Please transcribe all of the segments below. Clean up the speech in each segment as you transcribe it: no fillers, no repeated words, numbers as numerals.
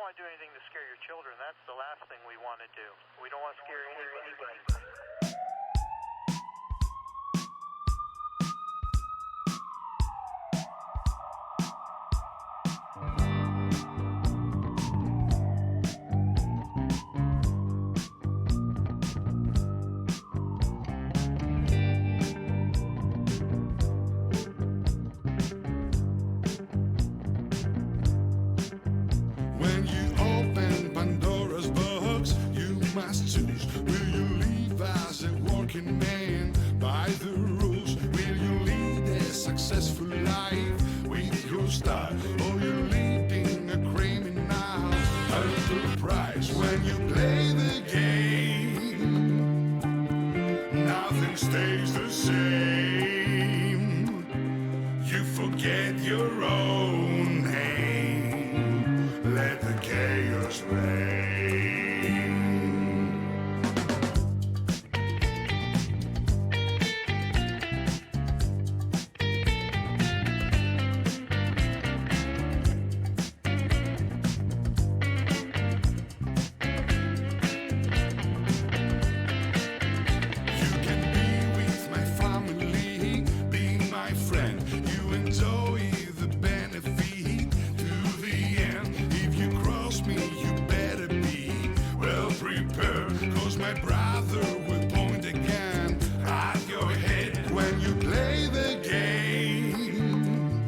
want to do anything to scare your children. That's the last thing we want to do. We don't want to scare anybody. When you open Pandora's box, you must choose. Will you live as a working man by the rules? Will you lead a successful life with your style? Or you leading a criminal enterprise? When you play the game, nothing stays the same. You forget your own name. Let the chaos reign. You can be with my family, be my friend. You enjoy the benefit to the end. If you cross me, you better be well prepared. Cause my brother will point again at your head. When you play the game,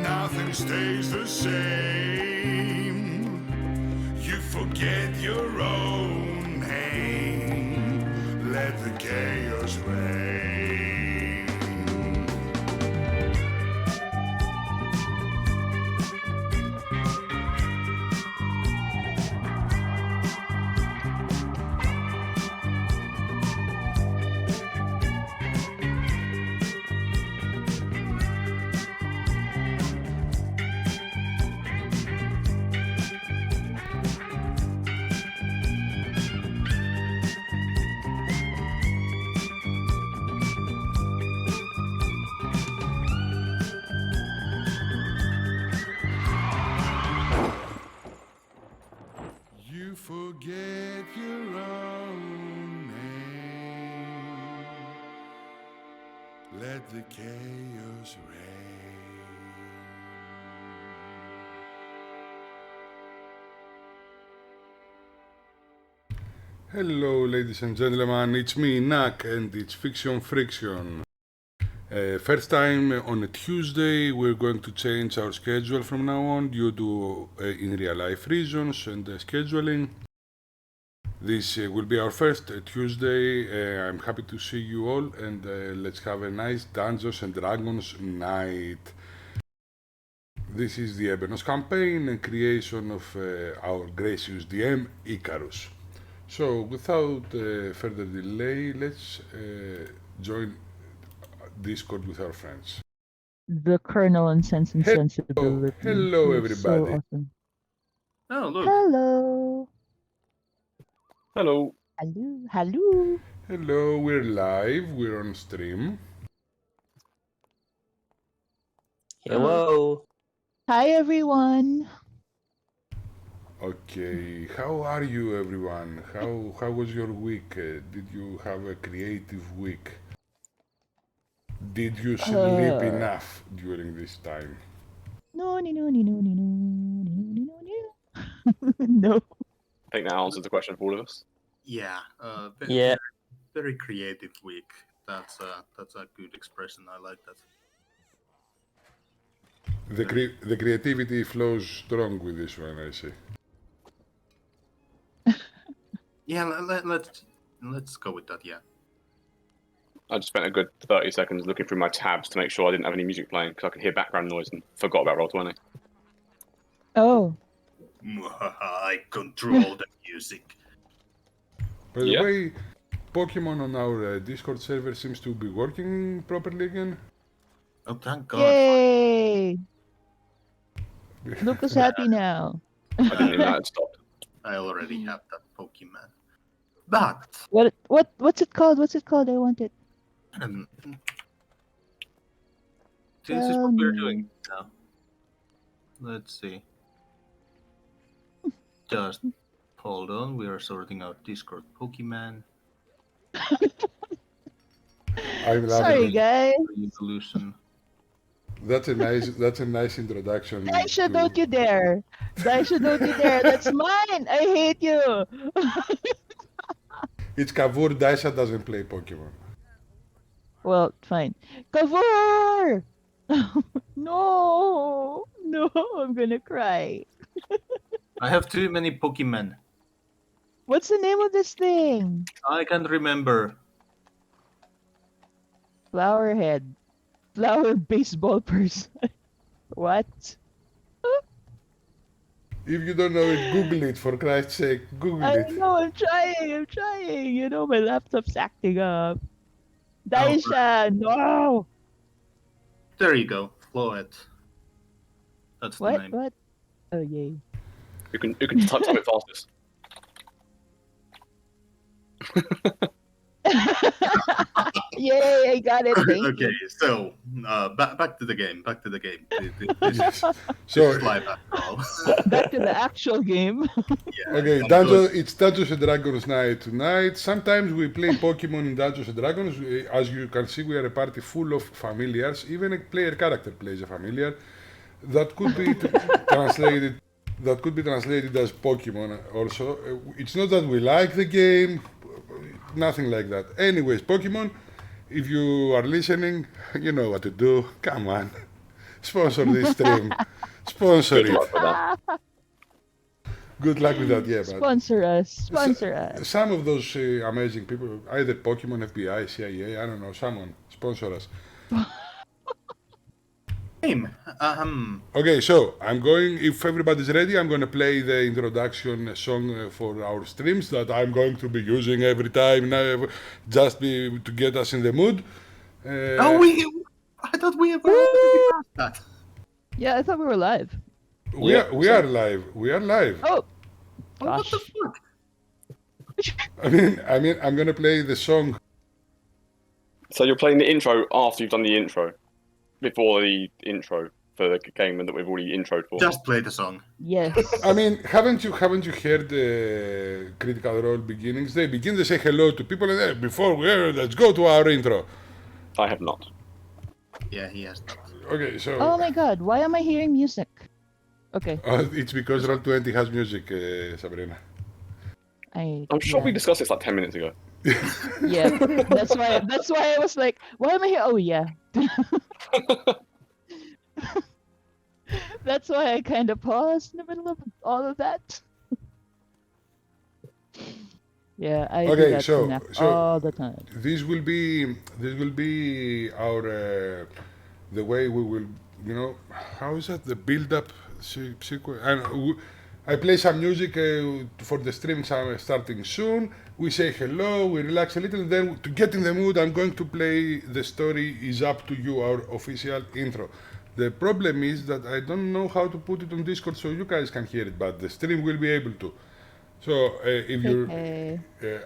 nothing stays the same. You forget your own name. Let the chaos reign. You forget your own name. Let the chaos reign. Hello, ladies and gentlemen, it's me, Nak, and it's Fiction Friction. First time on a Tuesday, we're going to change our schedule from now on due to in real life reasons and scheduling. This will be our first Tuesday. I'm happy to see you all, and let's have a nice Dungeons and Dragons night. This is the Ebenos Campaign and creation of our gracious DM, Icarus. So, without further delay, let's join Discord with our friends. The kernel and sense and Hello, sensibility. hello It was everybody. So awesome. Oh, look. Hello. Hello. Hello. Hello. Hello, we're live, we're on stream. Hello. Hi, everyone. Okay, how are you everyone? How was your week? Did you have a creative week? Did you sleep enough during this time? No, no, no, no, no, no, no, no, no, no. I think that answers the question for all of us. Yeah, Yeah. very creative week. That's a good expression. I like that. The creativity flows strong with this one, I see. Yeah, let's go with that. Yeah. I just spent a good 30 seconds looking through my tabs to make sure I didn't have any music playing because I could hear background noise and forgot about Roll20. Oh, I control the music. By the Yeah. way, Pokemon on our Discord server seems to be working properly again. Oh, thank God. yay! Look who's happy now. I didn't even know it stopped. I already have that Pokemon. But What's it called? What's it called? I want it. this is Tell what we're me. doing now. Let's see. Just hold on. We are sorting out Discord Pokemon I'm Sorry, laughing. guys. Evolution. That's a nice introduction. Daisha, to... don't you dare. Daisha, don't you dare. That's mine. I hate you. It's Kavur. Daisha doesn't play Pokemon. Well, fine. Kavur! No, I'm gonna cry. I have too many Pokemon. What's the name of this thing? I can't remember. Flowerhead. Flower baseball person. What? If you don't know it, Google it, for Christ's sake. Google I it. know, I'm trying. You know, my laptop's acting up. Daisha, no! There you go. Floet. That's the name. What? Oh, yay. You can type something fastest. Yay, I got it. Thank Okay, you. so back to the game. This So, is live after all. Back to the actual game. Yeah, okay, and those- it's Dungeons and Dragons night tonight. Sometimes we play Pokemon in Dungeons and Dragons. As you can see, we are a party full of familiars. Even a player character plays a familiar. That could be translated. That could be translated as Pokemon. Also, it's not that we like the game. Nothing like that. Anyways, Pokemon. If you are listening, you know what to do. Come on, sponsor this stream. Sponsor Good it. luck with that. Good luck with that, yeah. But Sponsor us. some of those amazing people, either Pokemon, FBI, CIA, I don't know, someone sponsor us. game. Okay, so I'm going. If everybody's ready, I'm going to play the introduction song for our streams that I'm going to be using every time, just to get us in the mood. I thought we were already past that. Yeah, I thought we were live. We are live. We are live. Oh, What gosh. the fuck? I mean, I'm going to play the song. So you're playing the intro after you've done the intro, before the intro for the game that we've already introed for. Just play the song. Yes. I mean, haven't you heard the Critical Role beginnings? They begin to say hello to people, and before let's go to our intro. I have not. Yeah, he has not. Okay, so Oh my god, why am I hearing music? Okay, it's because Roll20 has music, Sabrina. I'm sure we discussed this like 10 minutes ago. Yeah, that's why I was like, why am I here? Oh yeah. That's why I kind of paused in the middle of all of that. Yeah, I do Okay, that so- to Knack so- all the time. This will be our the way we will, how is that, the build-up sequence? I play some music for the stream starting soon. We say hello, we relax a little, and then to get in the mood, I'm going to play The Story Is Up to You, our official intro. The problem is that I don't know how to put it on Discord so you guys can hear it, but the stream will be able to. So if you're, Okay.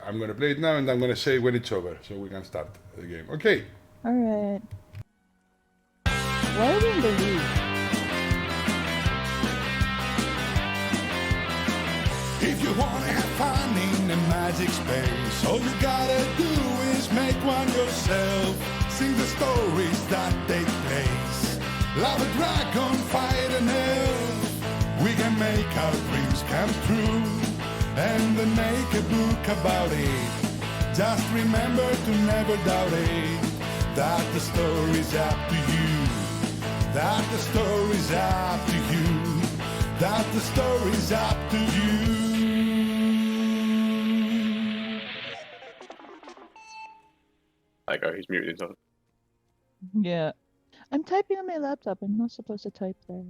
I'm going to play it now, and I'm going to say when it's over, so we can start the game. Okay. Alright. Why are we in the lead? If you wanna have fun in a magic space, all you gotta do is make one yourself. Sing the stories that take place. Love a dragon, fight an elf. We can make our dreams come true, and then make a book about it. Just remember to never doubt it, that the story's up to you. That the story's up to you. That the story's up to you. There you go, he's muted himself. Yeah. I'm typing on my laptop. I'm not supposed to type there.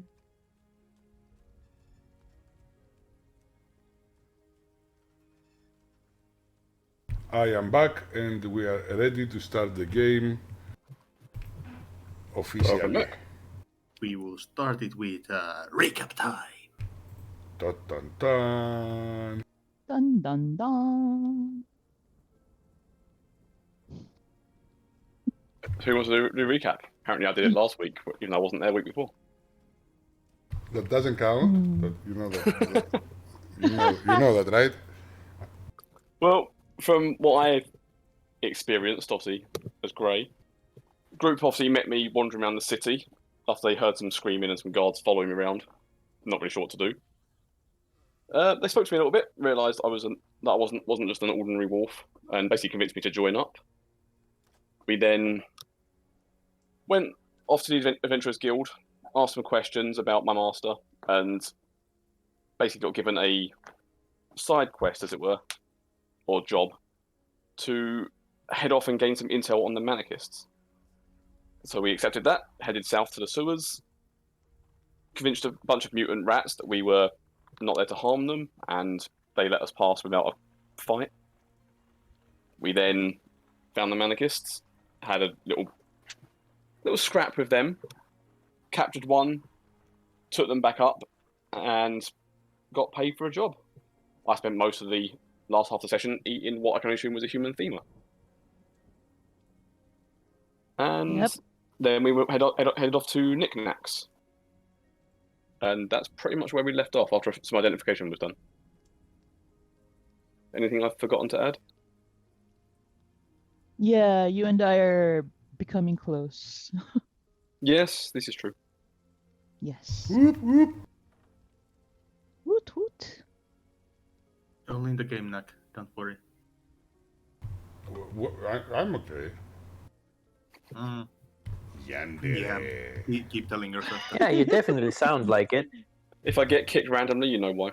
I am back, and we are ready to start the game officially. Welcome back. We will start it with recap time. Dun, dun, dun. Dun dun dun. Who wants to do a recap? Apparently I did it last week, even though I wasn't there the week before. That doesn't count, Mm. but you know that. You know that, right? Well, from what I experienced, obviously, as Grey, group obviously met me wandering around the city after they heard some screaming and some guards following me around. Not really sure what to do. They spoke to me a little bit, realised that I wasn't just an ordinary wolf, and basically convinced me to join up. We then went off to the Adventurers Guild, asked some questions about my master, and basically got given a side quest, as it were, or job, to head off and gain some intel on the Metaxas. So we accepted that, headed south to the sewers, convinced a bunch of mutant rats that we were not there to harm them, and they let us pass without a fight. We then found the Metaxas, had a little scrap with them, captured one, took them back up, and got paid for a job. I spent most of the last half of the session eating what I can assume was a human femur. And then we headed off to Knickknacks. And that's pretty much where we left off after some identification was done. Anything I've forgotten to add? Yeah, you and I are becoming close. Yes, this is true. Yes. Whoop, whoop. Woot woot. Only in the game, Nak. Don't worry. I'm okay. Mm, Yandere. yeah. Keep telling yourself that. Yeah, you definitely sound like it. If I get kicked randomly, you know why.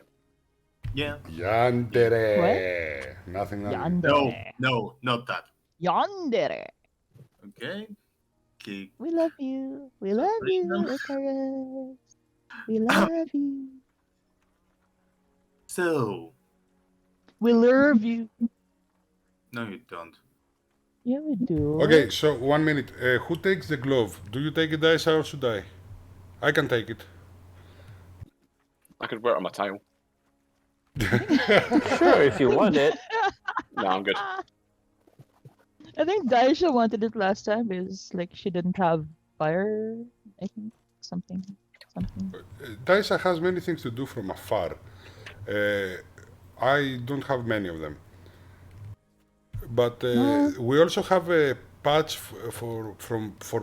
Yeah. Yandere. Nothing. Yandere. No, not that. Yandere. Okay. Kick. We love you. We love you, Icarus. We love you. So. We love you. No, you don't. Yeah, we do. Okay, so 1 minute. Who takes the glove? Do you take it, Dice, or should I? I can take it. I could wear it on my tail. Sure, if you want it. No, I'm good. I think Daisha wanted it last time because like she didn't have fire. I think something. Daisa has many things to do from afar. I don't have many of them. But we also have a patch for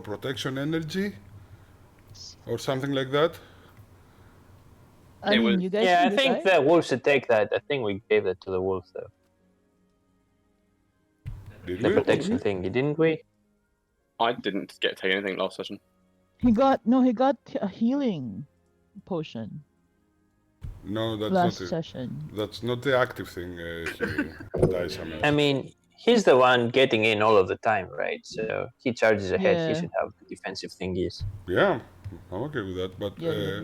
protection energy or something like that. I mean, you guys. Yeah, I can think decide. the wolves should take that. I think we gave it to the wolves, though. Did The we? protection thingy, didn't we? I didn't get to take anything last session. He got a healing potion No, that's last not it. session. That's not the active thing, Daisa meant. I mean, he's the one getting in all of the time, right? So he charges ahead. He Yeah. should have defensive thingies. Yeah, I'm okay with that. But Yeah.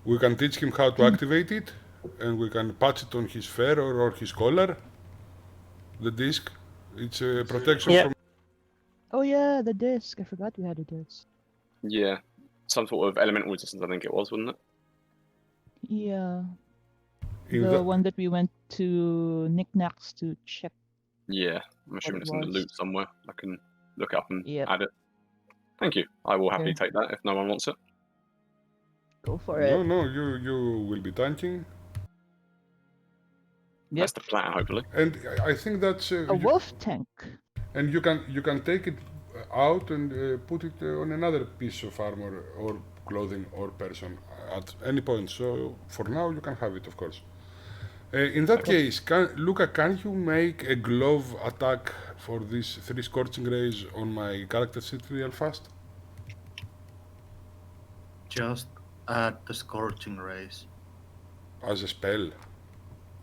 we can teach him how to activate it, and we can patch it on his fur or his collar. The disc. It's a protection Yeah. from. Oh yeah, the disc. I forgot we had a disc. Yeah. Some sort of elemental resistance, I think it was, wasn't it? Yeah. In The one that we went to Knickknacks to check. Yeah. I'm assuming it it's in the was. loot somewhere. I can look it up and Yep. add it. Thank you. I will happily Okay. take that if no one wants it. Go for it. No, you will be tanking, Yep. That's the plan, hopefully. and I think that's A wolf tank. and you can take it out and put it on another piece of armor or clothing or person at any point. So for now you can have it, of course. In that case, Luca, can you make a glove attack for these 3 scorching rays on my character sheet real fast? Just add the scorching rays. As a spell.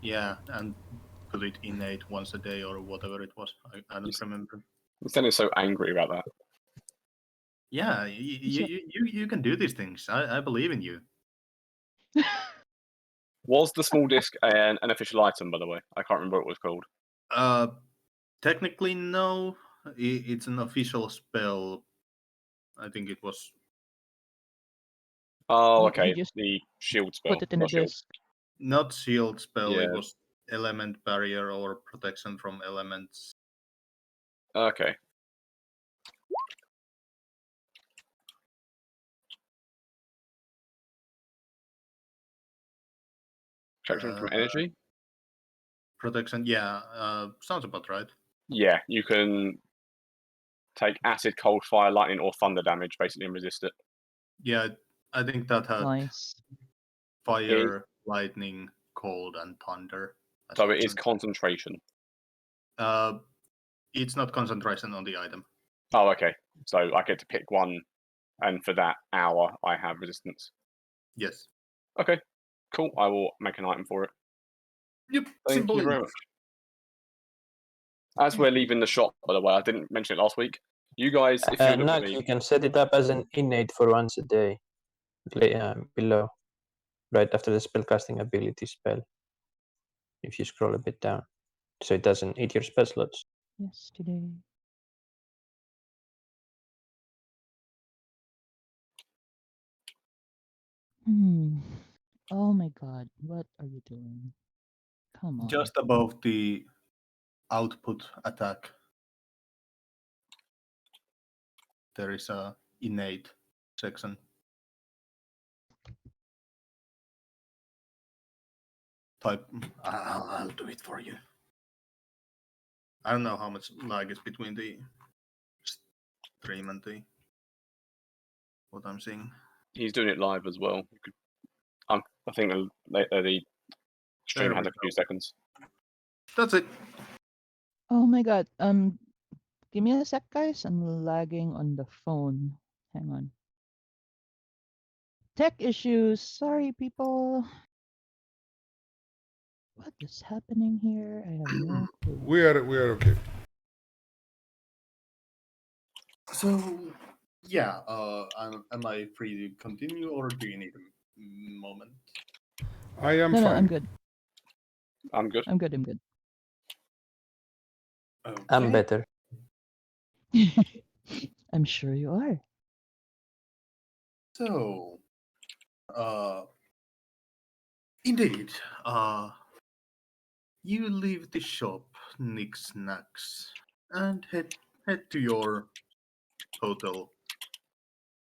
Yeah, and put it innate once a day or whatever it was. I don't remember. You sounded so angry about that. Yeah, you can do these things. I believe in you. Was the small disc an official item, by the way? I can't remember what it was called. Technically, no. It's an official spell. I think it was. Oh, You okay. just The shield spell. Put it in a not shield. disc. Not shield spell, it Yeah. was element barrier or protection from elements. Okay. Protection from energy? Protection, yeah, sounds about right. Yeah, you can take acid, cold, fire, lightning, or thunder damage, basically, and resist it. Yeah, I think that had Nice. fire, lightning, cold, and thunder. So it is concentration. It's not concentration on the item. Oh, okay. So I get to pick one, and for that hour, I have resistance. Yes. Okay, cool. I will make an item for it. Yep, Thank simple you very enough. much. As we're leaving the shop, by the way, I didn't mention it last week. You guys, if you look at Nak, me, you can set it up as an innate for once a day. Below, right after the spellcasting ability spell. If you scroll a bit down, so it doesn't eat your spell slots. Yesterday. Oh my god, what are you doing? Come on. Just above the output attack, there is a innate section. Type. I'll do it for you. I don't know how much lag is between the stream and the what I'm seeing. he's doing it live as well. I think the stream There has we a few seconds. That's it. Oh my god. Give me a sec, guys. I'm lagging on the phone. Hang on. Tech issues. Sorry, people. What is happening here? I have no clue. We are okay. So, yeah, am I free to continue, or do you need a moment? I am No, fine. I'm good. I'm good. I'm good. I'm good. Okay. I'm better. I'm sure you are. So, indeed, you leave the shop, Nix-Nax, and head to your hotel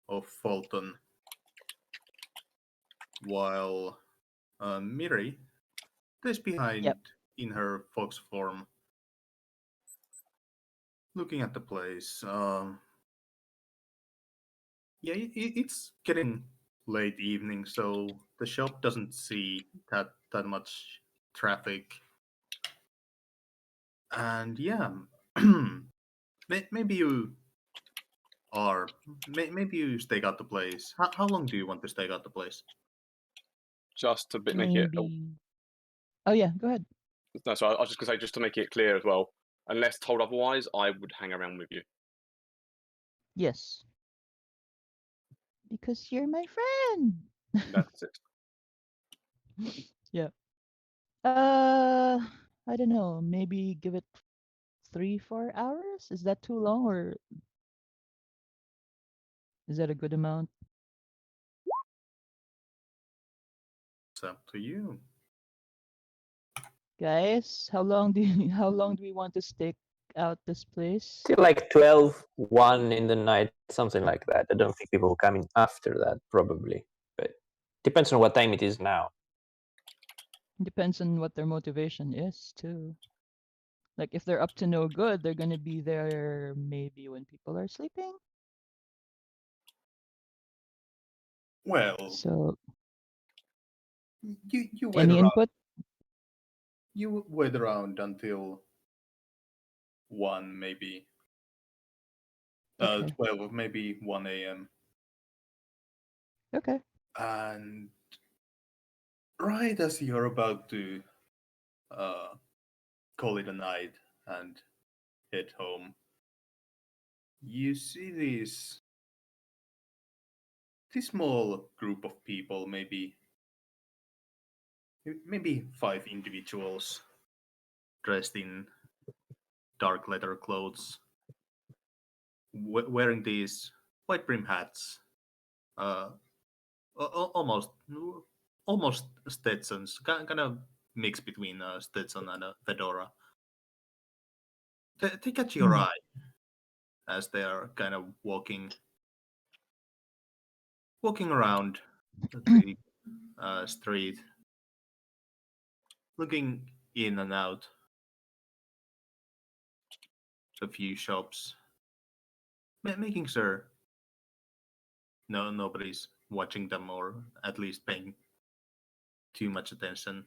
of Fulton, while Miri stays behind in her fox form, looking at the place. Yeah, it's getting late evening, so the shop doesn't see that much traffic. And yeah, maybe you are. Maybe you stake out the place. How long do you want to stake out the place? Just to make it. Maybe. Oh yeah, go ahead. No, sorry, I was just going to say, just to make it clear as well, unless told otherwise, I would hang around with you. Yes. Because you're my friend. That's it. Yeah. I don't know. Maybe give it 3-4 hours. Is that too long, or is that a good amount? It's up to you. Guys, how long do we want to stake out this place? Till like 12, 1 in the night, something like that. I don't think people will come in after that, probably. But depends on what time it is now. Depends on what their motivation is too. Like if they're up to no good, they're gonna be there maybe when people are sleeping. Well, So you wait any around. input? You wait around until 1, maybe. Okay. 12, maybe 1 a.m. Okay. And right as you're about to call it a night and head home, you see this small group of people, maybe 5 individuals dressed in dark leather clothes, wearing these white brim hats, almost Stetsons, kind of mix between a Stetson and a fedora. They catch your eye as they are kind of walking around the street, looking in and out a few shops, making sure nobody's watching them or at least paying too much attention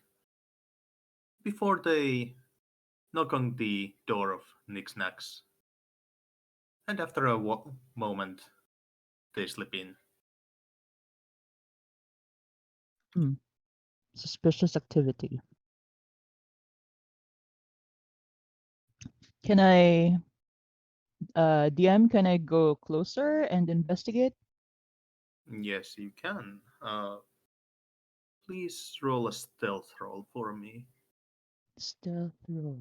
before they knock on the door of Knickknacks. And after a moment, they slip in. Suspicious activity. Can I, DM, can I go closer and investigate? Yes, you can. Please roll a stealth roll for me. Stealth roll.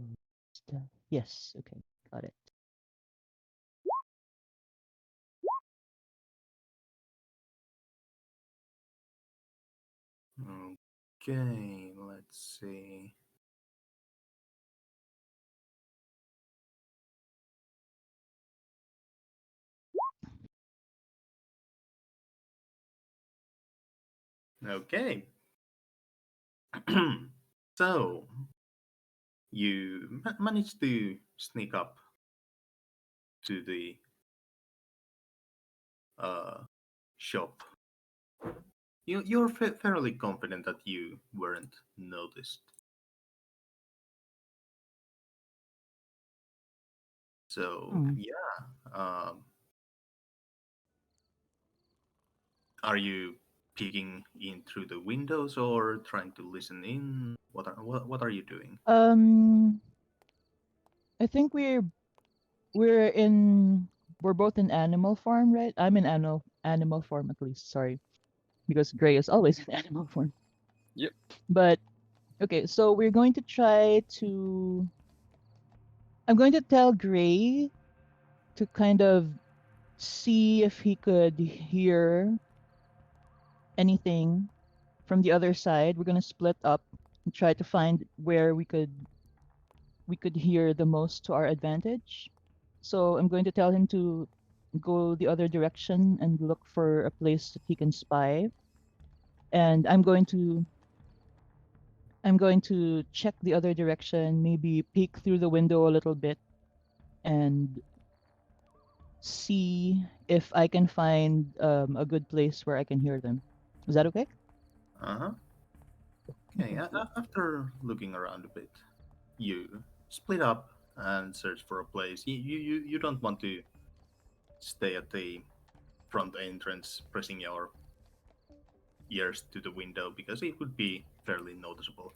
Stealth. Yes, okay, got it. Okay, let's see. Okay. So, you managed to sneak up to the shop. You're fairly confident that you weren't noticed. So, yeah. Are you peeking in through the windows or trying to listen in? What are you doing? I think we're both in animal form, right? I'm in animal form at least, sorry. Because Gray is always in animal form. Yep. But okay, so we're going to try to I'm going to tell Gray to kind of see if he could hear anything from the other side. We're going to split up and try to find where we could hear the most to our advantage. So I'm going to tell him to go the other direction and look for a place that he can spy. And I'm going to check the other direction, maybe peek through the window a little bit and see if I can find a good place where I can hear them. Is that okay? Uh-huh. Okay, after looking around a bit, you split up and search for a place. You don't want to stay at the front entrance pressing your ears to the window because it would be fairly noticeable.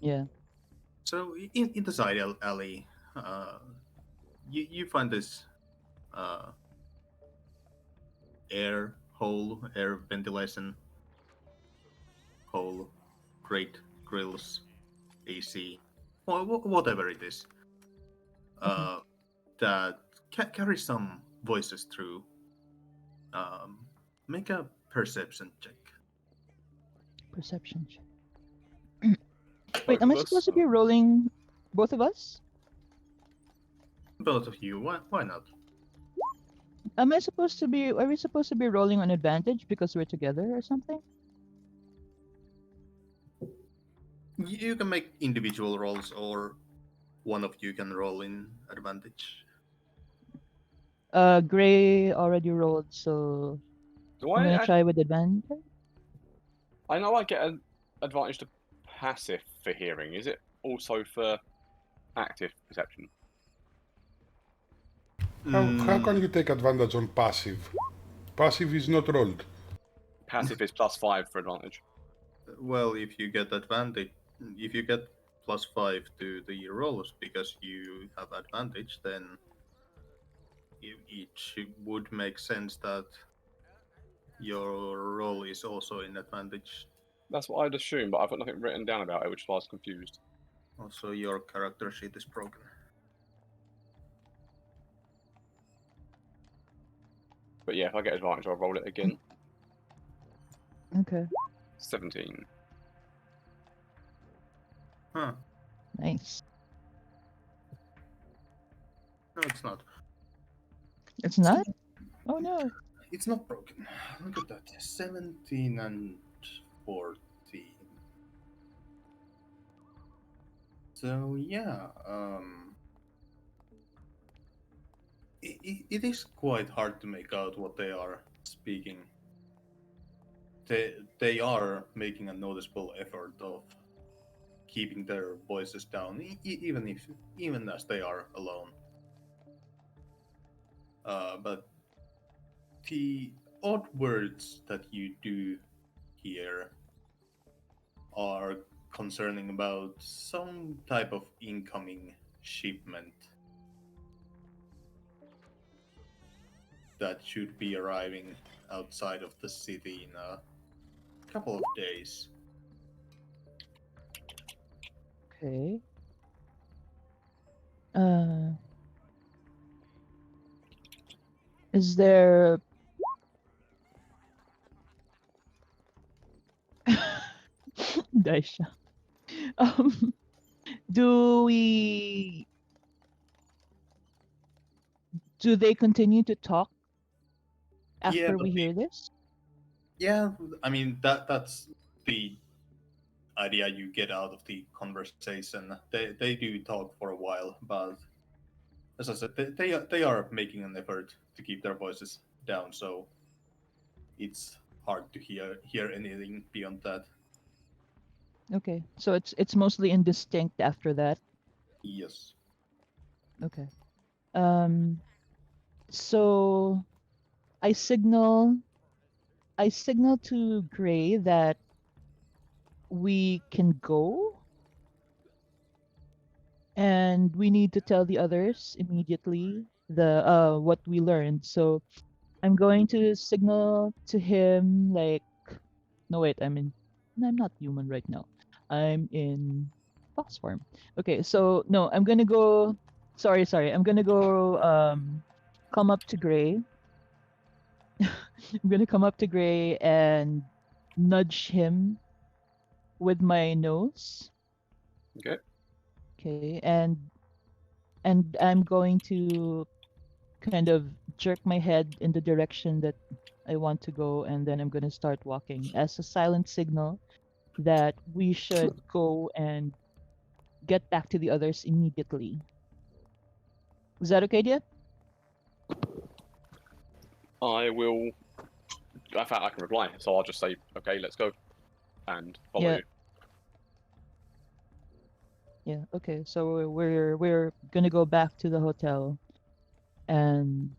Yeah. So in the side alley, you find this air ventilation hole, great grills, AC, or whatever it is, that carries some voices through. Make a perception check. Perception check. Wait, Both am I of us. supposed to be rolling both of us? Both of you, why not? Are we supposed to be rolling on advantage because we're together or something? You can make individual rolls, or one of you can roll in advantage. Gray already rolled, so Do I'm gonna I? try with advantage. I know I get an advantage to passive for hearing. Is it also for active perception? How can you take advantage on passive? Passive is not rolled. Passive is +5 for advantage. Well, if you get +5 to the rolls because you have advantage, then it would make sense that your roll is also in advantage. That's what I'd assume, but I've got nothing written down about it, which is why I was confused. Also, your character sheet is broken. But yeah, if I get advantage, I'll roll it again. Okay. 17. Huh. Nice. No, it's not. It's not? Oh no. It's not broken. Look at that. 17 and 14. So yeah, it is quite hard to make out what they are speaking. They are making a noticeable effort of keeping their voices down, even as they are alone. But the odd words that you do hear are concerning about some type of incoming shipment that should be arriving outside of the city in a couple of days. Okay. Is there Daisha? Do we do they continue to talk Yeah, after but we hear this? yeah, I mean that's the idea you get out of the conversation. They do talk for a while, but as I said, they are making an effort to keep their voices down, so it's hard to hear anything beyond that. Okay. So it's mostly indistinct after that. Yes. Okay. Um so I signal to Gray that we can go and we need to tell the others immediately the what we learned. So I'm going to signal to him like no wait, I'm not human right now. I'm in fox form. Okay, so no, I'm gonna go sorry. I'm gonna go come up to Gray. I'm gonna come up to Gray and nudge him with my nose. Okay. Okay, and I'm going to kind of jerk my head in the direction that I want to go, and then I'm going to start walking as a silent signal that we should go and get back to the others immediately. Is that okay, dear? I will. In fact, I can reply, so I'll just say, "Okay, let's go," and follow Yeah. you. Yeah. Okay. So we're gonna go back to the hotel, and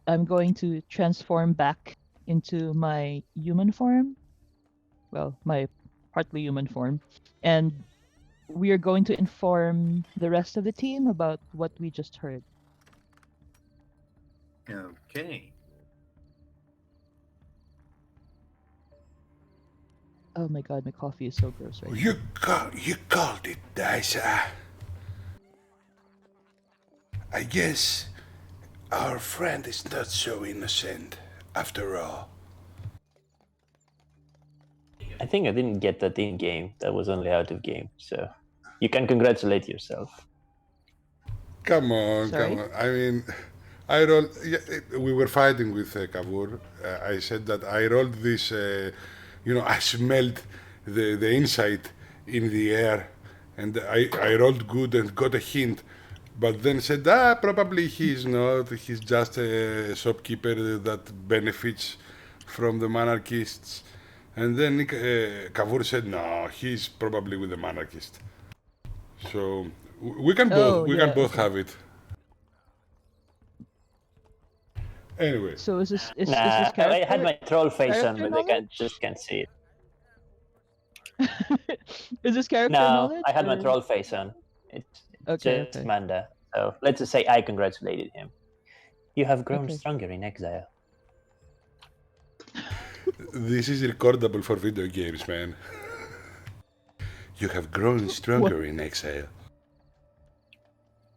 I'm going to transform back into my human form. Well, my partly human form, and we are going to inform the rest of the team about what we just heard. Okay. Oh my god, my coffee is so gross right You now. you called it, Daisha. I guess our friend is not so innocent after all. I think I didn't get that in game. That was only out of game. So you can congratulate yourself. Come on, Sorry? come on. I mean, I rolled. Yeah, we were fighting with Kavur. I said that I rolled this. I smelled the insight in the air, and I rolled good and got a hint. But then said, probably he's not. He's just a shopkeeper that benefits from the monarchists. And then Kavur said, no, he's probably with the monarchist. So we can both. Oh, We can yeah, both okay. have it. Anyway, So is this Nah, character? I had my troll face on, character but I knowledge? just can't see it. Is this character No, knowledge? I had my or- troll face on. It's Okay, just okay. Manda. So let's just say I congratulated him. You have grown Okay. stronger in exile. this is recordable for video games, man. You have grown stronger in exile.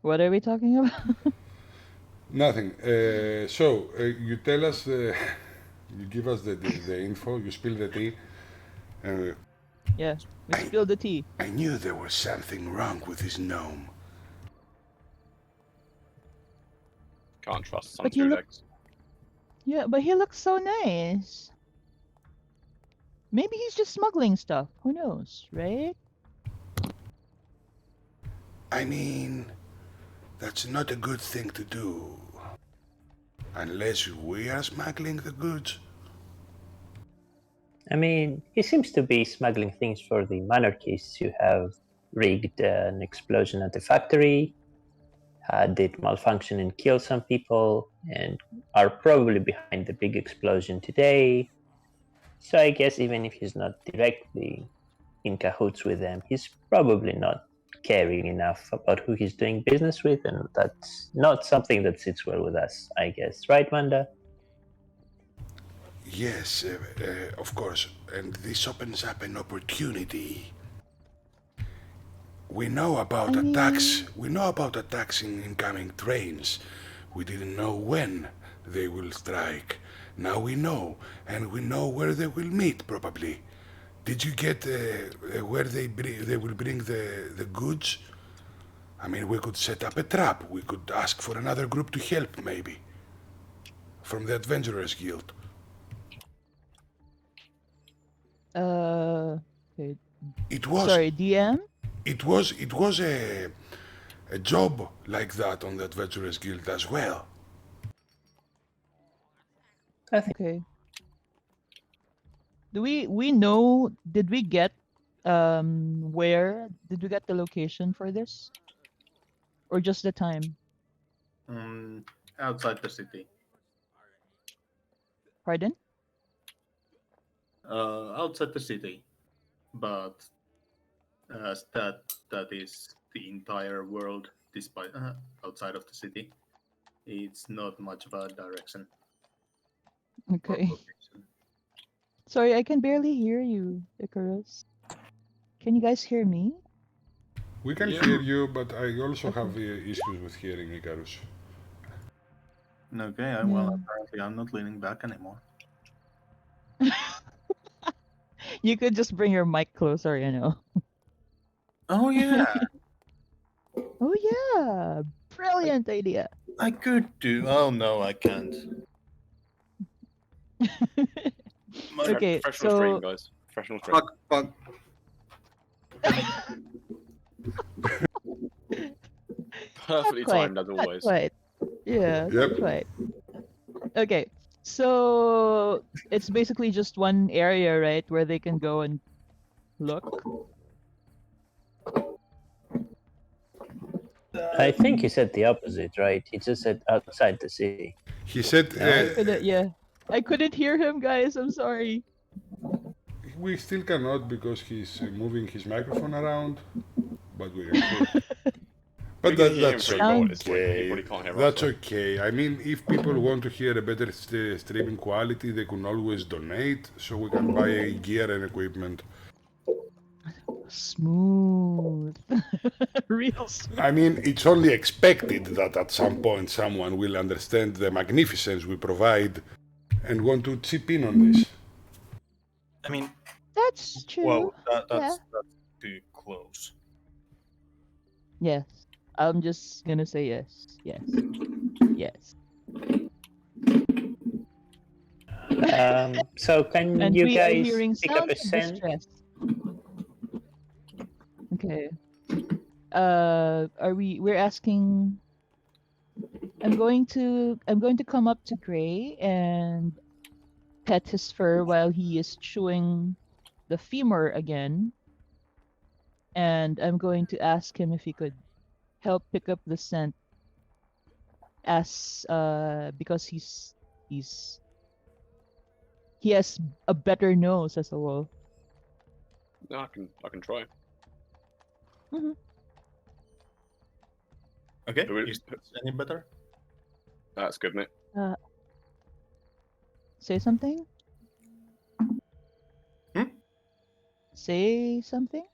What are we talking about? Nothing. You tell us, you give us the info, you spill the tea. Yeah, we spilled the tea. I knew there was something wrong with his gnome. Can't trust some But he two look- legs. Yeah, but he looks so nice. Maybe he's just smuggling stuff. Who knows, right? I mean, that's not a good thing to do. Unless we are smuggling the goods. I mean, he seems to be smuggling things for the monarchists who have rigged an explosion at the factory, did malfunction and killed some people, and are probably behind the big explosion today. So I guess even if he's not directly in cahoots with them, he's probably not caring enough about who he's doing business with, and that's not something that sits well with us, I guess. Right, Wanda? Yes, of course, and this opens up an opportunity. We know about attacks. We know about attacks in incoming trains. We didn't know when they will strike. Now we know, and we know where they will meet. Probably. Did you get where they will bring the goods? I mean, we could set up a trap. We could ask for another group to help, maybe, from the Adventurers Guild. Okay. It was. Sorry, DM? It was a job like that on the Adventurers Guild as well. Okay. Do we know, did we get where did we get the location for this? Or just the time? Outside the city. Pardon? Outside the city, but as that is the entire world, despite outside of the city, it's not much of a direction. or Okay. location. Sorry, I can barely hear you, Icarus. Can you guys hear me? We can hear you, but I also have issues with hearing Icarus. Okay, well, apparently I'm not leaning back anymore. You could just bring your mic closer, you know. Oh yeah, Oh yeah, brilliant idea. I could do. Oh no, I can't. Okay, Professional stream, guys. Professional stream. Fuck. Perfectly timed as Not always. quite. Yeah, Yep. not quite. Okay, so it's basically just one area, right, where they can go and look. I think he said the opposite, right? He just said outside the city. He said I couldn't hear him, guys. I'm sorry. we still cannot because he's moving his microphone around, but we can hear. But We can hear him that's pretty well at this point. He okay. probably can't hear us, That's though. okay. I mean, if people want to hear a better streaming quality, they can always donate, so we can buy gear and equipment. Smooth. Real smooth. I mean, it's only expected that at some point someone will understand the magnificence we provide and want to chip in on this. I mean, That's true. well, that's too close. Yes. I'm just gonna say yes. Yes. Yes. So can And you we are guys hearing pick up sounds a of scent? distress. Okay. We're asking. I'm going to come up to Gray and pet his fur while he is chewing the femur again. And I'm going to ask him if he could help pick up the scent, as because he has a better nose as a wolf. No, I can try. Okay, Do we- is this any better? That's good, mate. Say something? Say something?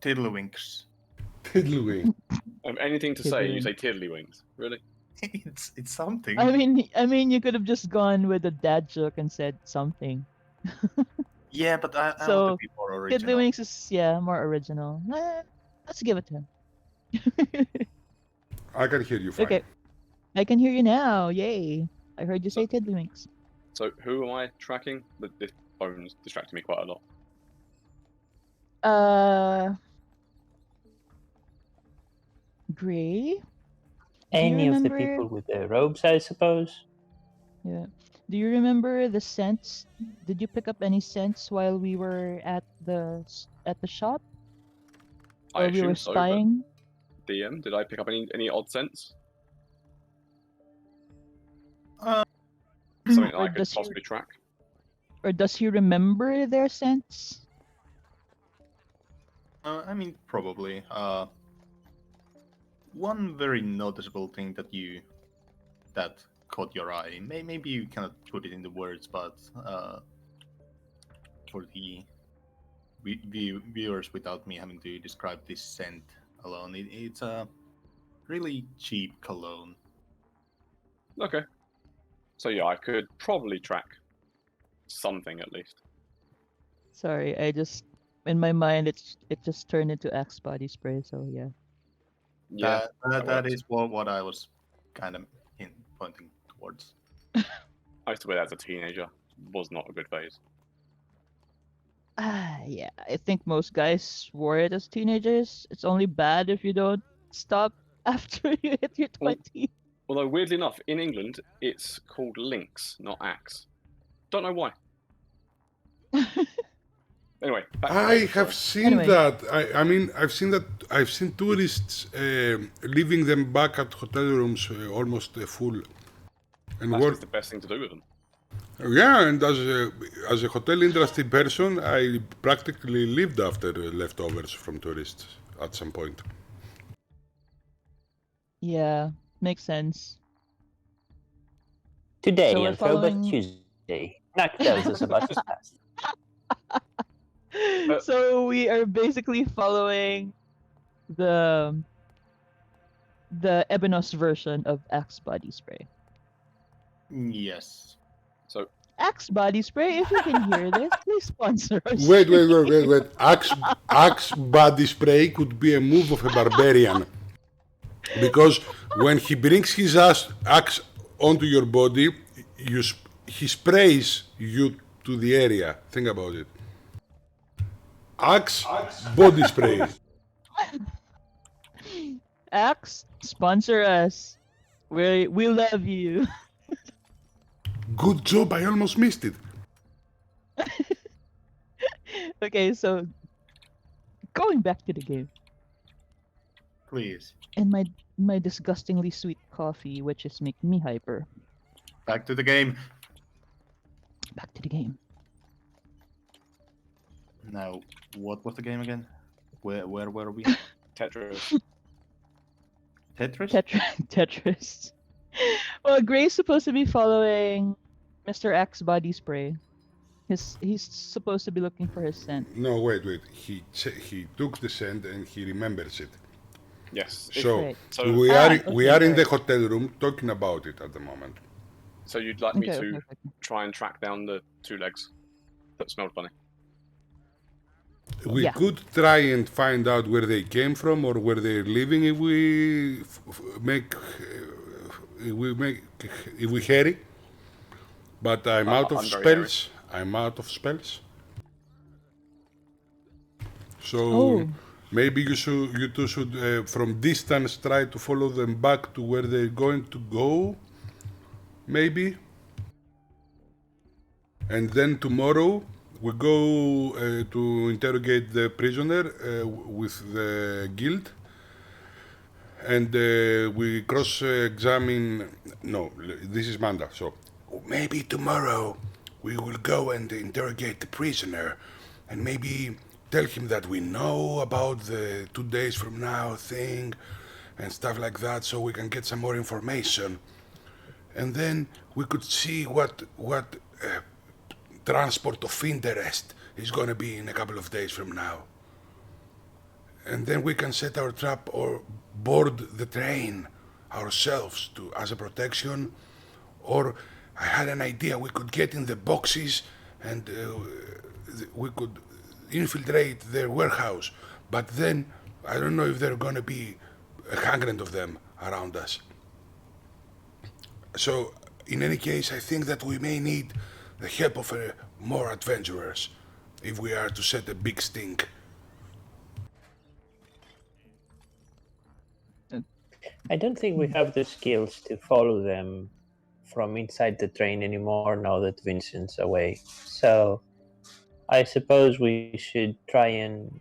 Tiddlywinks. Tiddlywink. Anything to say, you Tiddlywink. say tiddlywinks. Really? it's something. I mean, you could have just gone with a dad joke and said something. Yeah, but I So, want to be more original. Tiddlywinks is more original. Let's give it to him. I can hear you fine. Okay, I can hear you now. Yay! I heard you say Tiddlywinks. So who am I tracking? This phone's distracting me quite a lot. Uh, Gray? Do you Any of the remember? people with the robes, I suppose. Yeah. Do you remember the scents? Did you pick up any scents while we were at the shop? I While we were assume so, but spying? DM, did I pick up any odd sense? Uh, Something Or I could does he possibly track? or does he remember their scents? I mean, probably. One very noticeable thing that caught your eye. Maybe you cannot put it into words, but for the viewers, without me having to describe this scent alone, it's a really cheap cologne. Okay. So yeah, I could probably track something at least. Sorry, I just in my mind it just turned into Axe body spray. So yeah. Yeah, that works. is what I was kind of pointing towards. I used to wear that as a teenager. Was not a good phase. Yeah. I think most guys wore it as teenagers. It's only bad if you don't stop after you hit your Well, 20. Although weirdly enough, in England it's called Lynx, not Axe. Don't know why. Anyway, back to I Dave, have sorry. seen Anyway. that. I mean, I've seen tourists leaving them back at hotel rooms almost full. And That's work. just the best thing to do with them. Yeah, and as a hotel industry person, I practically lived after leftovers from tourists at some point. Yeah, makes sense. Today So we're on Throwback following. Tuesday, Knack tells us about his past. So we are basically following the Ebenos version of Axe body spray. Yes. So Axe body spray, if you can hear this, please sponsor us. Wait. Axe body spray could be a move of a barbarian. Because when he brings his axe onto your body, he sprays you to the area. Think about it. Axe body spray. Axe, sponsor us. We love you. Good job, I almost missed it. Okay, so going back to the game. Please. And my disgustingly sweet coffee, which is making me hyper. Back to the game. Back to the game. Now, what was the game again? Where were we? Tetris. Tetris? Tetris. Well, Gray's supposed to be following Mr. X body spray. He's supposed to be looking for his scent. No, wait. He took the scent and he remembers it. Yes. So Right. So we are in the right. hotel room talking about it at the moment. So you'd like me Okay, to okay. try and track down the two legs that smelled funny? We Yeah. could try and find out where they came from or where they're living if we if we hurry. But I'm out of I'm very spells. I'm out of spells. So Oh. maybe you two should from distance try to follow them back to where they're going to go. Maybe. And then tomorrow we go to interrogate the prisoner with the guild. And we cross-examine. No, this is Manda. So maybe tomorrow we will go and interrogate the prisoner, and maybe tell him that we know about the 2 days from now thing, and stuff like that, so we can get some more information. And then we could see what transport of interest is going to be in a couple of days from now. And then we can set our trap or board the train ourselves as a protection. Or I had an idea, we could get in the boxes and we could infiltrate their warehouse. But then I don't know if there are going to be 100 of them around us. So in any case, I think that we may need the help of more adventurers if we are to set a big stink I don't think we have the skills to follow them from inside the train anymore now that Vincent's away. So I suppose we should try and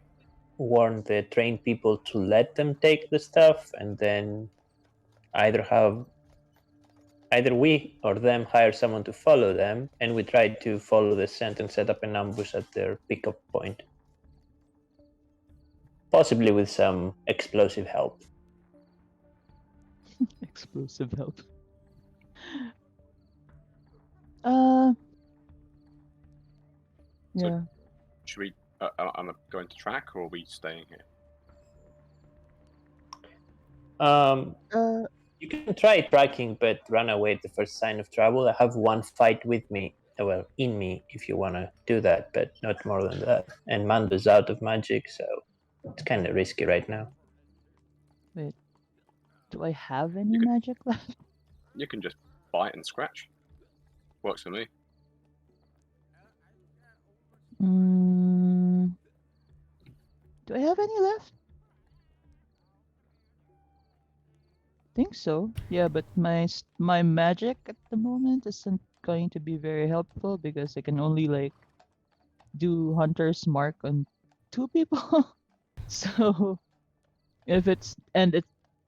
warn the train people to let them take the stuff, and then either we or them hire someone to follow them, and we try to follow the scent and set up an ambush at their pickup point. Possibly with some explosive help. Explosive help. Yeah. Should we? Am I going to track, or are we staying here? You can try tracking, but run away at the first sign of trouble. I have one fight with me, well, in me, if you want to do that, but not more than that. And Mando's out of magic, so it's kind of risky right now. Wait. Do I have any You could- magic left? You can just bite and scratch. Works for me. Do I have any left? Think so. Yeah, but my magic at the moment isn't going to be very helpful because I can only like do Hunter's Mark on 2 people. So if it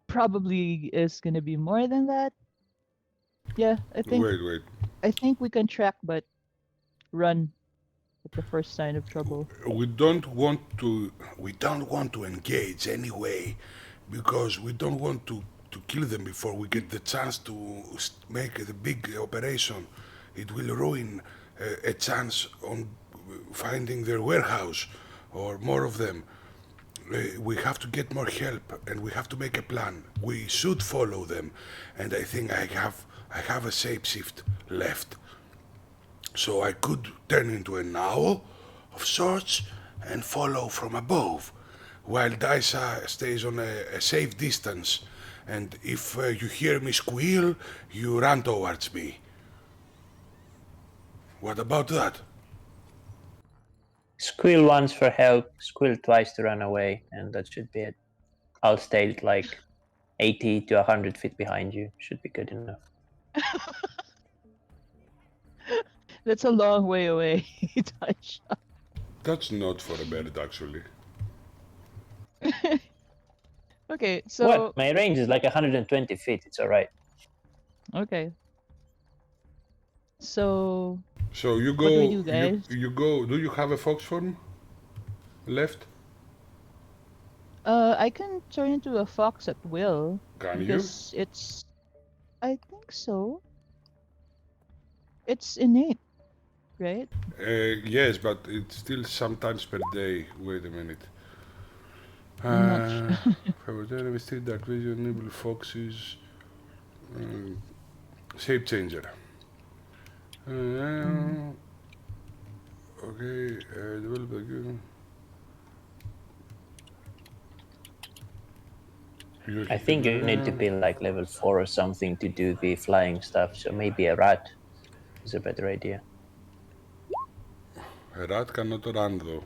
probably is gonna be more than that. Yeah, I think Wait. I think we can track, but run at the first sign of trouble. We don't want to engage anyway, because we don't want to kill them before we get the chance to make the big operation. It will ruin a chance on finding their warehouse or more of them. We have to get more help, and we have to make a plan. We should follow them, and I think I have a shapeshift left. So I could turn into an owl of sorts and follow from above, while Daisa stays on a safe distance. And if you hear me squeal, you run towards me. What about that? Squeal once for help, squeal twice to run away, and that should be it. I'll stay like 80 to 100 feet behind you. Should be good enough. That's a long way away. Taisha. That's not for a bird, actually. Okay, so What? My range is like 120 feet. It's all right. okay. So So you go. What do we do, guys? You go. Do you have a fox form left? I can turn into a fox at will. Can you? Because it's I think so. It's innate, right? Yes, but it's still sometimes per day. Wait a minute. I'm not sure. Favorite vested dark vision, enable foxes, shape changer. Okay, develop again. I think you need to be like level 4 or something to do the flying stuff, so maybe a rat is a better idea. A rat cannot run though.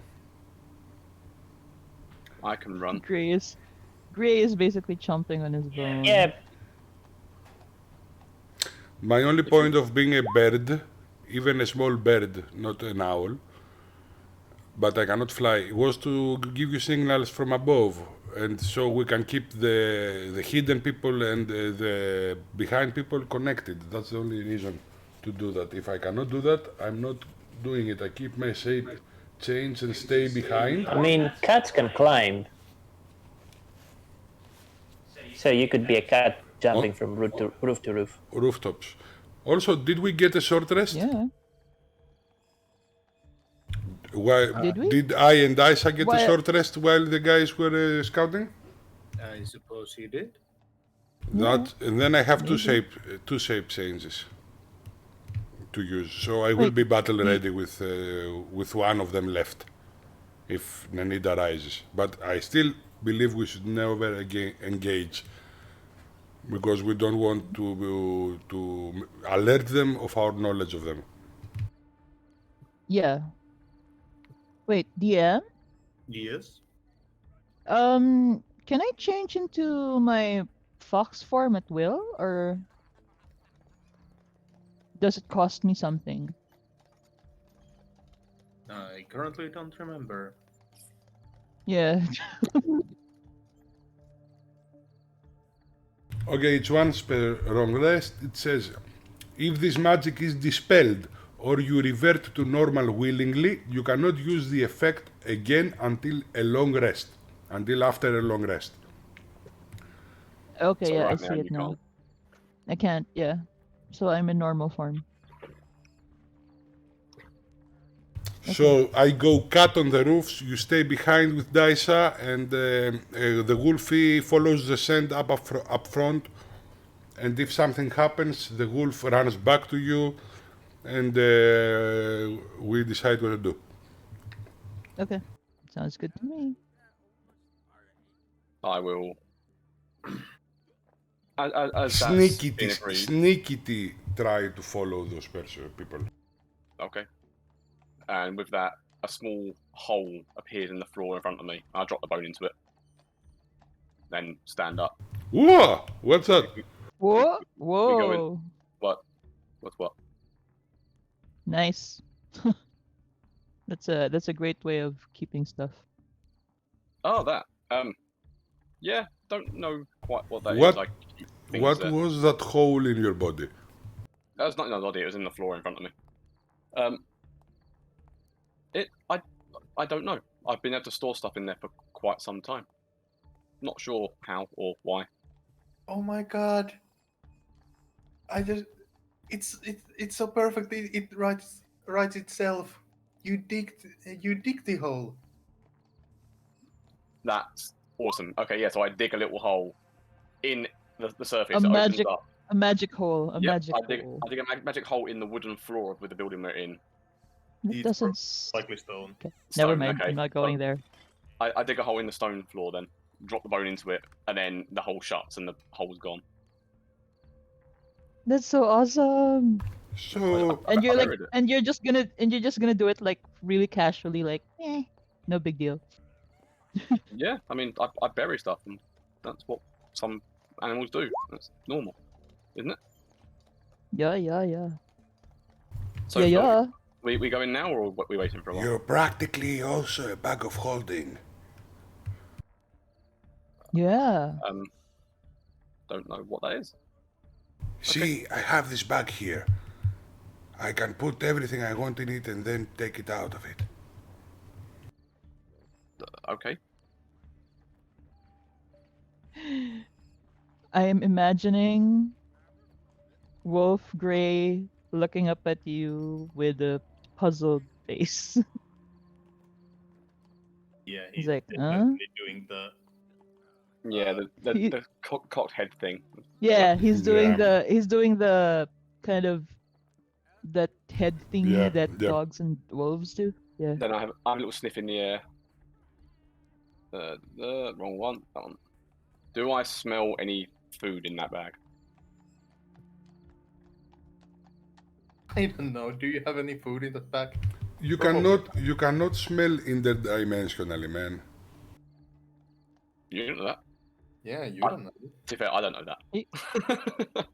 I can run. Gray is basically chomping on his bone. Yeah, My only point of being a bird, even a small bird, not an owl, but I cannot fly, was to give you signals from above, and so we can keep the hidden people and the behind people connected. That's the only reason to do that. If I cannot do that, I'm not doing it. I keep my shape change and stay behind. I mean, cats can climb. So you could be a cat jumping from roof to roof. Rooftops. Also, did we get a short rest? Yeah. Did we? Did I and Isa get a Well- short rest while the guys were scouting? I suppose he did. That, and then I have Maybe. two shape changes to use. So I will Wait, be battle ready with one of them left, if the need arises. But I still believe we should never engage, because we don't want to alert them of our knowledge of them. Yeah. Wait, DM? Yes. Can I change into my fox form at will, or does it cost me something? I currently don't remember. Yeah. Okay, it's once per long rest. It says, if this magic is dispelled or you revert to normal willingly, you cannot use the effect again until a long rest. Until after a long rest. Okay, So yeah, I right now see it you now. can't. I can't, yeah. So I'm in normal form. So I go cut on the roofs, you stay behind with Daisa, and the wolfie follows the scent up front. And if something happens, the wolf runs back to you, and we decide what to do. Okay. Sounds good to me. I will. As that's been agreed. Sneakity try to follow those people. Okay. And with that, a small hole appeared in the floor in front of me. I drop the bone into it. Then stand up. Whoa! What's that? Whoa! We go in. Whoa! What? What's what? Nice. That's a great way of keeping stuff. Oh, that. Yeah, don't know quite what that is. What? I keep things What there. was that hole in your body? That was not another idea. It was in the floor in front of me. I don't know. I've been able to store stuff in there for quite some time. Not sure how or why. Oh my god! It's so perfect. It writes itself. You dig the hole. That's awesome. Okay, yeah. So I dig a little hole in the surface. A It opens magic, up. a magic hole. A Yep, magic I dig hole. a magic hole in the wooden floor with the building we're in. That It's doesn't. likely stone. Okay. Never Stone, mind. okay. I'm not going there. I dig a hole in the stone floor, then drop the bone into it, and then the hole shuts and the hole's gone. That's so awesome. So And you're I like, buried it. and you're just gonna do it like really casually, like, no big deal. Yeah, I mean, I bury stuff, and that's what some animals do. That's normal, isn't it? Yeah. So Yeah. we go in now, or are we waiting for a while? you're practically also a bag of holding. Yeah. Don't know what that is. See, I have this bag here. I can put everything I want in it and then take it out of it. Okay. I am imagining Wolf Gray looking up at you with a puzzled face. Yeah, He's like, definitely doing the. Yeah, He- the cocked head thing. Yeah, he's doing Yeah. the kind of that head thingy Yeah, that yeah. dogs and wolves do. Yeah. Then I have a little sniff in the air. The wrong one. That one. Do I smell any food in that bag? I don't know. Do you have any food in that bag? You cannot smell interdimensionally, man. You don't know that. Yeah, you I- don't know. To be fair, I don't know that.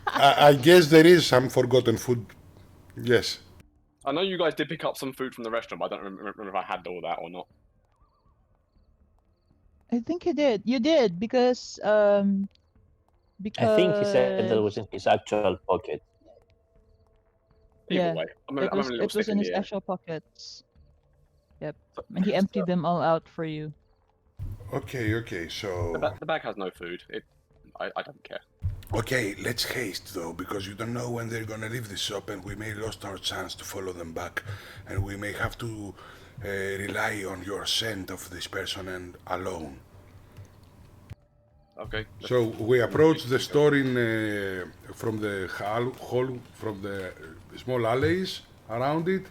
I guess there is some forgotten food. Yes. I know you guys did pick up some food from the restaurant, but I don't remember if I had all that or not. I think you did. You did because I think he said that was in his actual pocket. Either Yeah, way, I'm it having was a little it was sniff in in his the air. actual pockets. Yep, and he emptied them all out for you. Okay, so... The bag has no food. I don't care. Okay, let's haste though, because you don't know when they're gonna leave the shop and we may lost our chance to follow them back. And we may have to rely on your scent of this person and alone. Okay. So we approach the store from the hall, from the small alleys around it,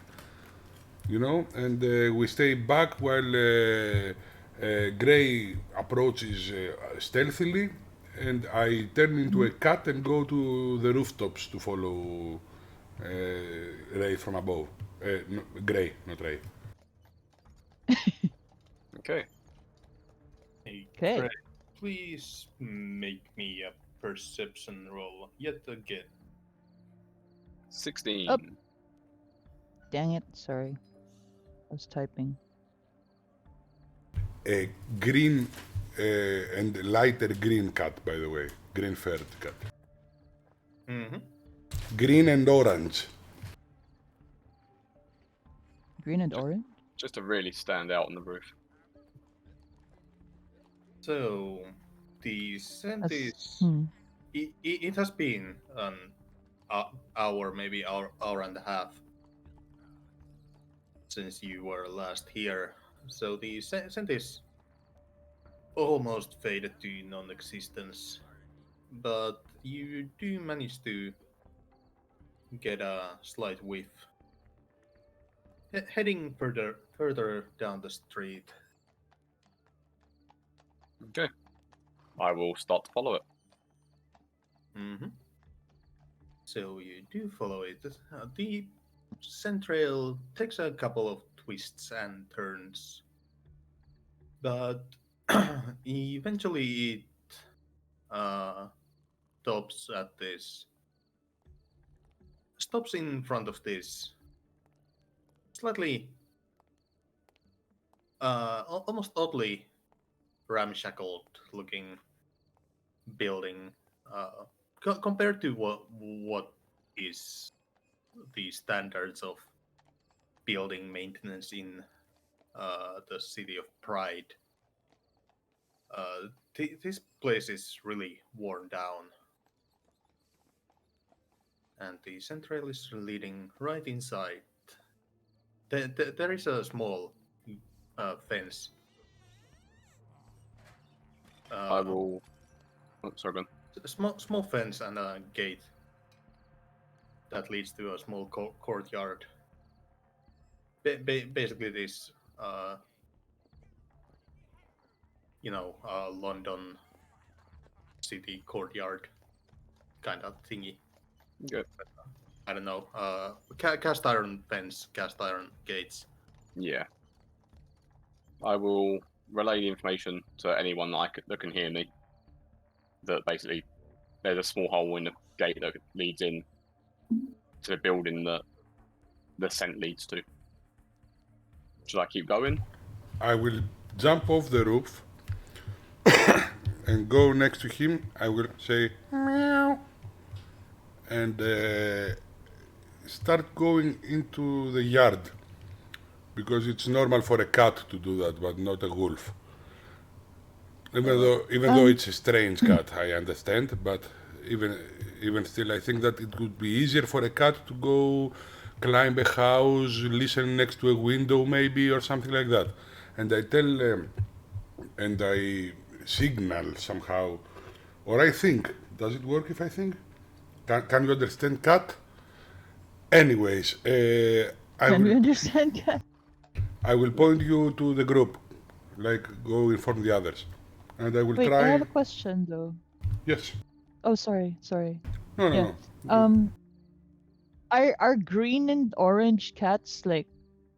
you know, and we stay back while Gray approaches stealthily, and I turn into a cat and go to the rooftops to follow Ray from above. No, Gray, not Ray. Okay. Hey, Okay. Gray, please make me a perception roll yet again. 16. Up. Dang it, sorry. I was typing. A green and lighter green cat, by the way. Green furred cat. Mm-hmm. Green and orange. Green and orange? Just to really stand out on the roof. So, the scent That's- is... hmm. It has been an hour, maybe hour and a half since you were last here. So the scent is almost faded to non-existence. But you do manage to get a slight whiff. Heading further down the street. Okay. I will start to follow it. Mm-hmm. So you do follow it. The scent trail takes a couple of twists and turns, but eventually it stops in front of this slightly, almost oddly ramshackled looking building, compared to what is the standards of building maintenance in the city of Pride. This place is really worn down, and the central is leading right inside. There is a small fence. I will. Oh, sorry, Ben. A small fence and a gate that leads to a small courtyard. Basically, this London city courtyard kind of thingy. Good. I don't know. Cast iron fence, cast iron gates. Yeah. I will relay the information to anyone that can hear me. That basically there's a small hole in the gate that leads in to the building that the scent leads to. Should I keep going? I will jump off the roof and go next to him. I will say meow and start going into the yard, because it's normal for a cat to do that, but not a wolf. Even though it's a strange cat, I understand, but even still, I think that it would be easier for a cat to go climb a house, listen next to a window maybe, or something like that. And I tell and I signal somehow, or I think. Does it work if I think? Can you understand cat? Anyways, Can we understand cat? I will point you to the group, like go inform the others, and I will Wait, try. I have a question though. Yes. Oh, sorry. No, Yeah. no. Are green and orange cats like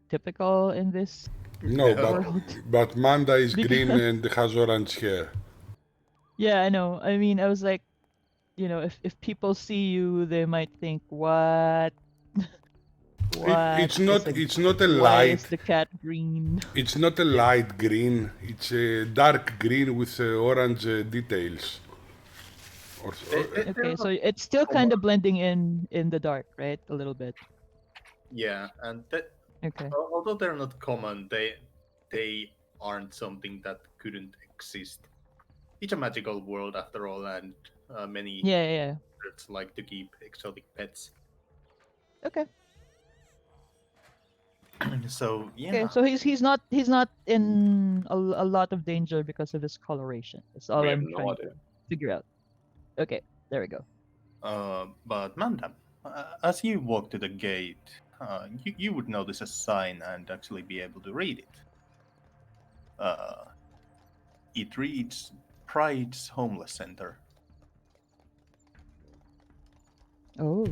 typical in this No, world? but Manda is Because- green and has orange hair. Yeah, I know. I mean, I was like, if people see you, they might think, what? What? It's not a Why is light. the cat green? It's not a light green. It's a dark green with orange details. Okay, so it's still kind of blending in the dark, right? A little bit. Yeah, and Okay. although they're not common, they aren't something that couldn't exist. It's a magical world after all, and many Yeah. birds like to keep exotic pets. Okay. So yeah, Okay. So he's not in a lot of danger because of his coloration. That's all We have I'm no trying idea. to figure out. Okay. There we go. but Manda, as you walk to the gate, you would notice a sign and actually be able to read it. It reads Pride's Homeless Center. Oh.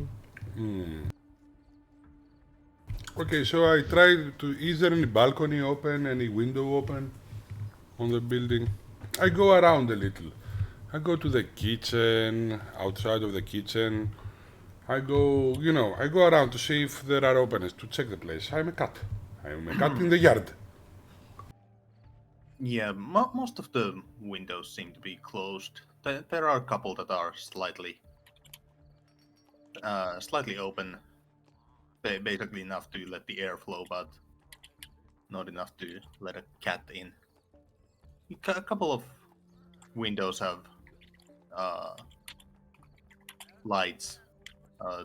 Okay, so I tried to. Is there any balcony open, any window open on the building? I go around a little. I go to the kitchen, outside of the kitchen. I go, I go around to see if there are openings, to check the place. I'm a cat. I'm a cat in the yard. Yeah, most of the windows seem to be closed. There are a couple that are slightly open, basically enough to let the air flow, but not enough to let a cat in. A couple of windows have lights.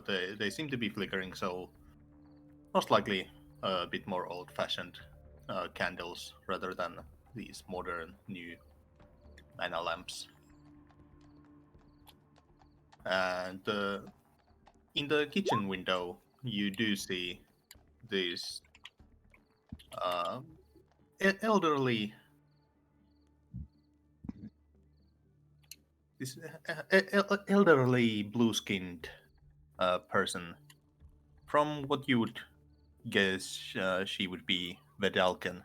They seem to be flickering, so most likely a bit more old-fashioned candles rather than these modern new mana lamps. And in the kitchen window, you do see these elderly. This elderly blue-skinned person. From what you would guess, she would be Vedalken,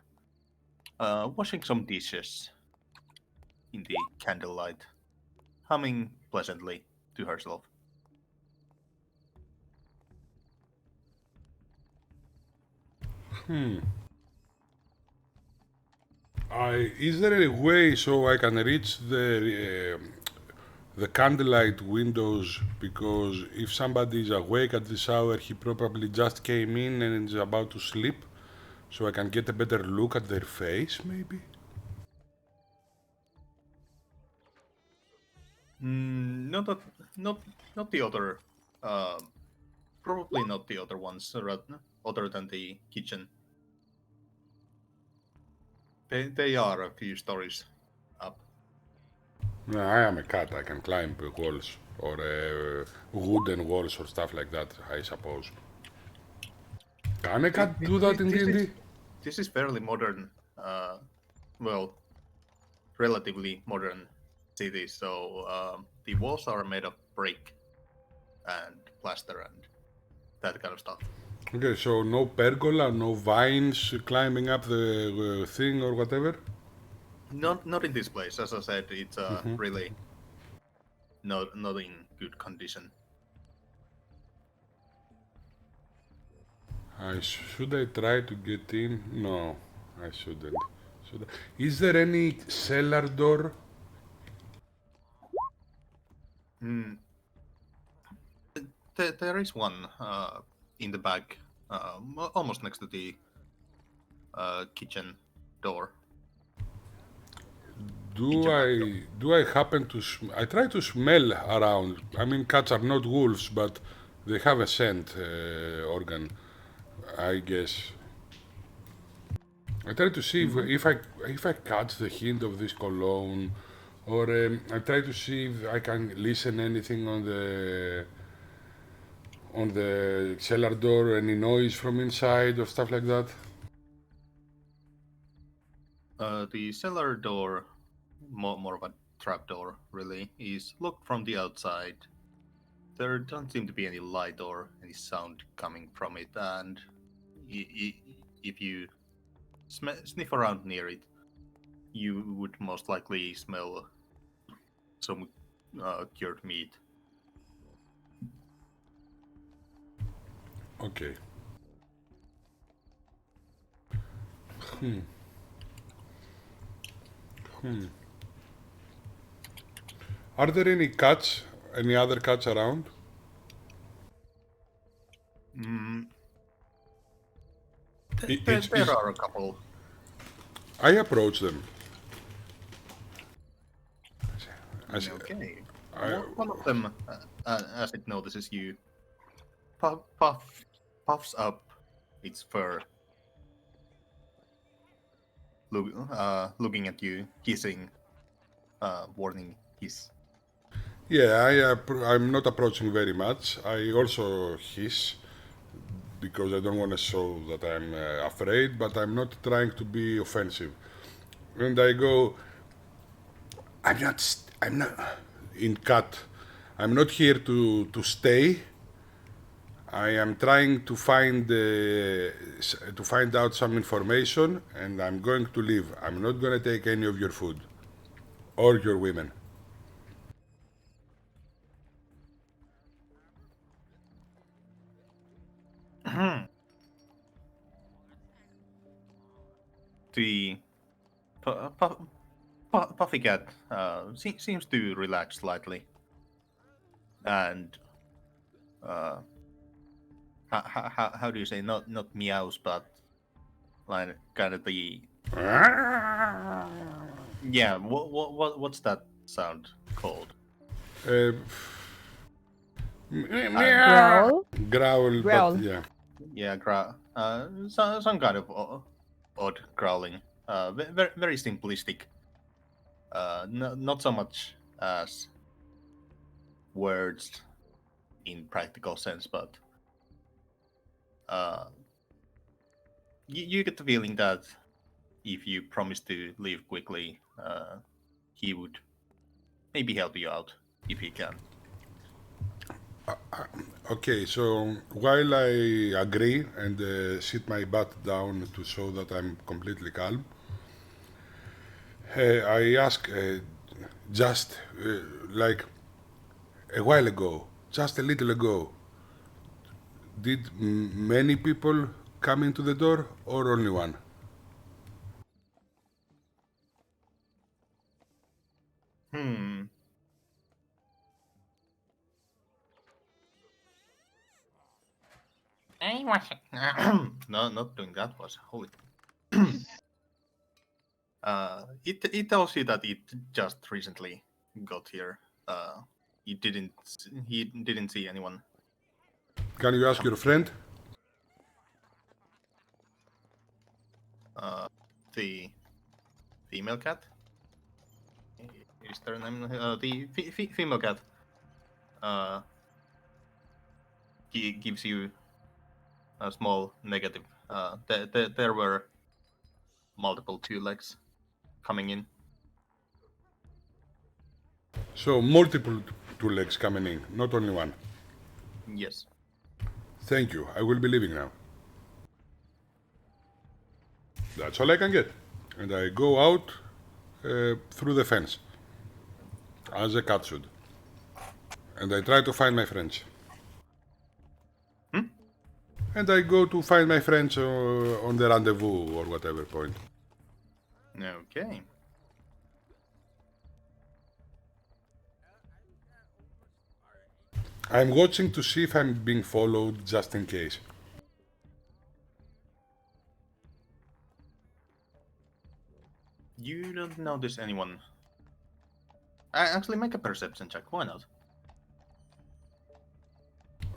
washing some dishes in the candlelight, humming pleasantly to herself. Is there any way so I can reach the candlelight windows? Because if somebody is awake at this hour, he probably just came in and is about to sleep, so I can get a better look at their face, maybe. Not the other. Probably not the other ones, other than the kitchen. They are a few stories up. No, I am a cat. I can climb walls or wooden walls or stuff like that, I suppose. Can a cat do that in D&D? This is fairly modern. Well, relatively modern city. So the walls are made of brick and plaster and that kind of stuff. Okay, so no pergola, no vines climbing up the thing or whatever? Not in this place. As I said, it's really not in good condition. Should I try to get in? No, I shouldn't. Is there any cellar door? There is one in the back, almost next to the kitchen door. Do I happen to? I try to smell around. I mean, cats are not wolves, but they have a scent organ, I guess. I try to see if I catch the hint of this cologne, or I try to see if I can listen anything on the cellar door, any noise from inside or stuff like that. The cellar door, more of a trap door, really, is locked from the outside. There don't seem to be any light or any sound coming from it, and if you sniff around near it, you would most likely smell some cured meat. Okay. Are there any cats? Any other cats around? There are a couple. I approach them. Okay. One of them, as it notices you, puffs up its fur, looking at you, hissing, warning hiss. Yeah, I'm not approaching very much. I also hiss because I don't want to show that I'm afraid, but I'm not trying to be offensive. And I go, I'm not in cat. I'm not here to stay. I am trying to find out some information, and I'm going to leave. I'm not going to take any of your food. or your women. The Puffy cat seems to relax slightly, and how do you say, not meows, but like kind of the yeah. What's that sound called? Growl? Growl, Growl. but yeah. Yeah, some kind of odd growling. Very simplistic. Not so much as words in practical sense, but you get the feeling that if you promise to leave quickly, he would maybe help you out if he can. Okay, so while I agree and sit my butt down to show that I'm completely calm, I ask just like a while ago, just a little ago, did many people come into the door or only one? I was no, not doing that. Was holy. It tells you that it just recently got here. He didn't see anyone. Can you ask your friend? The female cat. Is there a name? The female cat. Gives you a small negative. There were multiple 2 legs coming in. So multiple 2 legs coming in, not only one. Yes. Thank you. I will be leaving now. That's all I can get. And I go out through the fence, as a cat should. And I try to find my friends. And I go to find my friends on the rendezvous or whatever point. Okay. I'm watching to see if I'm being followed just in case. You don't notice anyone. Actually, make a perception check. Why not?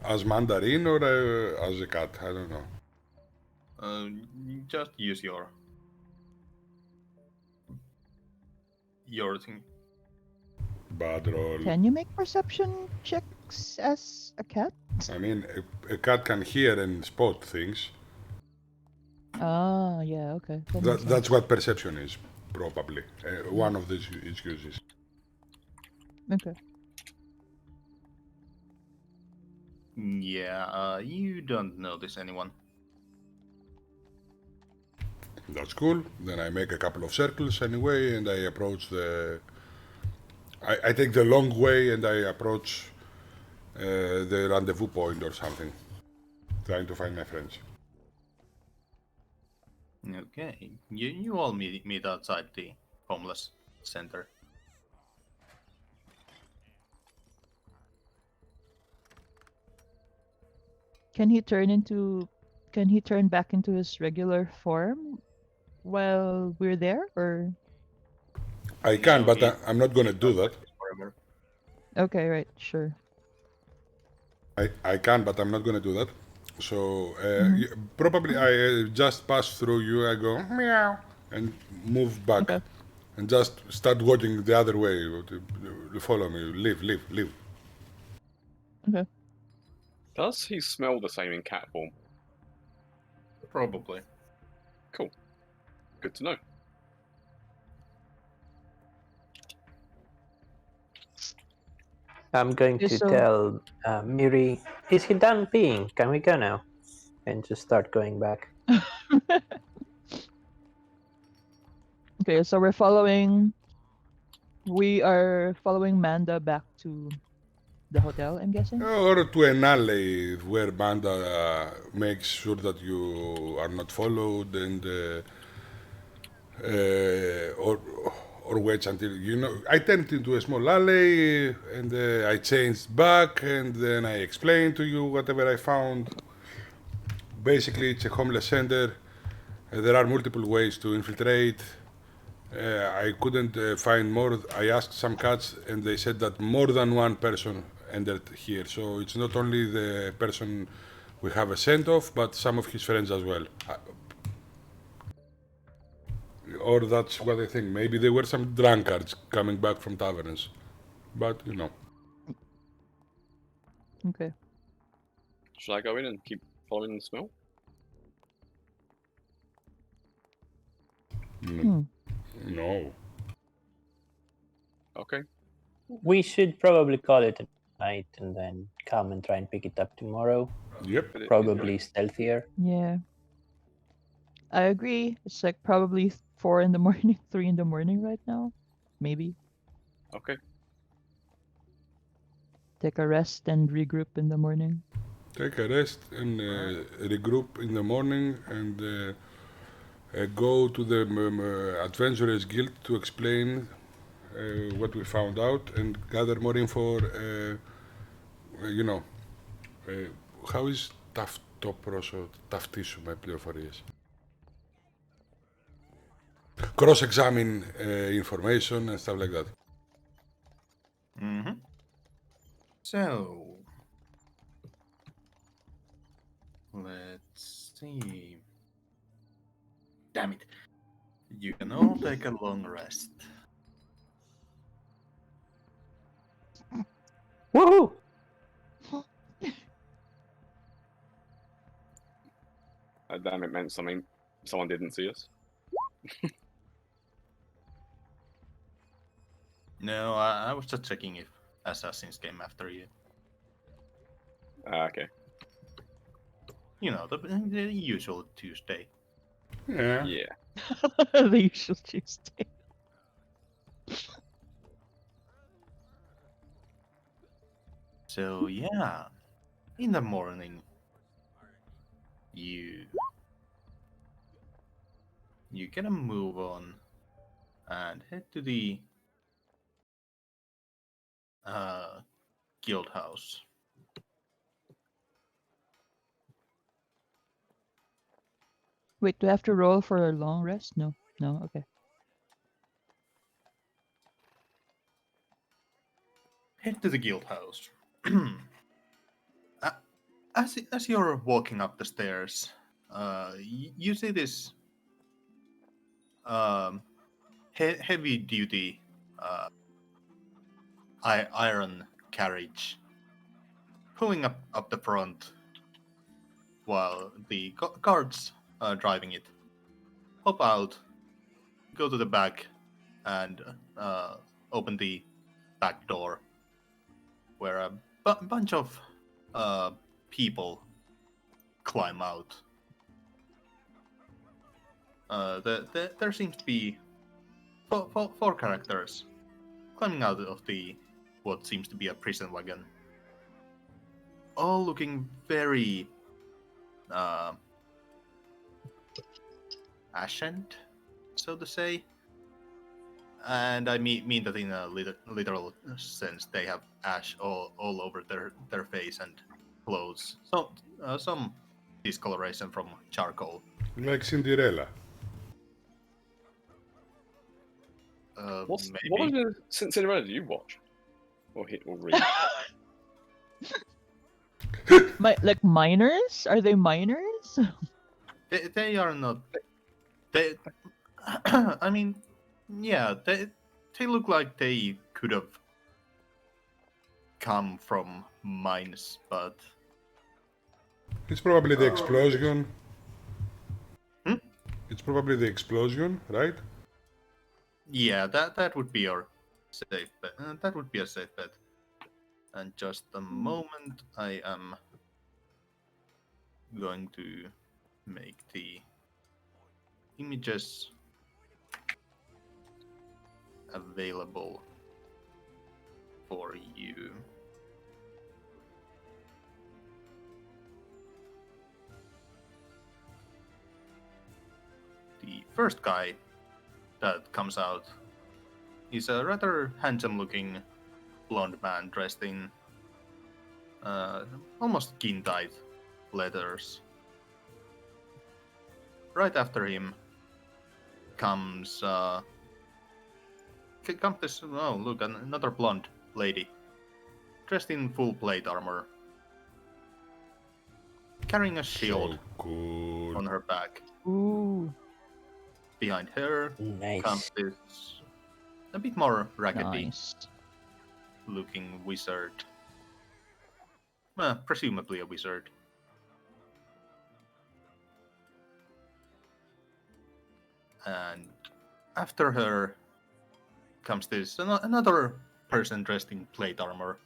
As Mandarin or as a cat? I don't know. Just use your thing. Bad roll. Can you make perception checks as a cat? I mean, a cat can hear and spot things. Ah, yeah, okay. That makes That's what perception is, probably. One of these excuses. sense. Okay. Yeah, you don't notice anyone. That's cool. Then I make a couple of circles anyway, and I approach the... I take the long way and I approach the rendezvous point or something, trying to find my friends. Okay, you all meet outside the homeless center. Can he turn back into his regular form while we're there, or? I can, No, but he- I'm not gonna do that. Forever. Okay, right, sure. I can, but I'm not gonna do that. So probably I just pass through you. I go meow and move back, Okay. and just start walking the other way. Follow me. Leave. Okay. Does he smell the same in cat form? Probably. Cool. Good to know. I'm going Okay, to so- tell Miri, is he done peeing? Can we go now? And just start going back. Okay, so we're following We are following Manda back to the hotel, I'm guessing. Or to an alley where Banda makes sure that you are not followed and or waits until I turned into a small alley and I changed back and then I explained to you whatever I found. Basically, it's a homeless center. There are multiple ways to infiltrate. I couldn't find more. I asked some cats, and they said that more than one person entered here. So it's not only the person we have a scent of, but some of his friends as well. Or that's what I think. Maybe they were some drunkards coming back from taverns. But, Okay. Should I go in and keep following the smell? No. Okay. We should probably call it a night and then come and try and pick it up tomorrow. Yep. But Probably stealthier. Yeah. I agree. It's like probably 4 in the morning, 3 in the morning right now. Maybe. Okay. Take a rest and regroup in the morning. Take a rest and regroup in the morning and go to the Adventurers Guild to explain what we found out and gather more info. How is ταυτίσουμε πληροφορίες. Cross-examine information and stuff like that. Mm-hmm. So, let's see. Damn it. You can all take a long rest. Woohoo! Damn, it meant something. Someone didn't see us. No, I was just checking if assassins came after you. Okay. You know, the usual Tuesday. Yeah. Yeah. The usual Tuesday. So, yeah. In the morning, you get a move on and head to the guild house. Wait, do I have to roll for a long rest? No. No, okay. Head to the guild house. As you're walking up the stairs, you see this heavy duty iron carriage pulling up the front while the guards driving it hop out, go to the back, and open the back door where a bunch of people climb out. There seems to be four characters climbing out of the what seems to be a prison wagon, all looking very ashen, so to say. And I mean that in a literal sense. They have ash all over their face and clothes. So some discoloration from charcoal. Like Cinderella. What Maybe. of the Cinderella do you watch? Or hit or read? Like minors? Are they minors? They are not. They. I mean, yeah, they look like they could have come from mines, but It's probably the explosion. Hmm? It's probably the explosion, right? yeah, that would be your safe bet. That would be a safe bet. And just a moment, I am going to make the images available for you. The first guy that comes out is a rather handsome-looking blonde man dressed in almost skin-tight leathers. Right after him comes this. Oh, look, another blonde lady dressed in full plate armor, carrying a shield So cool. on her back. Ooh, Behind her Nice. comes this a bit more raggedy nice. looking wizard. Presumably a wizard. And after her comes this another person dressed in plate armor.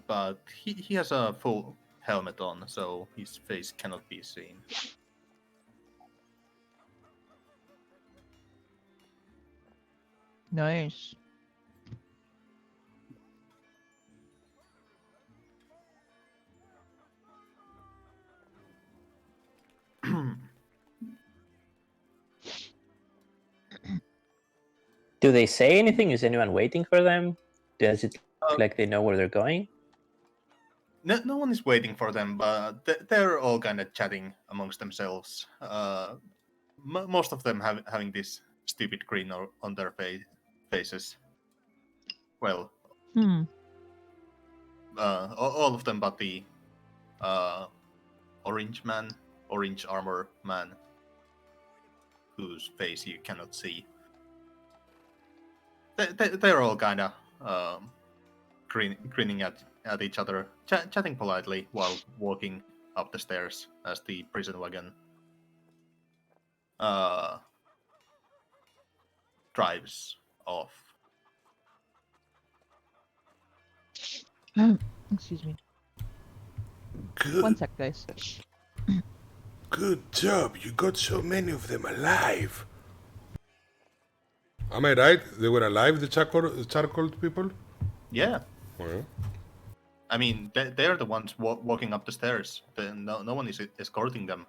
But he has a full helmet on, so his face cannot be seen. Nice. Do they say anything? Is anyone waiting for them? Does it look like they know where they're going? No one is waiting for them, but they're all kind of chatting amongst themselves. Most of them having this stupid grin on their faces. Well, all of them but the orange armor man, whose face you cannot see. They're all kind of grinning at each other, chatting politely while walking up the stairs as the prison wagon drives off. Excuse me. Good, One sec, guys. good job. You got so many of them alive. Am I right? They were alive, the charcoal people? Yeah. Well, I mean, they're the ones walking up the stairs. No one is escorting them.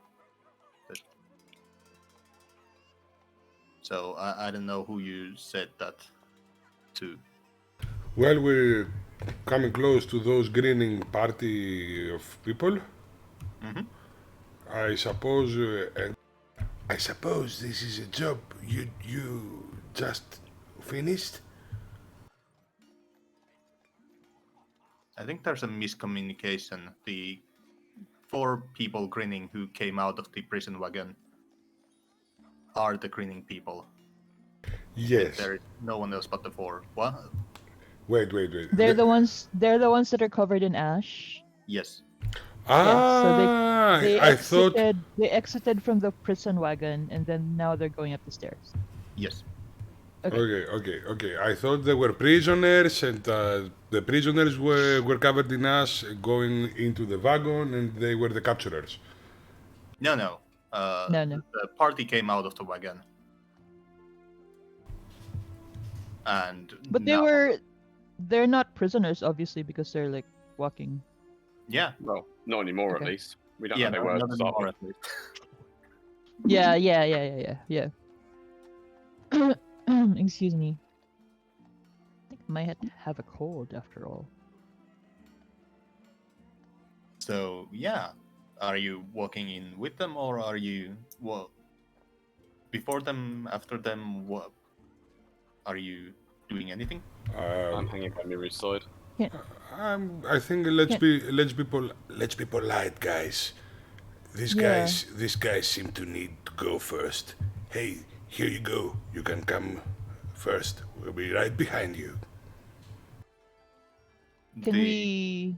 So I don't know who you said that to. well, we're coming close to those grinning party of people. Mhm. I suppose this is a job you just finished. I think there's a miscommunication. The 4 people grinning who came out of the prison wagon are the grinning people. Yes. There is no one else but the 4. What? Wait. They're the ones that are covered in ash. Yes. Ah, They I thought. exited from the prison wagon and then now they're going up the stairs. Yes. Okay. I thought they were prisoners, and the prisoners were covered in ash going into the wagon, and they were the capturers. No. No. The party came out of the wagon. And But now- they're not prisoners, obviously, because they're like walking. Yeah. Well, not anymore, Okay. at least. We don't Yeah, know they were. not to start anymore with. at least. Yeah. Excuse me. I think I might have a cold after all. So yeah, are you walking in with them, or are you before them, after them? What are you doing? Anything? I'm hanging by Miru's side. I think let's be polite, guys. These guys seem to need to go first. Hey, here you go. You can come first. We'll be right behind you. Can we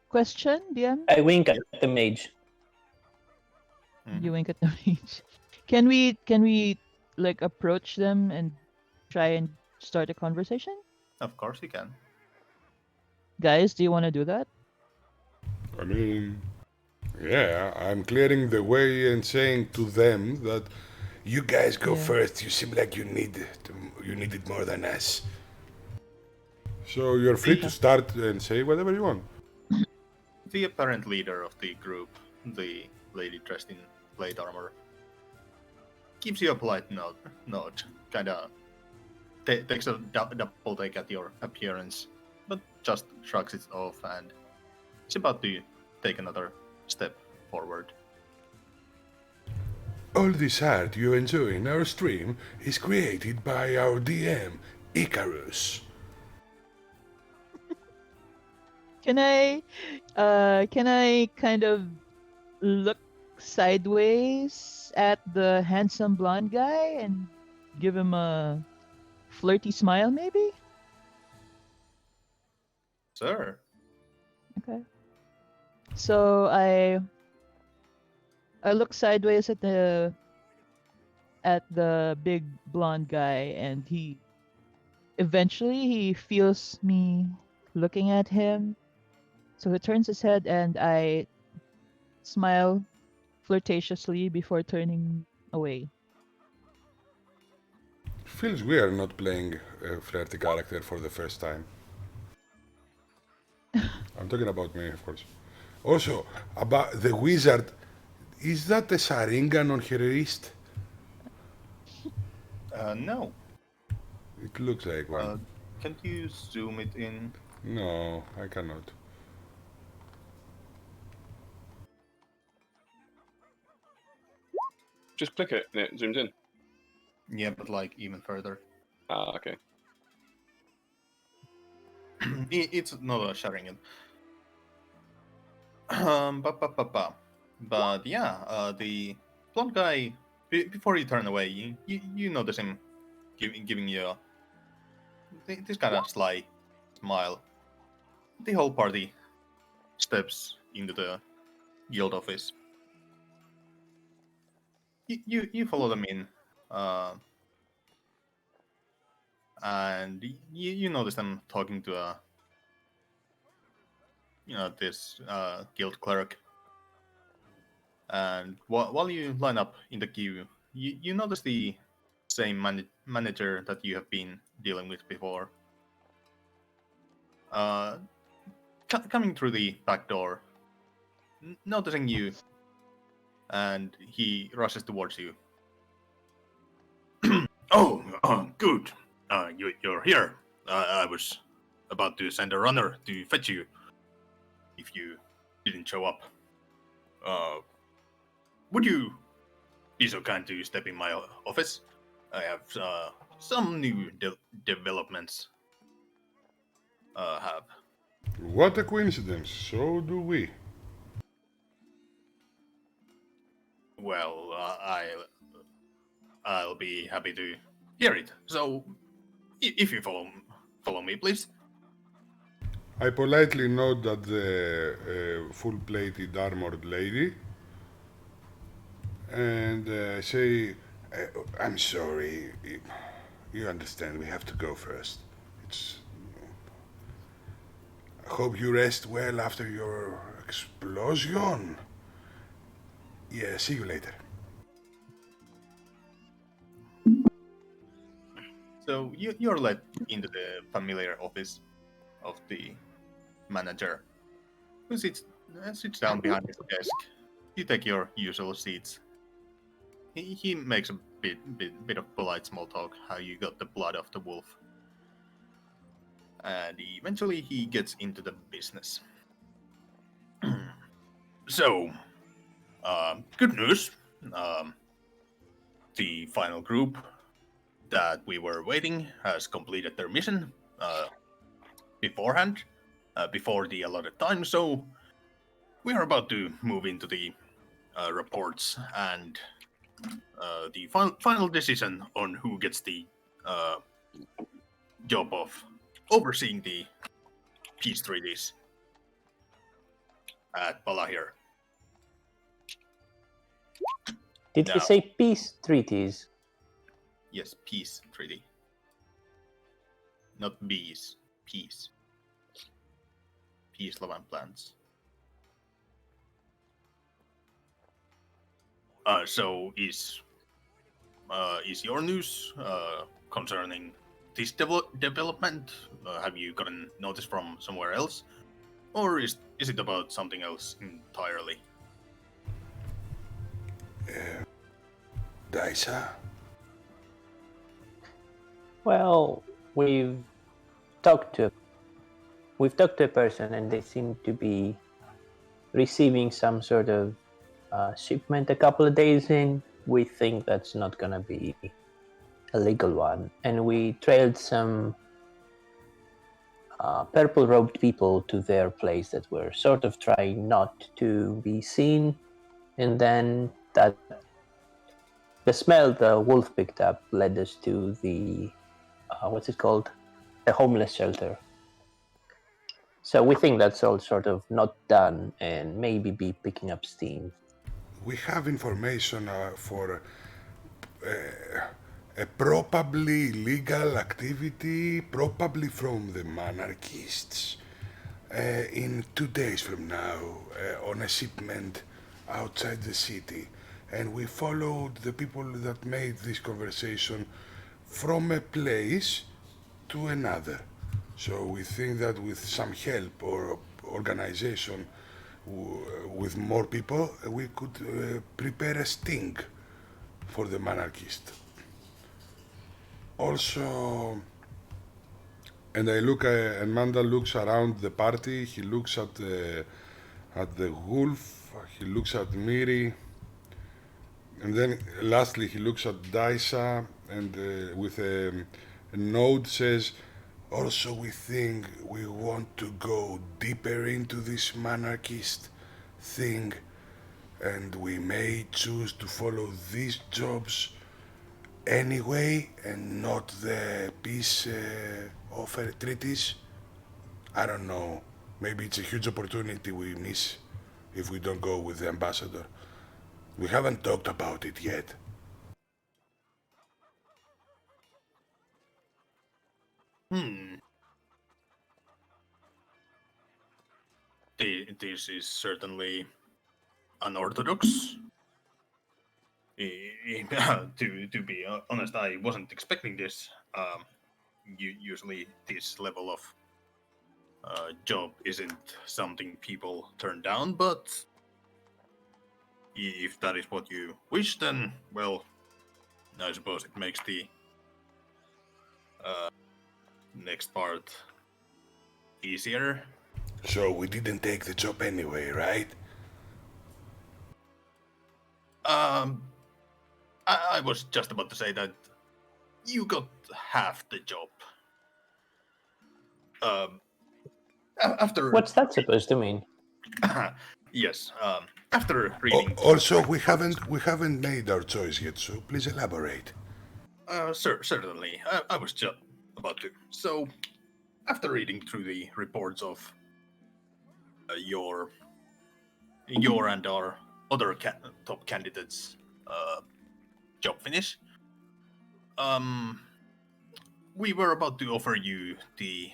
question DM? I wink at the mage. You wink at the mage. Can we like approach them and try and start a conversation? Of course you can. Guys, do you want to do that? I mean, yeah, I'm clearing the way and saying to them that You guys go Yeah. first. You seem like you need it more than us. So you're free to Okay. start and say whatever you want. The apparent leader of the group, the lady dressed in plate armor, gives you a polite nod, kinda takes a double take at your appearance, but just shrugs it off and is about to take another step forward. All this art you enjoy in our stream is created by our DM, Icarus. Can I kind of look sideways at the handsome blonde guy and give him a flirty smile, maybe? Sir, Okay. So I look sideways at the big blonde guy, and he feels me looking at him. So he turns his head, and I smile flirtatiously before turning away. Feels weird not playing a flirty character for the first time. I'm talking about me, of course. Also, about the wizard, is that a Sharingan on her wrist? no. It looks like one. Can't you zoom it in? No, I cannot. Just click it and it zooms in. Yeah, but like even further. Ah, okay. It's not a Sharingan. But yeah, the blonde guy, before you turn away, you notice him giving you this kind of sly smile. The whole party steps into the guild office. You follow them in, and you notice them talking to this guild clerk. And while you line up in the queue, you notice the same manager that you have been dealing with before. Coming through the back door, noticing you, and he rushes towards you. Oh, good. You're here. I was about to send a runner to fetch you if you didn't show up. Would you be so kind to step in my office? I have some new developments. Have. What a coincidence, so do we. Well, I'll be happy to hear it. So, if you follow me, please. I politely nod at the full-plated armored lady and say, I'm sorry, you understand, we have to go first. I hope you rest well after your explosion. Yeah, see you later. So you're led into the familiar office of the manager, who sits down behind his desk. You take your usual seats. He makes a bit of polite small talk, how you got the blood of the wolf. And eventually he gets into the business. So, good news. The final group that we were waiting has completed their mission beforehand, before the allotted time. So, we are about to move into the reports and the final decision on who gets the job of overseeing the peace treaties at Balahir. Did he Now- say peace treaties? Yes, peace treaty. Not bees, peace. Peace, love, and plants. So is is your news concerning this development? Have you gotten notice from somewhere else? Or is it about something else entirely? Daisa? Well, we've talked to a person, and they seem to be receiving some sort of shipment a couple of days in. We think that's not gonna be a legal one, and we trailed some purple-robed people to their place that were sort of trying not to be seen, and then the smell the wolf picked up led us to the what's it called? The homeless shelter. So we think that's all sort of not done and maybe be picking up steam. We have information for a probably legal activity, probably from the monarchists, in 2 days from now, on a shipment outside the city. And we followed the people that made this conversation from a place to another. So we think that with some help or organization, with more people, we could prepare a sting for the monarchist. Also, and and Manda looks around the party. He looks at the wolf. He looks at Miri, and then lastly he looks at Daisa, and with a nod says, "Also, we think we want to go deeper into this monarchist thing, and we may choose to follow these jobs anyway and not the peace offer treaties. I don't know. Maybe it's a huge opportunity we miss if we don't go with the ambassador. We haven't talked about it yet." This is certainly unorthodox. To be honest, I wasn't expecting this. Usually, this level of job isn't something people turn down, but if that is what you wish, then, well, I suppose it makes the next part easier. So we didn't take the job anyway, right? I was just about to say that you got half the job. After What's that supposed to mean? yes, after reading. Also, we haven't made our choice yet, so please elaborate. Certainly. I was just about to. So, after reading through the reports of your and our other top candidates' job finish, we were about to offer you the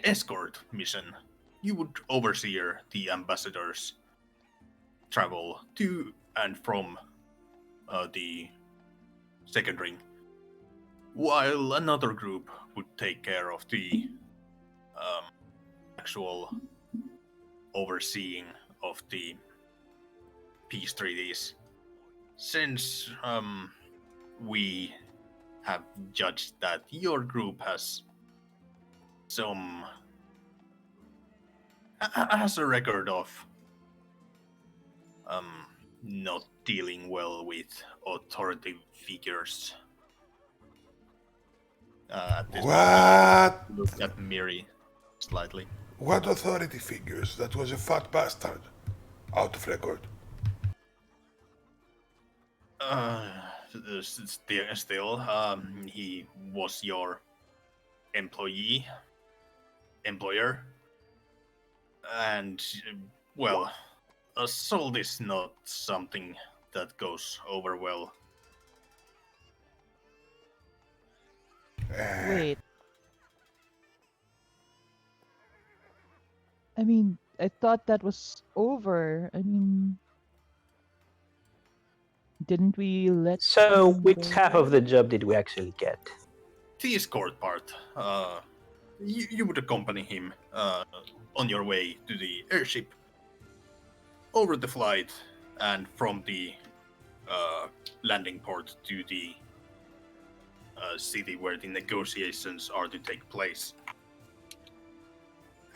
escort mission. You would oversee the ambassadors' travel to and from the second ring, while another group would take care of the actual overseeing of the peace treaties. Since we have judged that your group has a record of not dealing well with authority figures. At this What? point, look at Miri slightly. What authority figures? That was a fat bastard. Out of record. Still, he was your employer, and well, assault is not something that goes over well. Wait. I mean, I thought that was over. I mean, Didn't we let So, them which half go? of the job did we actually get? The escort part. You would accompany him on your way to the airship, over the flight, and from the landing port to the city where the negotiations are to take place.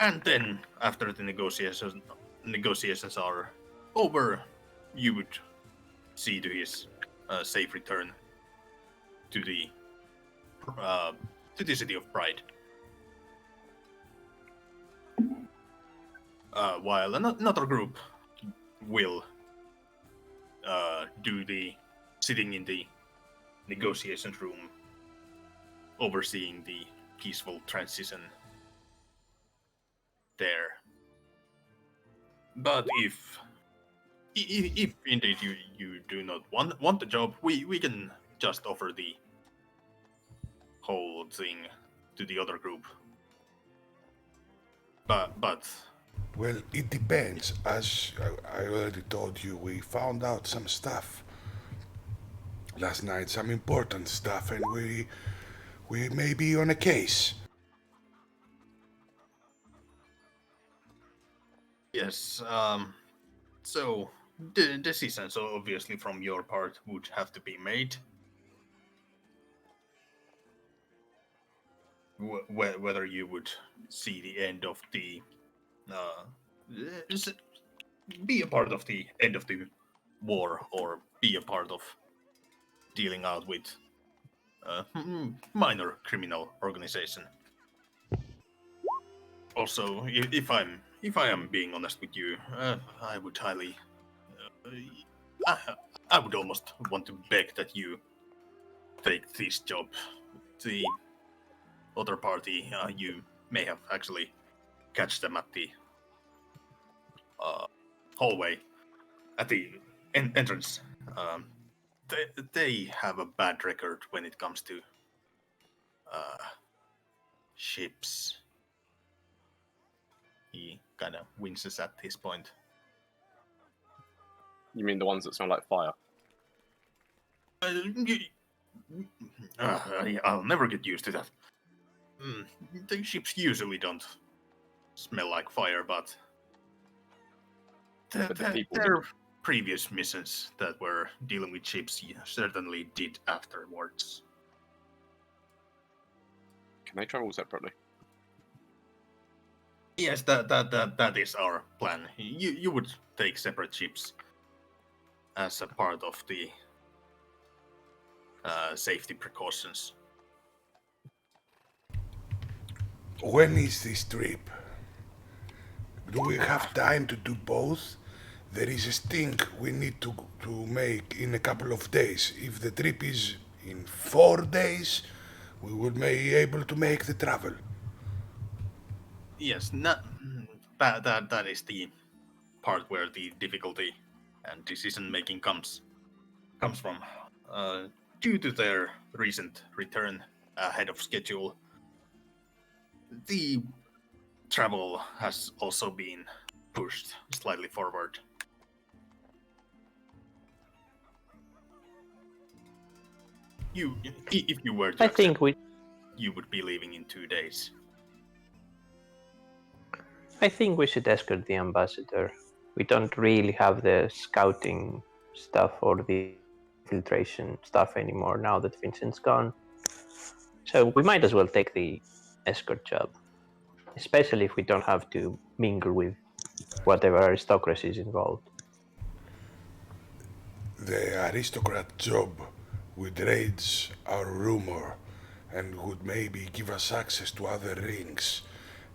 And then, after the negotiations are over, you would see to his safe return to the city of Pride. While another group will do the sitting in the negotiations room, overseeing the peaceful transition there. But if indeed you do not want the job, we can just offer the whole thing to the other group. But Well, it depends. As I already told you, we found out some stuff last night, some important stuff, and we may be on a case. yes, so the decisions obviously from your part would have to be made. Whether you would see the end of the be a part of the end of the war, or be a part of dealing out with minor criminal organization. Also, if I am being honest with you, I would highly, I would almost want to beg that you take this job. The other party, you may have actually catch them at the hallway, at the entrance. They have a bad record when it comes to ships. He kind of winces at this point. You mean the ones that smell like fire? I'll never get used to that. The ships usually don't smell like fire, but But the people their previous missions that were dealing with ships certainly did afterwards. Can they travel separately? Yes, that is our plan. You would take separate ships as a part of the safety precautions. When is this trip? Do we have time to do both? There is a stink we need to make in a couple of days. If the trip is in 4 days, we will be able to make the travel. Yes, that is the part where the difficulty and decision making comes from. Due to their recent return ahead of schedule, the travel has also been pushed slightly forward. If you were to I accept, think you would be leaving in 2 days. I think we should escort the ambassador. We don't really have the scouting stuff or the filtration stuff anymore now that Vincent's gone. So we might as well take the escort job, especially if we don't have to mingle with whatever aristocracy is involved. The aristocrat job would raise our rumor and would maybe give us access to other rings.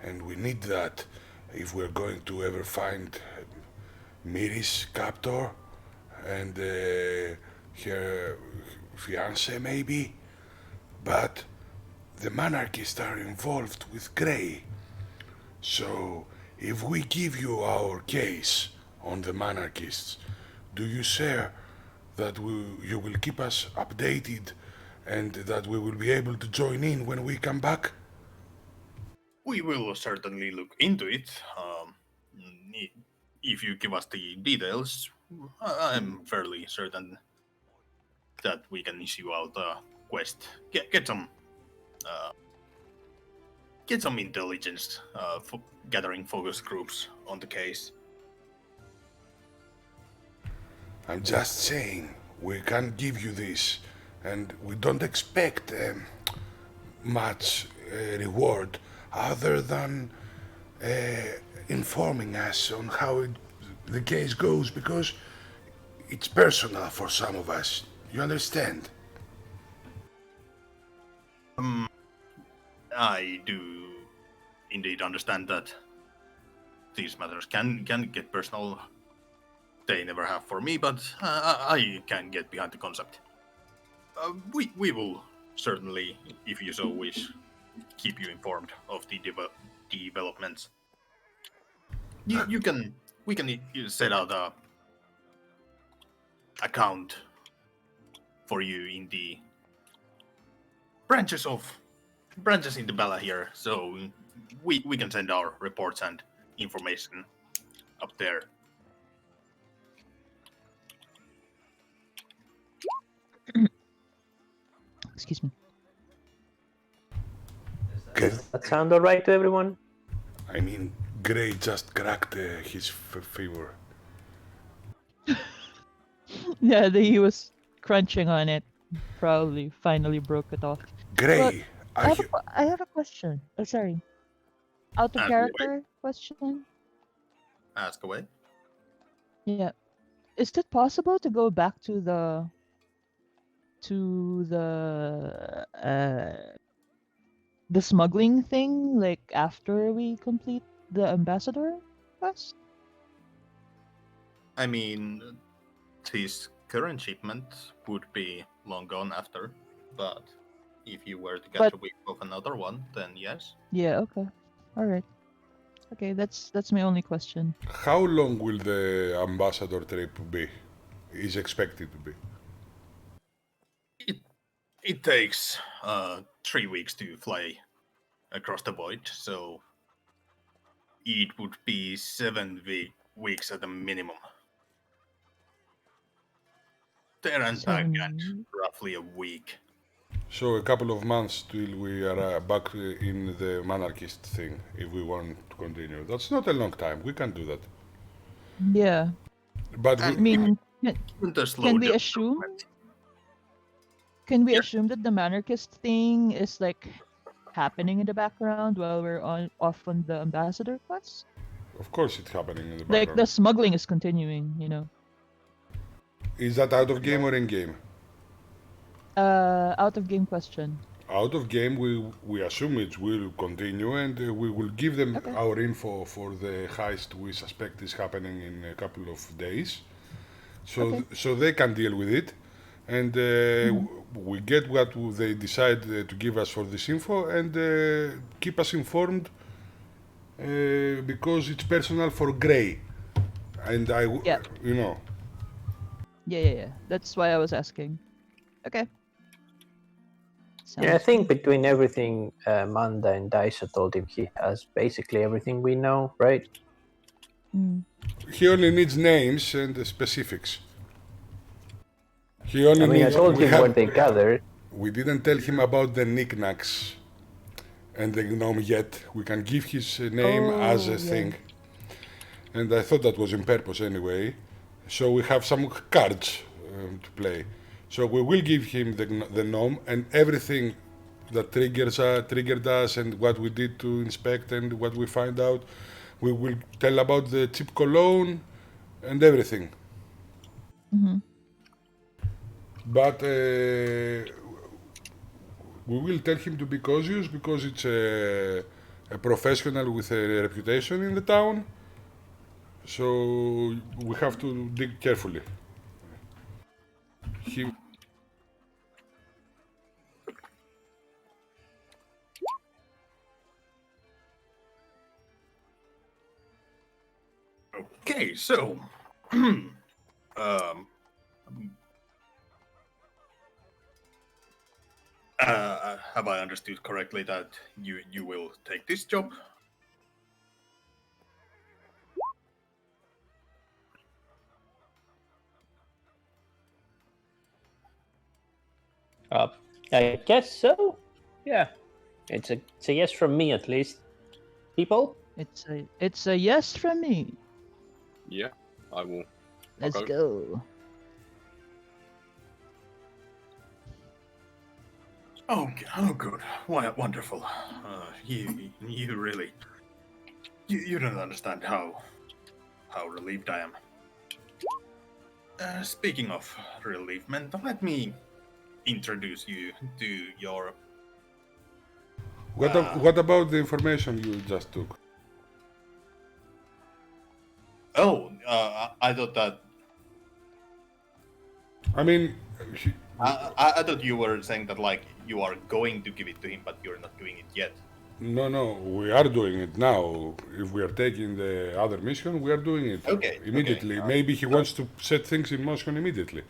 And we need that if we're going to ever find Miri's captor and her fiancé maybe. But the monarchists are involved with Grey. So if we give you our case on the monarchists, do you share that you will keep us updated and that we will be able to join in when we come back? We will certainly look into it. If you give us the details, I'm fairly certain that we can issue out a quest. Get some intelligence, gathering focus groups on the case. I'm just saying, we can give you this, and we don't expect much reward other than informing us on how the case goes, because it's personal for some of us. You understand? I do indeed understand that these matters can get personal. They never have for me, but I can get behind the concept. We will certainly, if you so wish, keep you informed of the developments. We can set out a account for you in the branches in the Bala here, so we can send our reports and information up there. Excuse me. Does that sound alright to everyone? I mean, Gray just cracked his fever. Yeah, he was crunching on it. Probably finally broke it off. Gray, I have a question. Oh, sorry. Out of Ask character question? Ask away. Yeah. Is it possible to go back to the smuggling thing, like after we complete the ambassador quest? I mean, his current shipment would be long gone after, but if you were to catch a whiff of another one, then yes. Yeah, okay. Alright. Okay, that's my only question. How long will the ambassador trip be? Is expected to be? It takes 3 weeks to fly across the void, so it would be 7 weeks at a minimum. There and back at roughly a week. So a couple of months till we are back in the monarchist thing, if we want to continue. That's not a long time. We can do that. Yeah. But I mean, can we assume? Can we assume that the monarchist thing is like happening in the background while we're off on the ambassador quest? Of course, it's happening in the Like background. the smuggling is continuing, you know. Is that out of game or in game? Out of game question. Out of game, we assume it will continue, and we will give them our info for the heist we suspect is happening in a couple of days, so they can deal with it, and we get what they decide to give us for this info, and keep us informed because it's personal for Gray, and you know. Yeah. That's why I was asking. Okay. Yeah, I think between everything Manda and Daisa told him, he has basically everything we know, right? He only needs names and specifics. He only I told him what they gathered. We didn't tell him about the knickknacks and the gnome yet. We can give his name as a thing. And I thought that was in purpose anyway. So we have some cards to play. So we will give him the gnome and everything that triggered us and what we did to inspect and what we find out. We will tell about the cheap cologne and everything. But we will tell him to be cautious because it's a professional with a reputation in the town. So we have to dig carefully. Okay, so have I understood correctly that you will take this job? I guess so. Yeah, it's a yes from me at least. People, It's a yes from me. Yeah, I will. Let's go. go. Oh, good. Why, wonderful. You really, you don't understand how relieved I am. Speaking of relievement, let me introduce you to your. What about the information you just took? Oh, I thought that. I mean, I thought you were saying that like you are going to give it to him, but you're not doing it yet. no, we are doing it now. If we are taking the other mission, we are doing it Okay, immediately. okay. Maybe he wants to set things in motion immediately.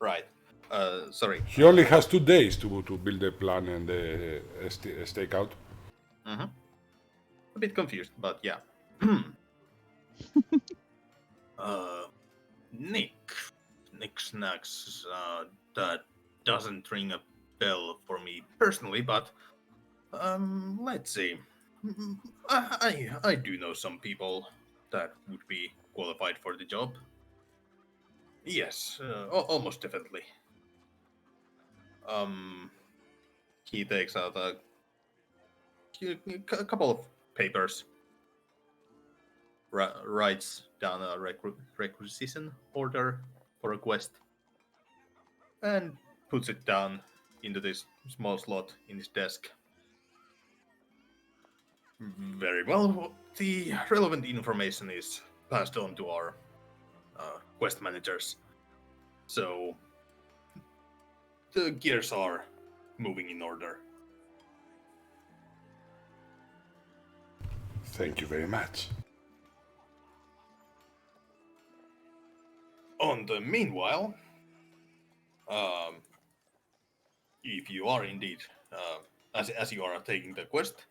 Right. Sorry. He only has 2 days to build a plan and a stakeout. A bit confused, but yeah. Nick Snacks. That doesn't ring a bell for me personally, but let's see. I do know some people that would be qualified for the job. Yes, almost definitely. He takes out a couple of papers, writes down a requisition order for a quest, and puts it down into this small slot in his desk. Very well. The relevant information is passed on to our quest managers. So the gears are moving in order. Thank you very much. On the meanwhile, if you are indeed, as you are taking the quest,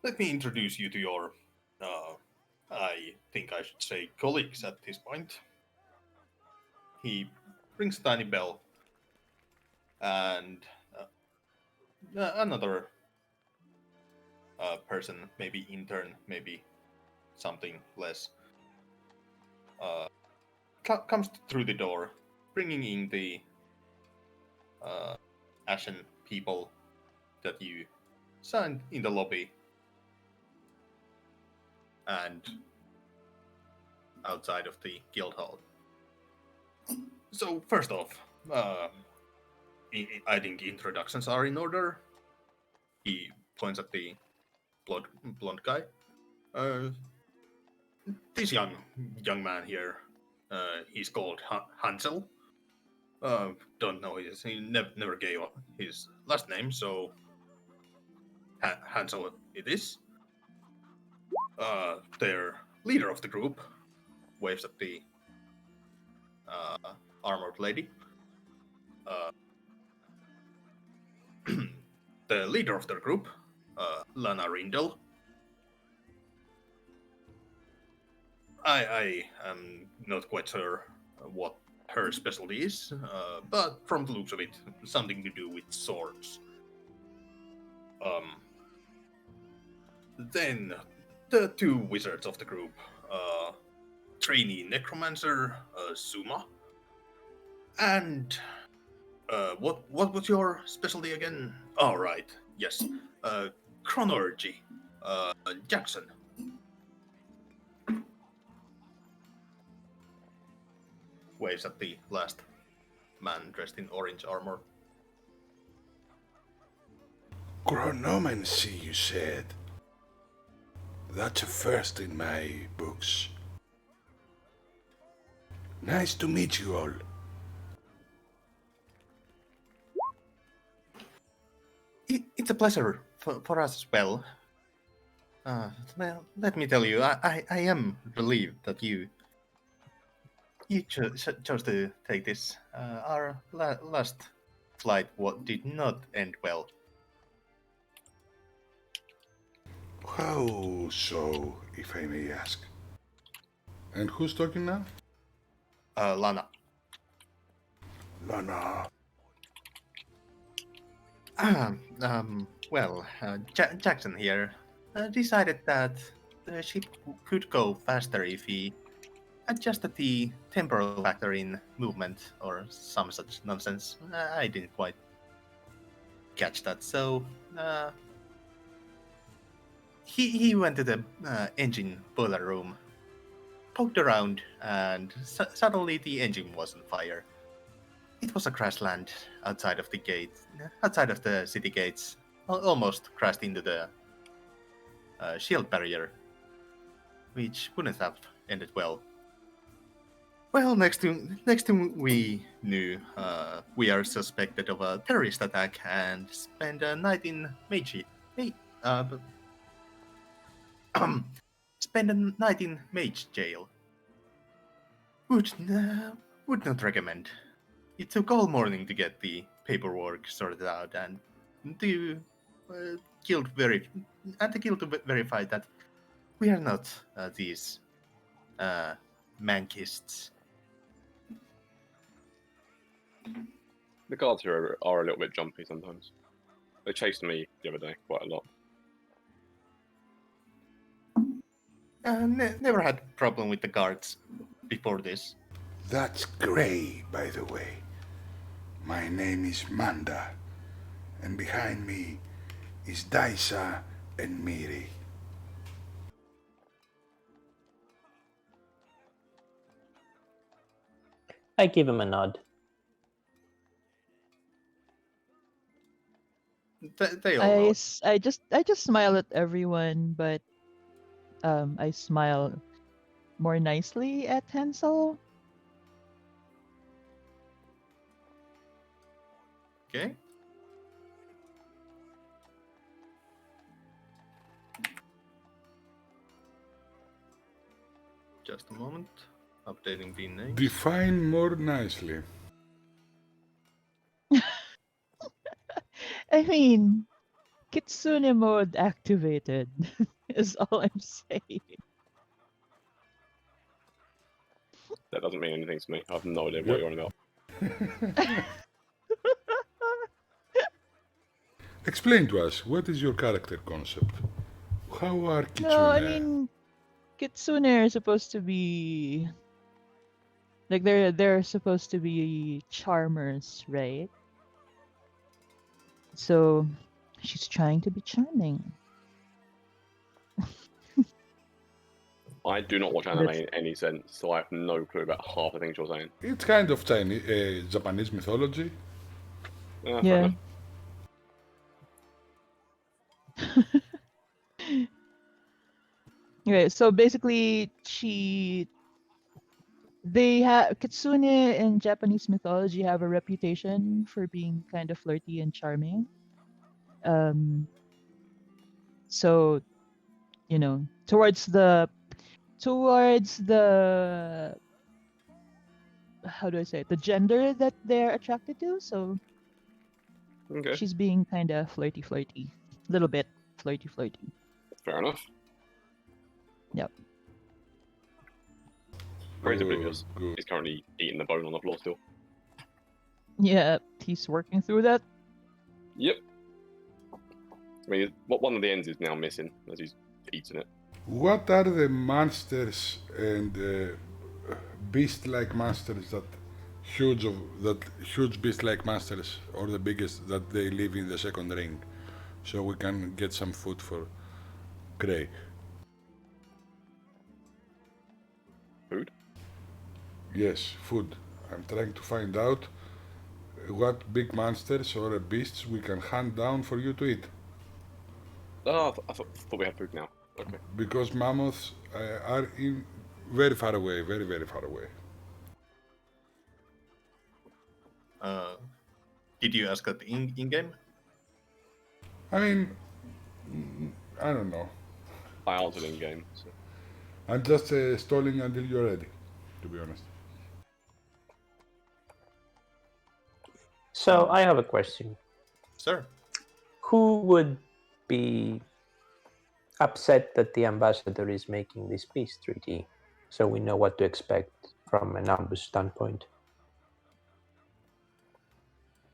let me introduce you to your, I think I should say colleagues at this point. He rings a tiny bell, and another person, maybe intern, maybe something less, comes through the door, bringing in the Ashen people that you signed in the lobby and outside of the guild hall. So first off, I think introductions are in order. He points at the blonde guy. This young man here, he's called Hansel. Don't know he never gave up his last name, so Hansel it is. Their leader of the group waves at the armored lady. The leader of their group, Lana Rindel. I am not quite sure what her specialty is, but from the looks of it, something to do with swords. Then the 2 wizards of the group, trainee necromancer Suma, and what was your specialty again? Oh, right, yes, chronology, Jackson. Waves at the last man dressed in orange armor. Chronomancy, you said. That's a first in my books. Nice to meet you all. It's a pleasure for us as well. Well, let me tell you, I am relieved that you chose to take this. Our last flight did not end well. How so, if I may ask? And who's talking now? Lana. Lana. Well, Jackson here decided that the ship could go faster if he adjusted the temporal factor in movement or some such nonsense. I didn't quite catch that, so he went to the engine boiler room, poked around, and suddenly the engine was on fire. It was a crash land outside of the gate, outside of the city gates. Almost crashed into the shield barrier, which wouldn't have ended well. Well, next thing we knew, we are suspected of a terrorist attack and spent a night in spend a night in Mage jail. Would not recommend. It took all morning to get the paperwork sorted out and the guild to verify that we are not these mankists. The guards here are a little bit jumpy sometimes. They chased me the other day quite a lot. Never had problem with the guards before this. That's Gray, by the way. My name is Manda, and behind me is Daisa and Miri. I give him a nod. They all know. I just smile at everyone, but I smile more nicely at Hansel. Okay. Just a moment. Updating the name. Define more nicely. I mean, Kitsune mode activated is all I'm saying. That doesn't mean anything to me. I have no idea what you're on about. Explain to us, what is your character concept? How are Kitsune? No, I mean, Kitsune are supposed to be like they're supposed to be charmers, right? So she's trying to be charming. I do not watch anime in any sense, so I have no clue about half the things you're saying. It's kind of Chinese, Japanese mythology. Fair Yeah. enough. Okay, so basically they have Kitsune in Japanese mythology have a reputation for being kind of flirty and charming. So, you know, towards the how do I say it? The gender that they're attracted to. So Okay, she's being kind of flirty, little bit flirty. fair enough. Yep. Gray's oblivious. Good. He's currently eating the bone on the floor still. Yeah, he's working through that. Yep. I mean, one of the ends is now missing as he's eating it. What are the monsters and beast-like monsters that huge beast-like monsters, or the biggest that they live in the second ring, so we can get some food for Gray? Food? Yes, food. I'm trying to find out what big monsters or beasts we can hunt down for you to eat. Oh, I thought we had food now. Okay. Because mammoths are in very far away, very, very far away. Did you ask that in-game? I mean, I don't know. I answered in game. So. I'm just stalling until you're ready, to be honest. So I have a question. Sir? Who would be upset that the ambassador is making this peace treaty, so we know what to expect from an ambush standpoint?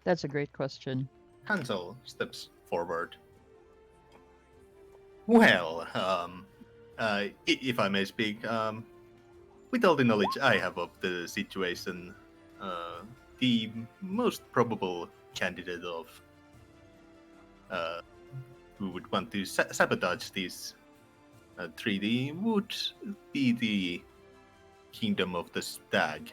That's a great question. Hansel steps forward. Well, if I may speak, with all the knowledge I have of the situation, the most probable candidate of who would want to sabotage this 3D would be the Kingdom of the Stag.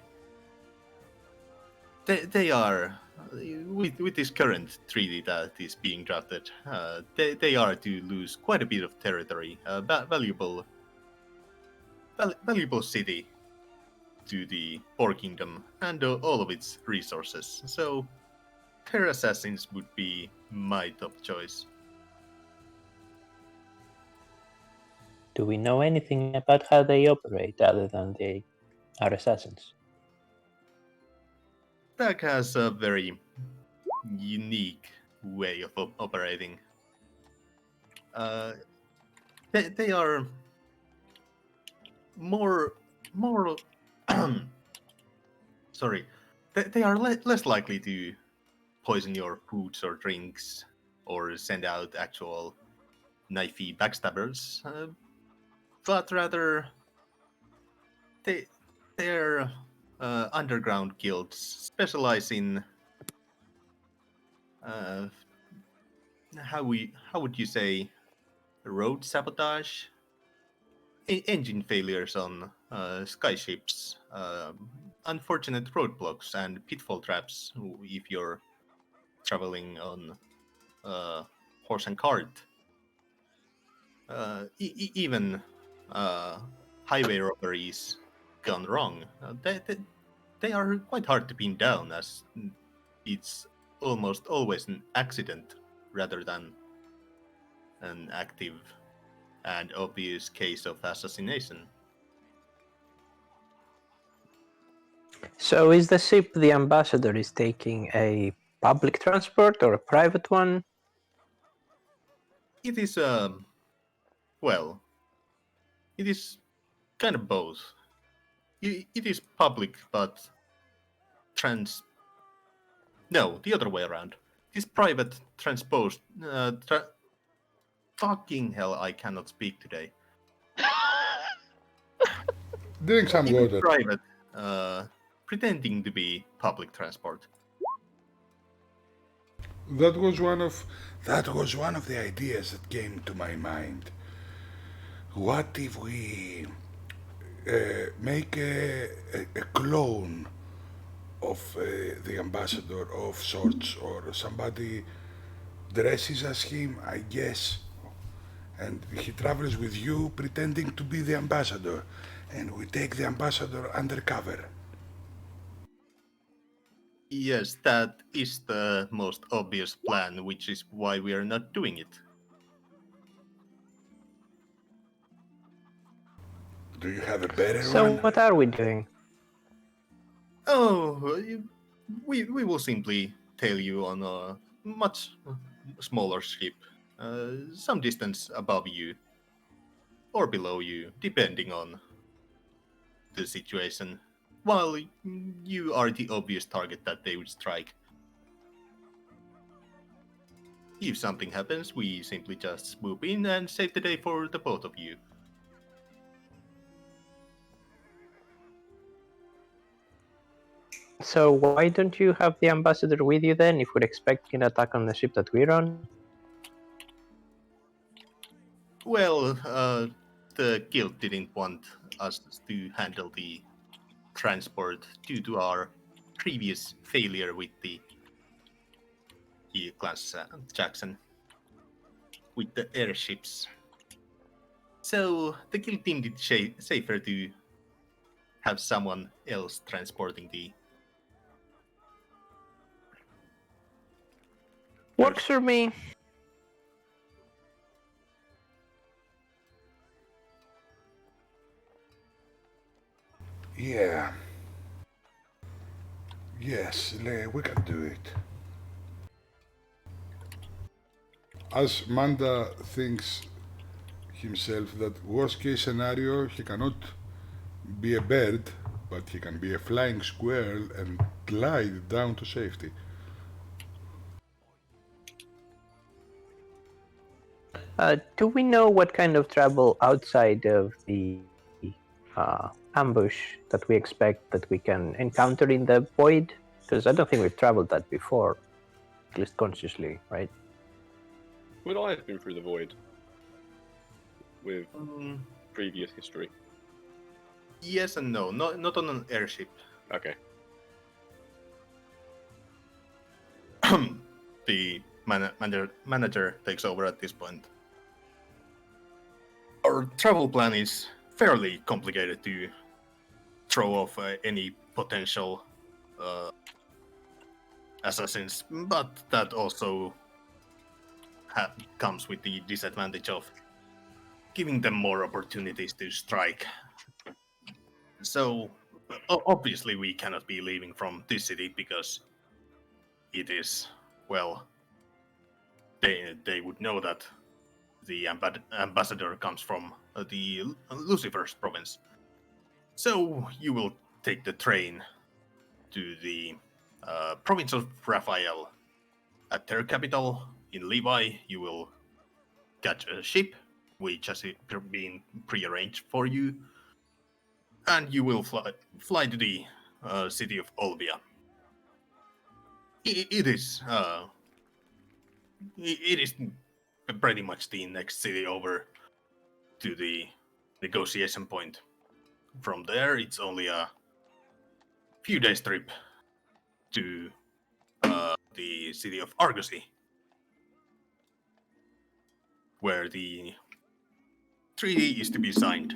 They are, with this current 3D that is being drafted, they are to lose quite a bit of territory, valuable city to the Boar Kingdom and all of its resources. So, Terra Assassins would be my top choice. Do we know anything about how they operate other than they are assassins? Stag has a very unique way of operating. They are more sorry, they are less likely to poison your foods or drinks or send out actual knifey backstabbers, but rather they're underground guilds specialize in how would you say road sabotage, engine failures on skyships, unfortunate roadblocks and pitfall traps if you're traveling on horse and cart, even highway robberies gone wrong. They are quite hard to pin down, as it's almost always an accident rather than an active and obvious case of assassination. So is the ship the Ambassador is taking a public transport or a private one? It is, well, it is kind of both. It is public, but no, the other way around. It is private, transposed. Fucking hell, I cannot speak today. Drink some It is water. private, pretending to be public transport. That was one of the ideas that came to my mind. What if we make a clone of the ambassador of sorts, or somebody dresses as him, I guess, and he travels with you pretending to be the ambassador, and we take the ambassador undercover. Yes, that is the most obvious plan, which is why we are not doing it. Do you have a better So one? what are we doing? Oh, we will simply tail you on a much smaller ship, some distance above you or below you, depending on the situation, while you are the obvious target that they would strike. If something happens, we simply just swoop in and save the day for the both of you. So why don't you have the Ambassador with you then, if we're expecting an attack on the ship that we're on? Well, the guild didn't want us to handle the transport due to our previous failure with the class Jackson with the airships. So the guild deemed it safer to have someone else transporting the. Works for me. Yeah. Yes, we can do it. As Manda thinks himself that worst case scenario, he cannot be a bird, but he can be a flying squirrel and glide down to safety. Do we know what kind of travel outside of the ambush that we expect that we can encounter in the void? Because I don't think we've traveled that before, at least consciously, right? Would I have been through the void with Mm, previous history? yes and no. Not on an airship. Okay. The manager takes over at this point. Our travel plan is fairly complicated to throw off any potential assassins, but that also comes with the disadvantage of giving them more opportunities to strike. So, obviously, we cannot be leaving from this city because it is, well, they would know that the ambassador comes from the Lucifer's province. So you will take the train to the province of Raphael. At their capital in Levi, you will catch a ship, which has been prearranged for you, and you will fly to the city of Olbia. It is pretty much the next city over to the negotiation point. From there, it's only a few days trip to the city of Argosy, where the treaty is to be signed.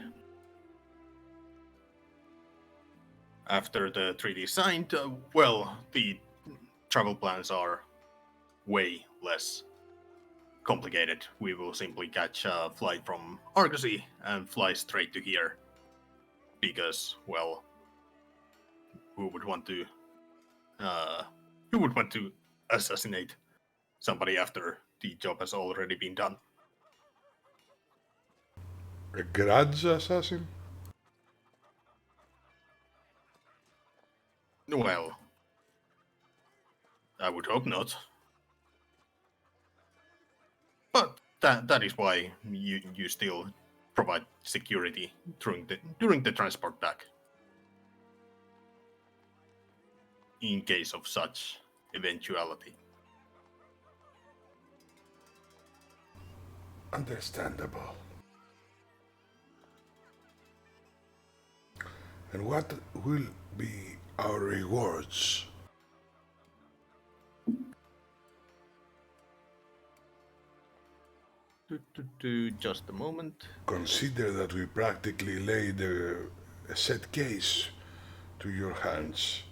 After the treaty is signed, the travel plans are way less complicated. We will simply catch a flight from Argosy and fly straight to here. Because, well, who would want to assassinate somebody after the job has already been done? A grudge assassin? Well, I would hope not. But that is why you still provide security during the transport back. In case of such eventuality. Understandable. And what will be our rewards? Just a moment. Consider that we practically laid a set case to your hands.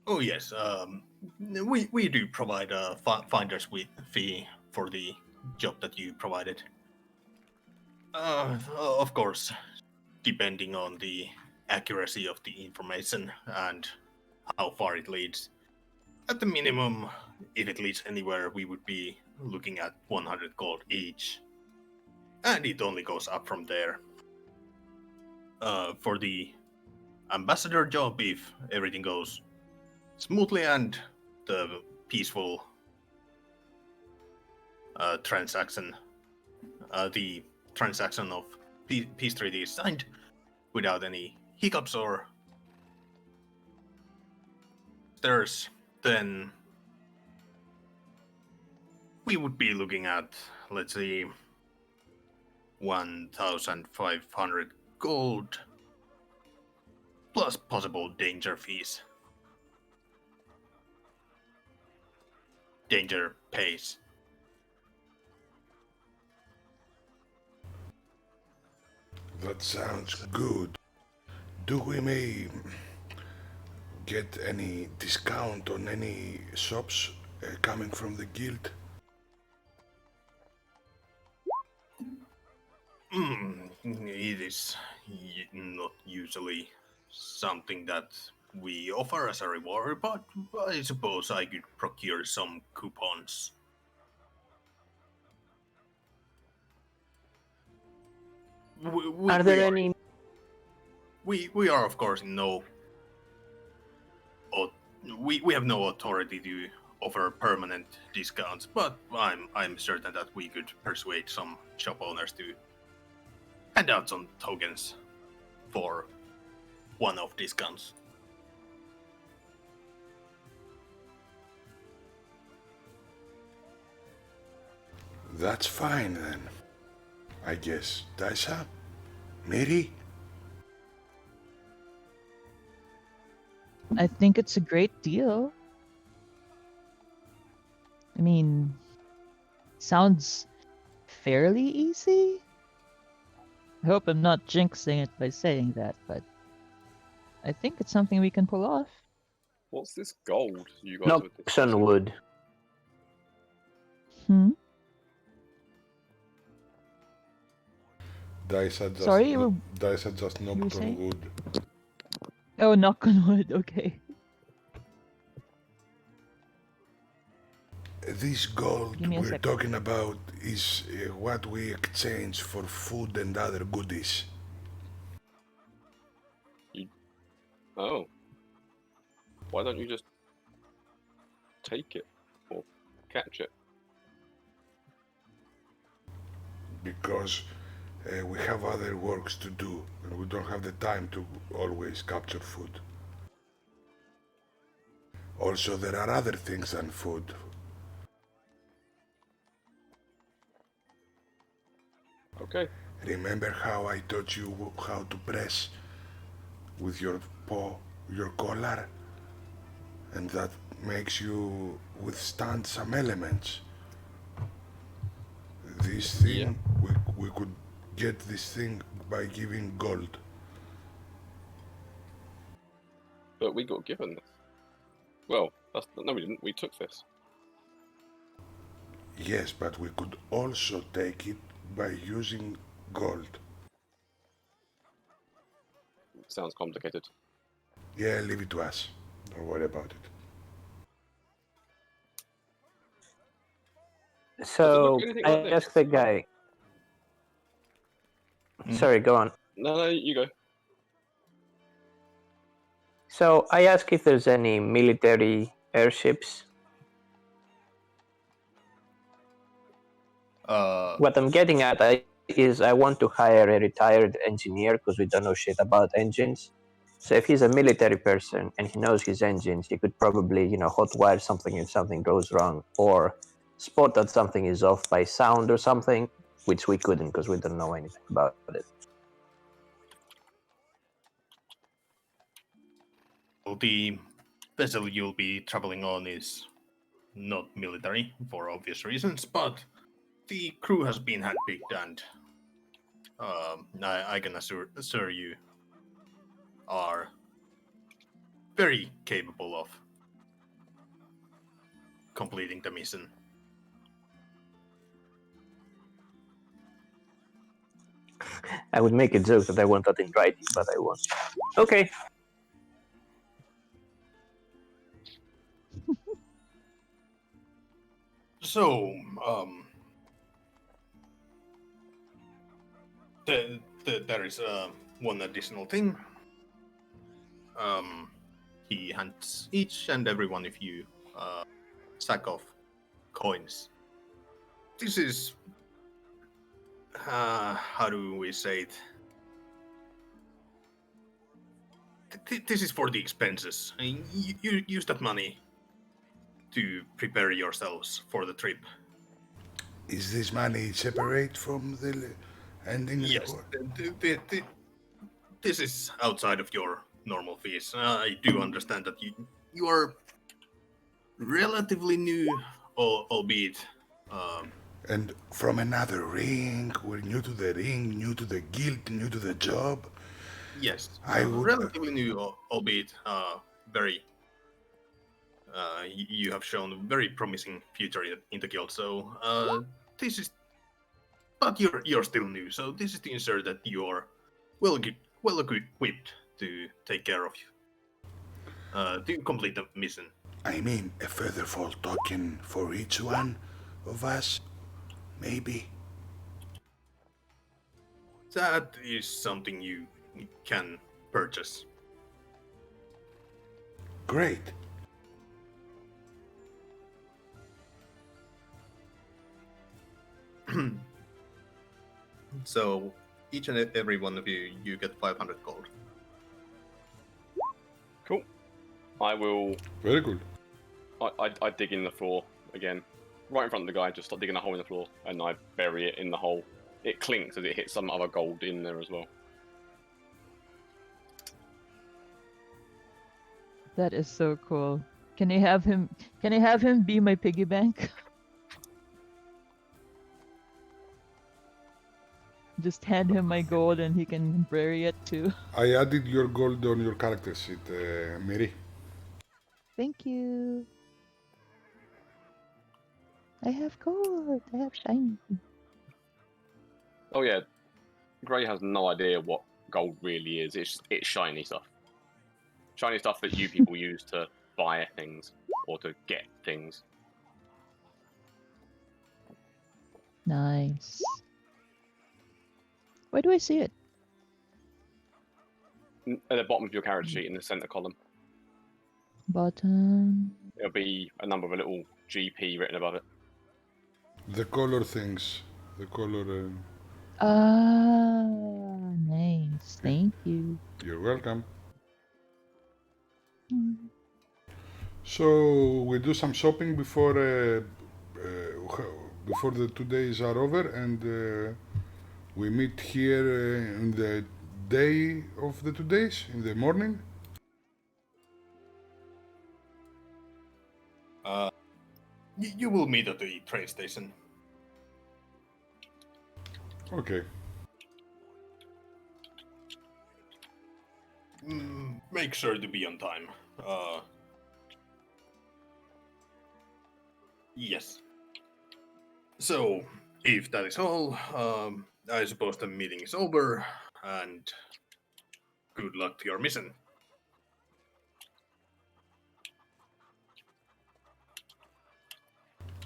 Oh yes, we do provide a finder's fee for the job that you provided. Of course, depending on the accuracy of the information and how far it leads. At the minimum, if it leads anywhere, we would be looking at 100 gold each. And it only goes up from there. For the ambassador job, if everything goes smoothly and the peaceful transaction of peace treaty is signed without any hiccups or stirs, then we would be looking at, let's see, 1,500 gold plus possible danger fees. Danger pays. That sounds good. Do we may get any discount on any shops coming from the guild? It is not usually something that we offer as a reward, but I suppose I could procure some coupons. Are there any we are of course no. We have no authority to offer permanent discounts, but I'm certain that we could persuade some shop owners to hand out some tokens for one-off discounts. That's fine then. I guess. Daisa? Miri? I think it's a great deal. I mean, sounds fairly easy. I hope I'm not jinxing it by saying that, but I think it's something we can pull off. What's this gold you guys were Knocks discussing? on wood. Hmm? Daisa just, Sorry, Daisa just knocked on saying? wood. Oh, knock on wood, okay. This gold Give me a we're sec. talking about is what we exchange for food and other goodies. Oh. Why don't you just take it or catch it? Because we have other works to do and we don't have the time to always capture food. Also, there are other things than food. Okay. Remember how I taught you how to press with your paw, your collar? And that makes you withstand some elements. This thing, we could get this thing by giving gold. But we got given this. Well, no, we didn't. We took this. Yes, but we could also take it by using gold. Sounds complicated. Yeah, leave it to us. Don't worry about it. So anything I like this? asked the guy. Sorry, go on. No, you go. So I asked if there's any military airships. What I'm getting at is I want to hire a retired engineer because we don't know shit about engines. So if he's a military person and he knows his engines, he could probably, hotwire something if something goes wrong, or spot that something is off by sound or something, which we couldn't because we don't know anything about it. The vessel you'll be traveling on is not military for obvious reasons, but the crew has been handpicked, and I can assure you are very capable of completing the mission. I would make a joke that I want that in writing, but I won't. Okay. So, there is one additional thing. He hands each and every one of you a sack of coins. This is how do we say it? This is for the expenses. I mean, you use that money to prepare yourselves for the trip. Is this money separate from the ending Yes, report? this is outside of your normal fees. I do understand that you are relatively new, albeit. And from another ring, we're new to the ring, new to the guild, new to the job. Yes, I would relatively new, albeit very. You have shown a very promising future in the guild. So this is, but you're still new. So this is to ensure that you're well equipped to take care of you, to complete the mission. I mean, a featherfall token for each one of us, maybe. That is something you can purchase. Great. So each and every one of you get 500 gold. Cool. I will. Very good. I dig in the floor again, right in front of the guy. Just start digging a hole in the floor, and I bury it in the hole. It clinks as it hits some other gold in there as well. That is so cool. Can I have him? Can I have him be my piggy bank? Just hand him my gold and he can bury it too. I added your gold on your character sheet, Miri. Thank you. I have gold. I have shiny. Oh yeah, Gray has no idea what gold really is. It's shiny stuff. Shiny stuff that you people use to buy things or to get things. Nice. Where do I see it? At the bottom of your character sheet in the center column, Bottom. there'll be a number of a little GP written above it. The color things. The color. Ah, nice. Thank you. You're welcome. Mm. So we do some shopping before the 2 days are over, and we meet here in the day of the 2 days, in the morning. You will meet at the train station. Okay. Make sure to be on time. Yes. So, if that is all, I suppose the meeting is over, and good luck to your mission.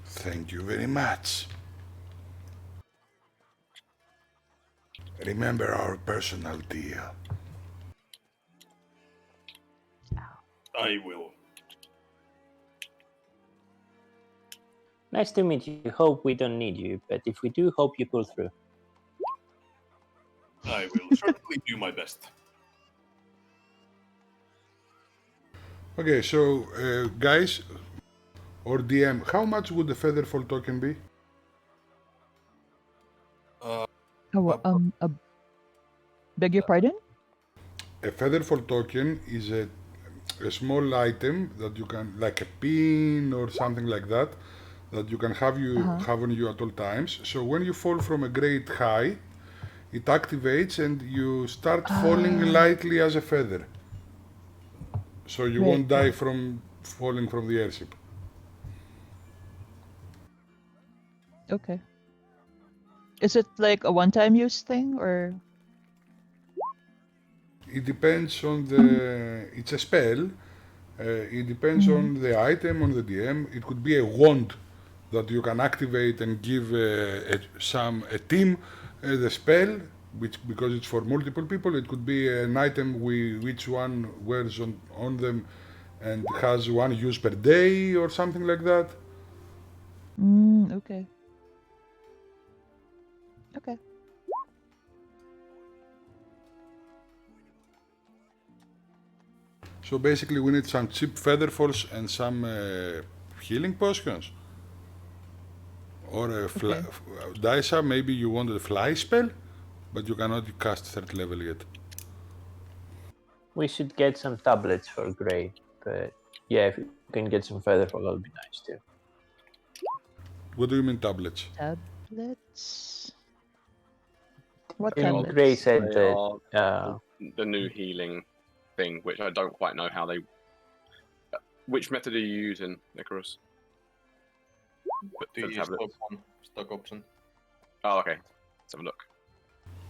Thank you very much. Remember our personal deal. I will. Nice to meet you. Hope we don't need you, but if we do, hope you pull through. I will certainly do my best. Okay, so guys, or DM, how much would the Featherfall token be? Beg your pardon? A Featherfall token is a small item that you can, like a pin or something like that, that you can have on you at all times. So when you fall from a great height, it activates and you start falling lightly as a feather. So you won't die from falling from the airship. Okay. Is it like a one-time use thing or? It depends on the. It's a spell. It depends on the item, on the DM. It could be a wand that you can activate and give a team the spell, which because it's for multiple people. It could be an item which one wears on them and has one use per day or something like that. Okay. Okay. So basically, we need some cheap featherfalls and some healing potions. Or a Daisa, maybe you want a fly spell, but you cannot cast 3rd level yet. We should get some tablets for Grey, but yeah, if you can get some featherfall, that'll be nice too. What do you mean tablets? Tablets. What And tablets? Grey said They that are the new healing thing, which I don't quite know how they. Which method are you using, Icarus? The stock option. Oh, okay. Let's have a look.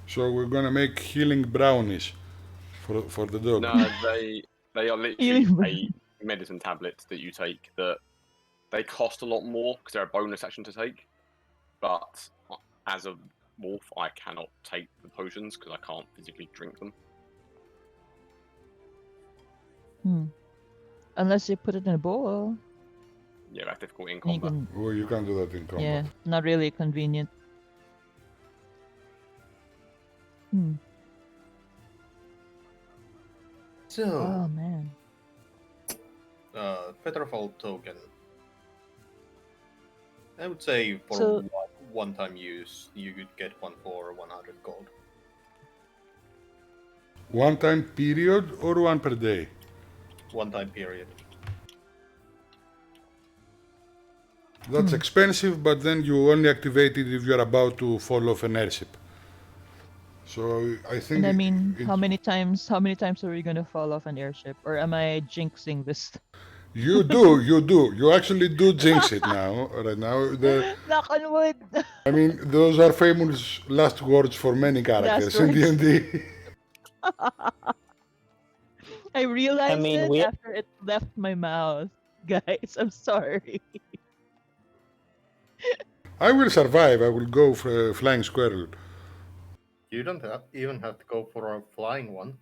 So we're gonna make healing brownies for the dog. No, they are literally a medicine tablet that you take that they cost a lot more because they're a bonus action to take. But as a wolf, I cannot take the potions because I can't physically drink them. Unless you put it in a bowl, Yeah, that's difficult in and you combat. can. Well, you can do that in combat. Yeah, not really convenient. Hmm. So, Oh man. Featherfall token. I would say for So- one-time use, you could get one for 100 gold. One time period or one per day? One-time period. That's expensive, but then you only activate it if you're about to fall off an airship. So I think. And I mean, it- how many times are we gonna fall off an airship? Or am I jinxing this? You do. You actually do jinx it now. Right now, Knock on wood. I mean, those are famous last words for many characters in words. D&D. I realized mean, it we- after it left my mouth. Guys, I'm sorry. I will survive. I will go for a flying squirrel. You don't even have to go for a flying one.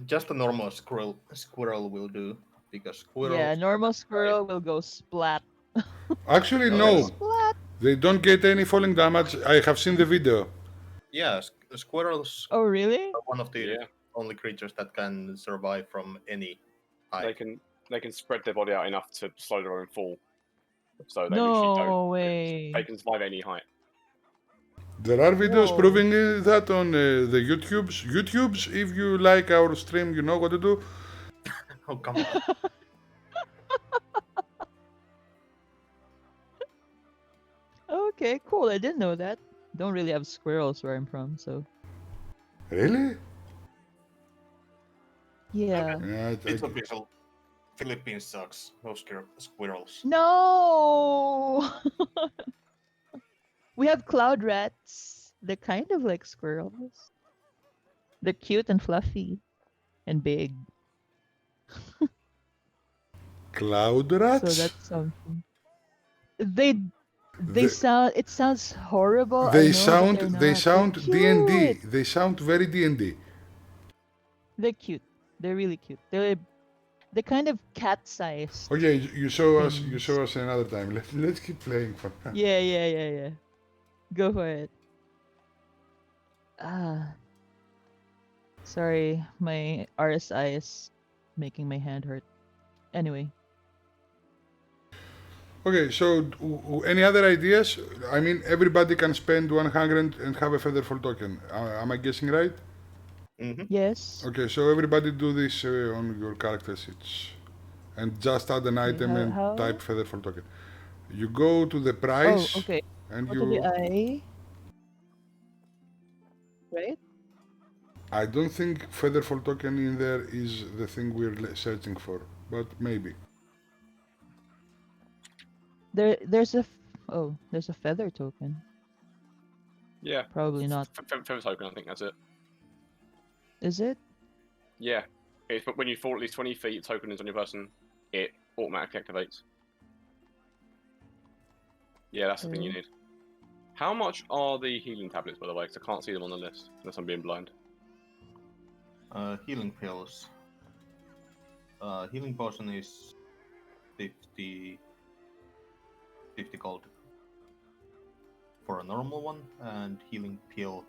Just a normal squirrel will do, because squirrels. Yeah, normal squirrel will go splat. Actually, Oh, no. Splat. They don't get any falling damage. I have seen the video. Yeah, squirrels Oh, really? are one of the Yeah, only creatures that can survive from any height. they can spread their body out enough to slow their own fall. So they literally don't. No way. They can survive any height. There are videos Whoa. proving that on the YouTubes. YouTubes, if you like our stream, you know what to do. Oh, come on. Okay, cool. I didn't know that. Don't really have squirrels where I'm from, so Really? yeah. Yeah, It's official. Philippines sucks. No squirrels. No. We have cloud rats. They're kind of like squirrels. They're cute and fluffy and big. Cloud rats? So that's something. They The- sound. It sounds horrible. I they know, sound but they they're sound not. D&D. They're cute. They sound very D&D. They're cute. They're really cute. They're kind of cat-sized. Okay, you show us Things. another time. Let's keep playing for now. Yeah. Go for it. Ah. Sorry, my RSI is making my hand hurt. Anyway. Okay, so any other ideas? I mean, everybody can spend 100 and have a featherfall token. Am I guessing right? Mm-hmm. Yes. Okay, so everybody do this on your character sheets. And just add an item and how? type featherfall token. You go to the price Oh, okay. and Go to you... the eye. Right? I don't think featherfall token in there is the thing we're searching for, but maybe. There's a feather token. Yeah. Probably not. Feather token, I think that's it. Is it? Yeah. It's but when you fall at least 20 feet, token is on your person, it automatically activates. Yeah, that's the thing you Okay. need. How much are the healing tablets, by the way? Because I can't see them on the list unless I'm being blind. Healing pills. Healing potion is 50 gold for a normal one, and healing pill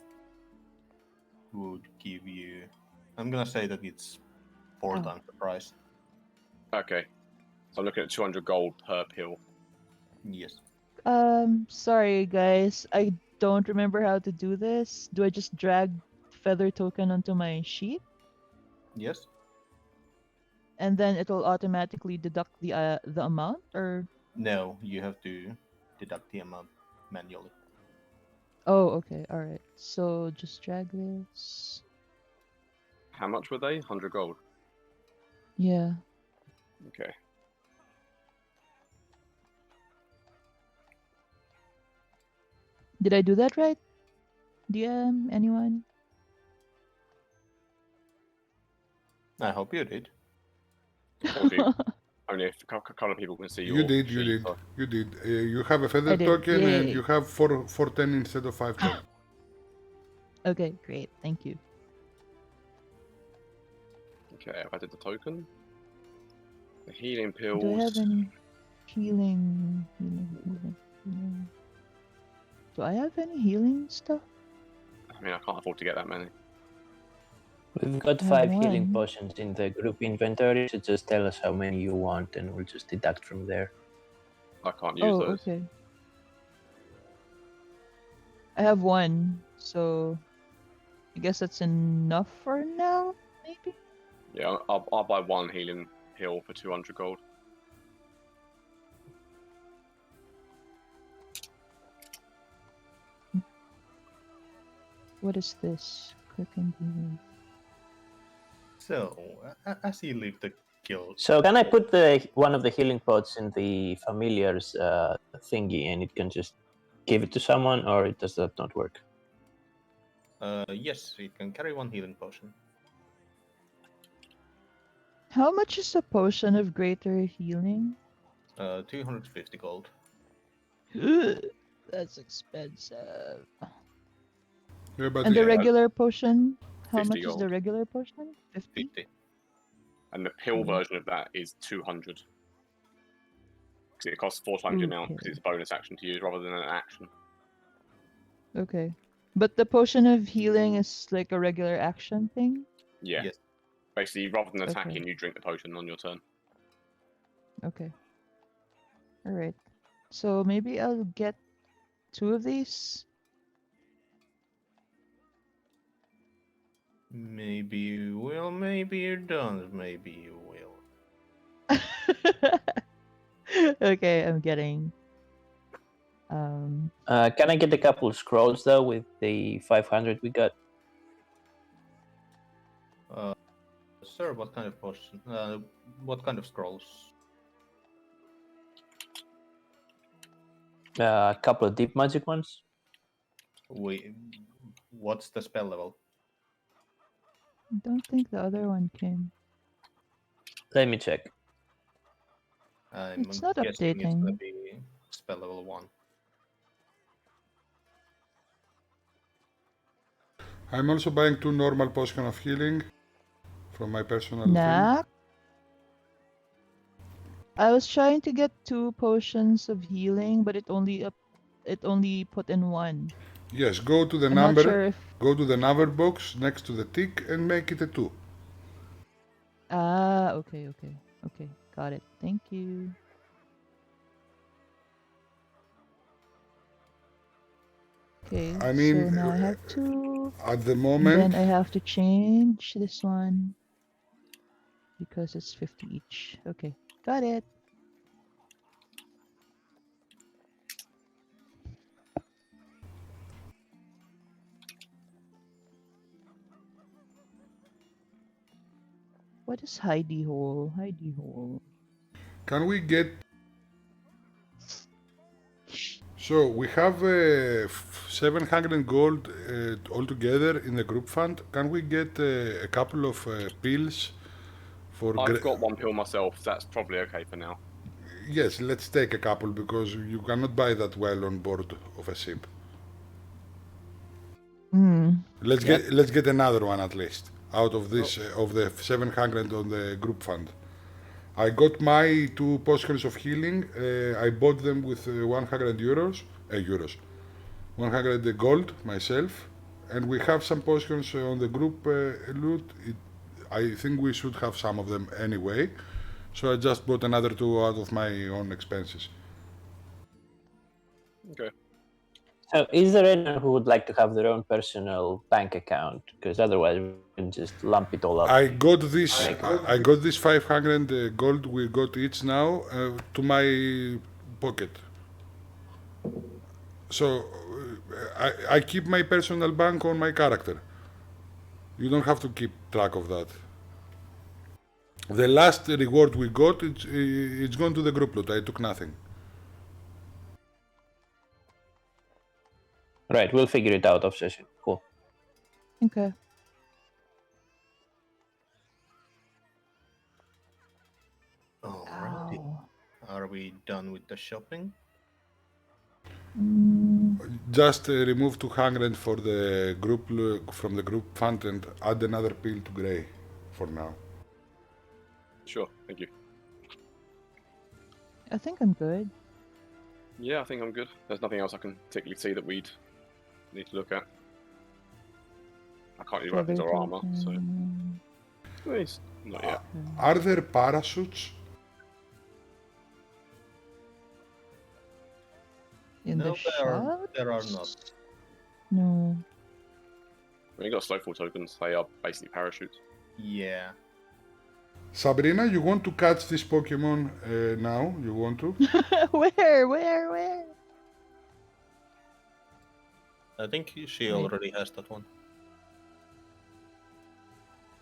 would give you. I'm gonna say that it's 4 Oh. times the price. Okay. So I'm looking at 200 gold per pill. Yes. Sorry guys, I don't remember how to do this. Do I just drag feather token onto my sheet Yes. and then it'll automatically deduct the amount, or? No, you have to deduct the amount manually. Oh, okay, all right. So just drag this. How much were they? 100 gold. Yeah. Okay. Did I do that right? DM, anyone? I hope you did. Only if a couple of people can see You your did. sheet, so- You have a feather I did. token and Yay. you have 410 instead of 510. Okay, great. Thank you. Okay, I've added the token. The healing Do I have pills. any healing? Do I have any healing stuff? I mean, I can't afford to get that many. We've got I have 5 healing one. potions in the group inventory, so just tell us how many you want and we'll just deduct from there. I can't use those. Okay. I have one, so I guess that's enough for now, maybe? Yeah, I'll buy one healing heal for 200 gold. What is this? Click and heal. So, as you leave the guild, So can I put one of the healing pots in the familiar's thingy and it can just give it to someone, or does that not work? yes, you can carry one healing potion. How much is a potion of greater healing? 250 gold. That's expensive. Yeah, but And the yeah, regular potion? How 50 much is the gold. regular potion? 50? 50. And the pill Okay. version of that is 200. Because it costs 4 times your amount, because Okay. it's a bonus action to use rather than an action. Okay. But the potion of healing is like a regular action thing? Yeah. Yes. Basically, rather than Okay. attacking, you drink the potion on your turn. Okay. Alright. So maybe I'll get 2 of these? Maybe you will, maybe you don't, maybe you will. Okay, I'm getting... Can I get a couple scrolls though with the 500 we got? Sir, what kind of potion? What kind of scrolls? A couple of deep magic ones. What's the spell level? I don't think the other one came. Let me check. I'm It's not guessing it's gonna updating. be spell level 1. I'm also buying 2 normal potions of healing from my personal thing. Nah. I was trying to get 2 potions of healing, but it only put in 1. Yes, go to the I'm not sure if... go to the number box next to the tick and make it a 2. Ah, okay. Got it. Thank you. Okay, I mean, so now I have 2. at the And moment, then I have to change this one because it's 50 each. Okay, got it. What is hidey hole? Hidey hole. can we get... So, we have 700 gold altogether in the group fund. Can we get a couple of pills for... I've got one pill myself, that's probably okay for now. Yes, let's take a couple because you cannot buy that well on board of a ship. Let's get another one at least out of this of the 700 on the group fund. I got my 2 potions of healing. I bought them with 100 euros, 100 gold myself, and we have some potions on the group loot. I think we should have some of them anyway, so I just bought another 2 out of my own expenses. Okay. So is there anyone who would like to have their own personal bank account? Because otherwise we can just lump it all up. I got this 500 gold we got each now to my pocket. So I keep my personal bank on my character. You don't have to keep track of that. The last reward we got, it's gone to the group loot. I took nothing. Right, we'll figure it out off session. Cool. Okay. Alrighty. Ow. Are we done with the shopping? Just remove 200 for the group from the group fund and add another pill to Grey for now. Sure, thank you. I think I'm good. Yeah, I think I'm good. There's nothing else I can particularly see that we'd need to look at. I can't use weapons or armor, so token. at least not yet. Are there parachutes? In No, the there are shops? not. No. When you got Slowfall tokens, they are basically parachutes. Yeah. Sabrina, you want to catch this Pokemon now? You want to? Where? I think she Wait. already has that one.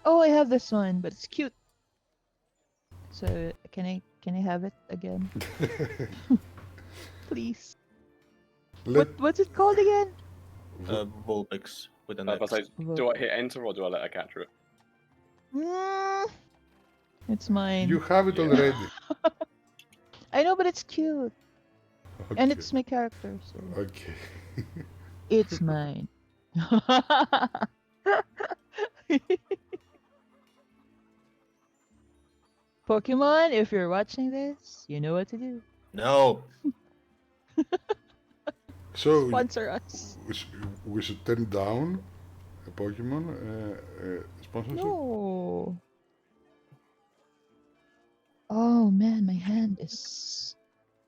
Oh, I have this one, but it's cute. So can I have it again, please? What's it called again? Vulpix with an If I X. say, do I hit enter or do I let her capture it? It's mine. You have it already. I know, but it's cute, Okay. and it's my character, so Okay. it's mine. Pokemon, if you're watching this, you know what to do. No. So Sponsor us. we should turn down a Pokemon sponsorship. No. Oh man, my hand is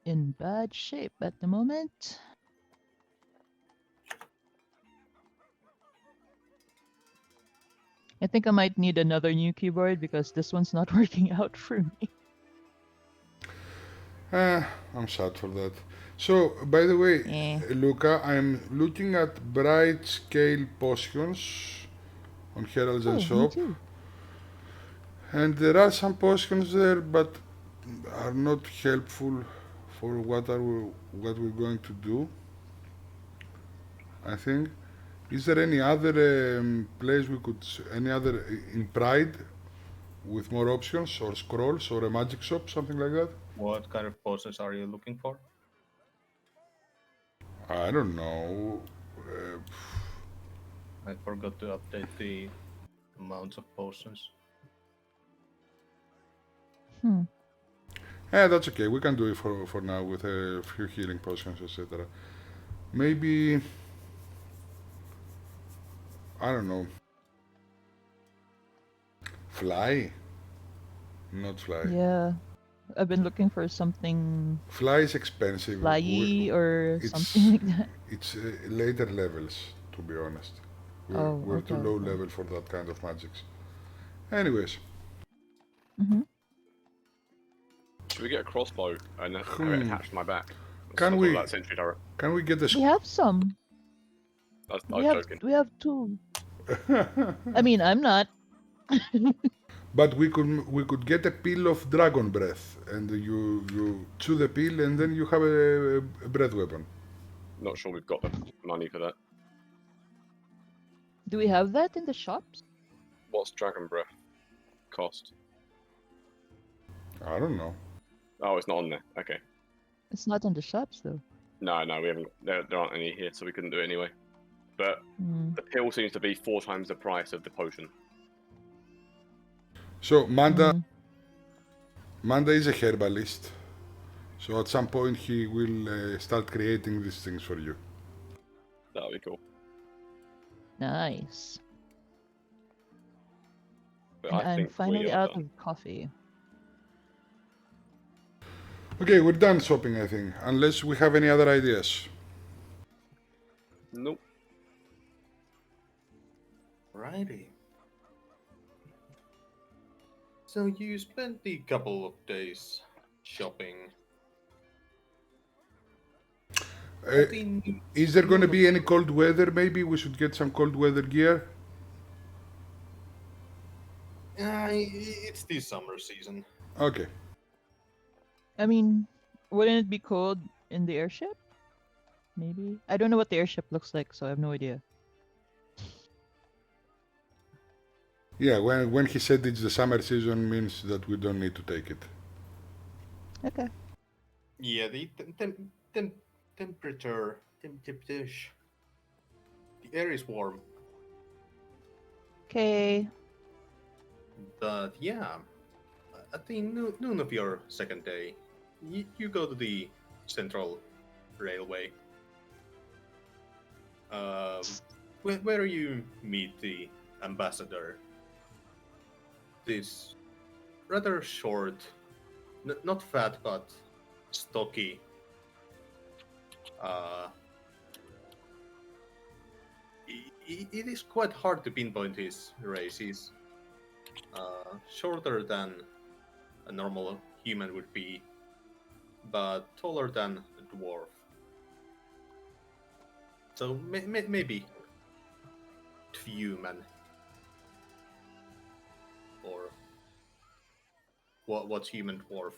in bad shape at the moment. I think I might need another new keyboard because this one's not working out for me. I'm sad for that. So, by the way, Luca, I'm looking at bright scale potions on Herald's and Me Shop, too. and there are some potions there, but are not helpful for what we're going to do. I think. Is there any other place we could, any other in Pride with more options or scrolls or a magic shop, something like that? What kind of potions are you looking for? I don't know. I forgot to update the amounts of potions. Yeah, that's okay. We can do it for now with a few healing potions, etc. Maybe, I don't know. Fly? Not fly. Yeah, I've been looking for something Fly is expensive. flyy or it's- something like that. It's later levels, to be honest. We're too low level for that kind of magics. Anyways. Should we get a crossbow and have it attached to my back? Can we? That sentry turret. Can we get the? We have some. I was joking. We have two. I mean, I'm not. But we could get a pill of dragon breath, and you chew the pill, and then you have a breath weapon. Not sure we've got the money for that. Do we have that in the shops? What's dragon breath cost? I don't know. Oh, it's not on there. Okay. It's not in the shops though. No, we haven't. There aren't any here, so we couldn't do it anyway. But the pill seems to be 4 times the price of the potion. So Manda is a herbalist. So at some point he will start creating these things for you. That'll be cool. Nice. But And I I'm think finally we are out done. of coffee. Okay, we're done shopping, I think. Unless we have any other ideas. Nope. Righty. So you spent a couple of days shopping. Is there going to be any cold weather? Maybe we should get some cold weather gear. It's the summer season. Okay. I mean, wouldn't it be cold in the airship? Maybe. I don't know what the airship looks like, so I have no idea. Yeah, when he said it's the summer season means that we don't need to take it. Okay. Yeah, the temperature. The air is warm. Okay. But yeah, at the noon of your second day, you go to the Central Railway, where you meet the ambassador. This rather short, not fat but stocky. It is quite hard to pinpoint his race. He's shorter than a normal human would be, but taller than a dwarf. So maybe human, or what's human dwarf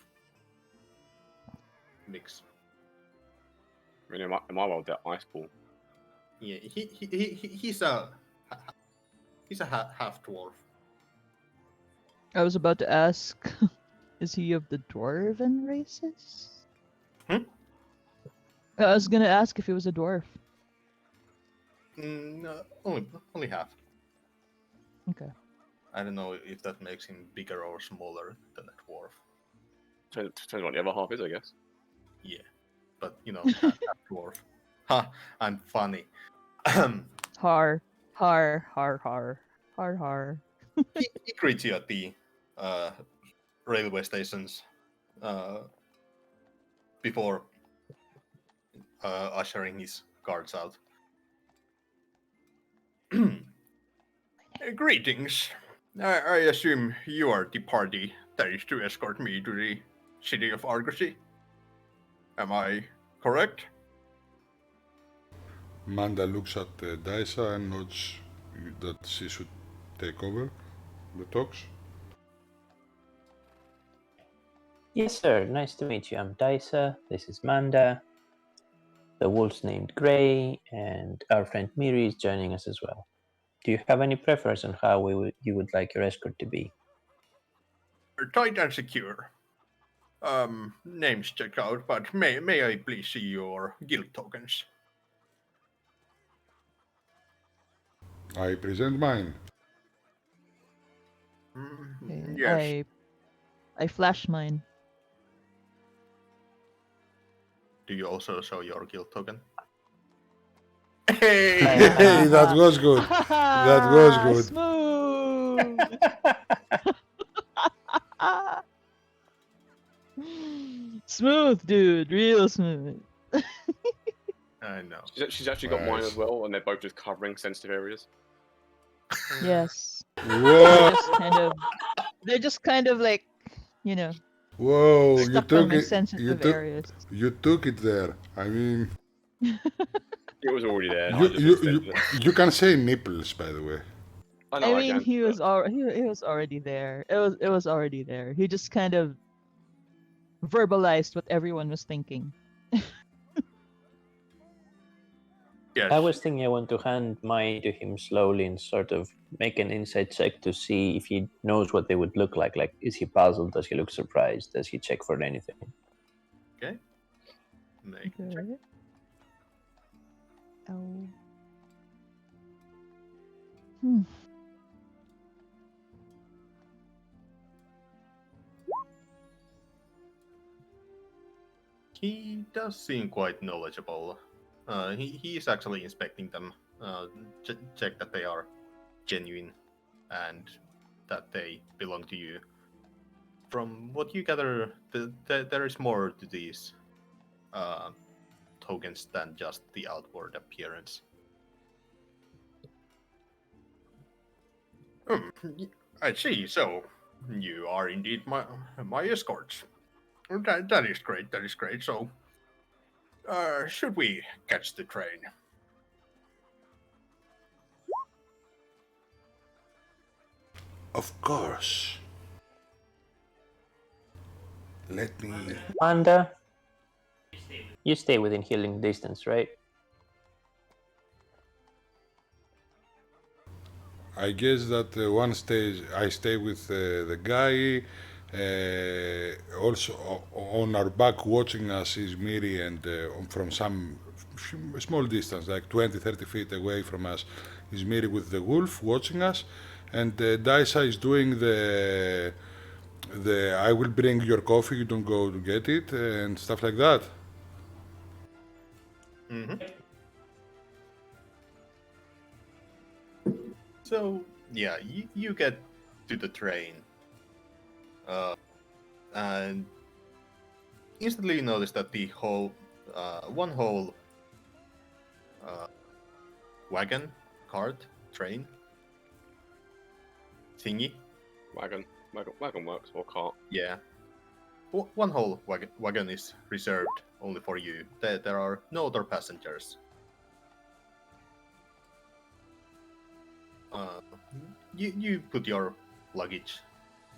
mix. I mean, am I well that ice ball? Yeah, he's a half dwarf. I was about to ask, is he of the dwarven races? Hmm? I was gonna ask if he was a dwarf. No, only half. Okay. I don't know if that makes him bigger or smaller than a dwarf. Depends what the other half is, I guess. Yeah, but half dwarf. Ha! I'm funny. Har, har, har, har, har, har. He greets you at the railway stations before ushering his guards out. Greetings. I assume you are the party that is to escort me to the city of Argosy. Am I correct? Manda looks at Daisa and nods that she should take over the talks. Yes, sir. Nice to meet you. I'm Daisa. This is Manda. The wolf's named Gray, and our friend Miri is joining us as well. Do you have any preference on how you would like your escort to be? Tight and secure. Names check out, but may I please see your guild tokens? I present mine. Okay, Yes. I flash mine. Do you also show your guild token? Hey, Hey! that was good. That was good. Smooth. Smooth, dude. Real smooth. I know. She's actually got mine Nice. as well, and they're both just covering sensitive areas. Yes. Whoa, They're just kind of like, you know, whoa! You stuck on took my it. sensitive areas. You took it there. I mean, It was already there. I you just you extended you, it. you can say nipples, by the way. I know I I mean, can. he was but he was already there. It was already there. He just kind of verbalized what everyone was thinking. Yes. I was thinking I want to hand mine to him slowly and sort of make an insight check to see if he knows what they would look like. Like, is he puzzled? Does he look surprised? Does he check for anything? Okay. Make a check. Okay. Oh. Hmm. He does seem quite knowledgeable. He is actually inspecting them, check that they are genuine and that they belong to you. From what you gather, there is more to these tokens than just the outward appearance. I see. So you are indeed my escorts. That is great. That is great. So, should we catch the train? Of course. Let me. Amanda, you stay within healing distance, right? I guess that one stays. I stay with the guy. Also on our back watching us is Miri, and from some small distance, like 20-30 feet away from us, is Miri with the wolf watching us, and Daisa is doing I will bring your coffee, you don't go to get it, and stuff like that. Mm-hmm. So yeah, you get to the train, and instantly you notice that the whole one whole wagon, cart, train thingy. Wagon works, or cart. Yeah, one whole wagon is reserved only for you. There are no other passengers. You put your luggage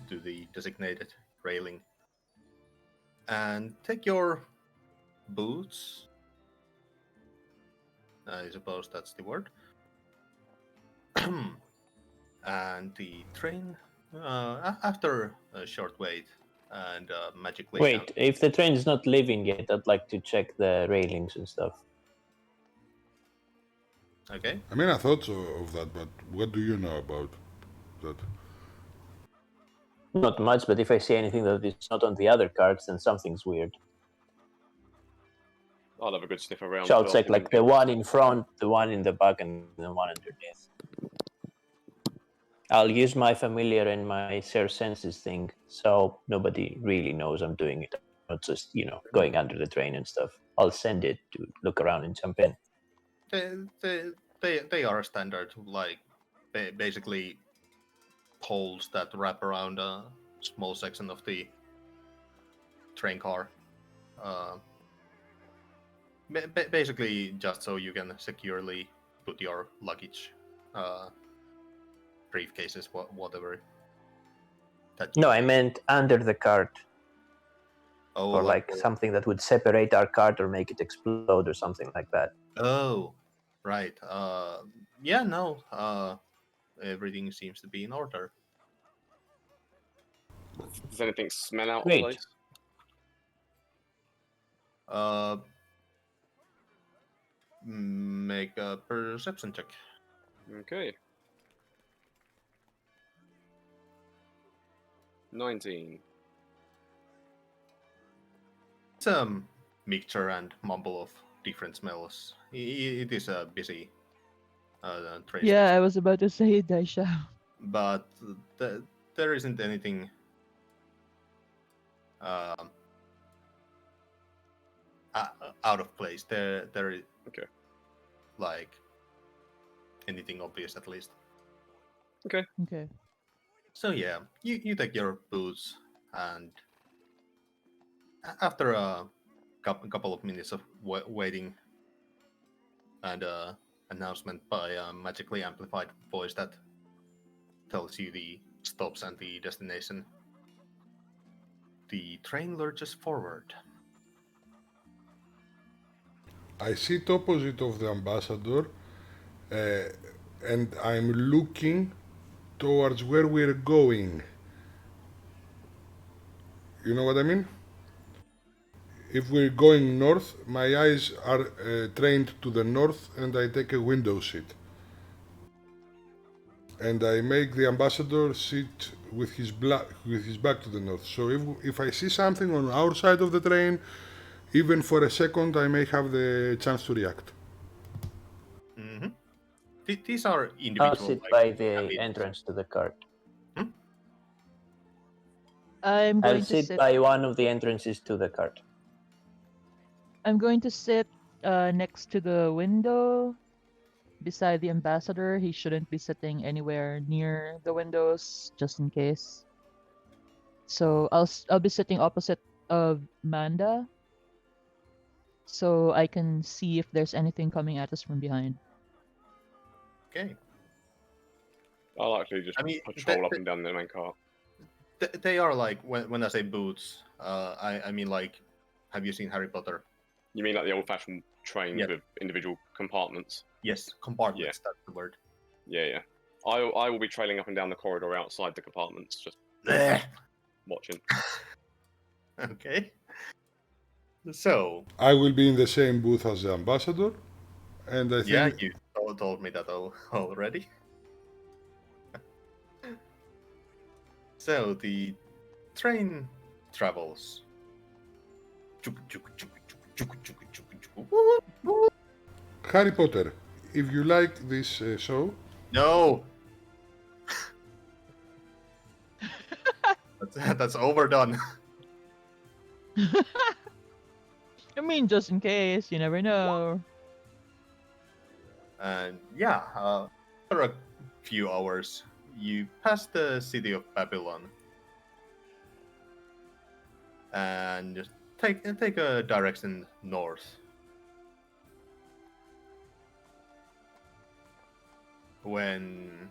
to the designated railing and take your boots. I suppose that's the word. And the train, after a short wait and magically. Wait, if the train is not leaving yet, I'd like to check the railings and stuff. Okay. I mean, I thought so of that, but what do you know about that? Not much, but if I see anything that is not on the other carts, then something's weird. I'll have a good sniff around. So I'll check like the one in front, the one in the back, and the one underneath. I'll use my familiar and my share senses thing, so nobody really knows I'm doing it. Not just, going under the train and stuff. I'll send it to look around and jump in. They are standard, like basically poles that wrap around a small section of the train car. Basically, just so you can securely put your luggage, briefcases, whatever. No, I meant under the cart. Oh, Or like something that would separate our cart or make it explode or something like that. Oh, right. Yeah, no. Everything seems to be in order. Does anything smell out Great. of place? Make a perception check. Okay. 19. It's a mixture and mumble of different smells. It is a busy train Yeah, station, I was about to say it, Daisha. but there isn't anything out of place. There is Okay. like anything obvious at least. Okay. Okay. So yeah, you take your boots, and after a couple of minutes of waiting and announcement by a magically amplified voice that tells you the stops and the destination, the train lurches forward. I sit opposite of the ambassador, and I'm looking towards where we're going. You know what I mean? If we're going north, my eyes are trained to the north, and I take a window seat. And I make the ambassador sit with his back to the north. So if I see something on our side of the train, even for a second, I may have the chance to react. Mm-hmm. These are individual. I'll sit by the entrance to the cart. I'm going I'll to sit sit by one of the entrances to the cart. I'm going to sit next to the window beside the ambassador. He shouldn't be sitting anywhere near the windows, just in case. So I'll be sitting opposite of Manda, so I can see if there's anything coming at us from behind. Okay. I'll actually just patrol up and down the main cart. They are like, when I say boots, I mean like, have you seen Harry Potter? You mean like the old-fashioned trains with individual compartments? Yes, compartments. That's the word. Yeah. I will be trailing up and down the corridor outside the compartments, just watching. Okay. So I will be in the same booth as the ambassador, and I think... Yeah, you told me that already. So the train travels. Woo! Harry Potter, if you like this show, No! That's overdone. I mean, just in case, you never know. And yeah, for a few hours, you pass the city of Babylon and just take a direction north. When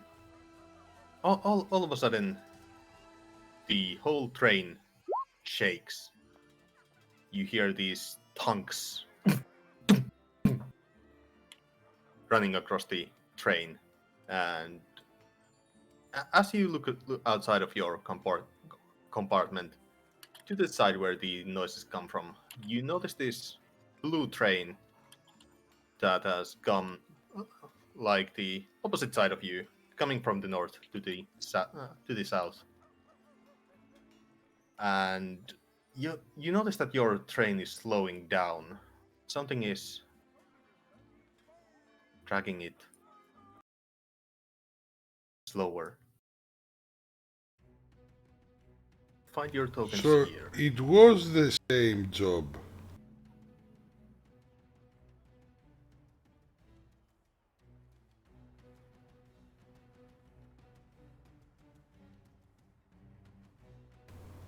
all of a sudden, the whole train shakes. You hear these tongues running across the train, and as you look outside of your compartment to the side where the noises come from, you notice this blue train that has come like the opposite side of you, coming from the north to the south. And you notice that your train is slowing down. Something is dragging it slower. Find your tokens so here. it was the same job.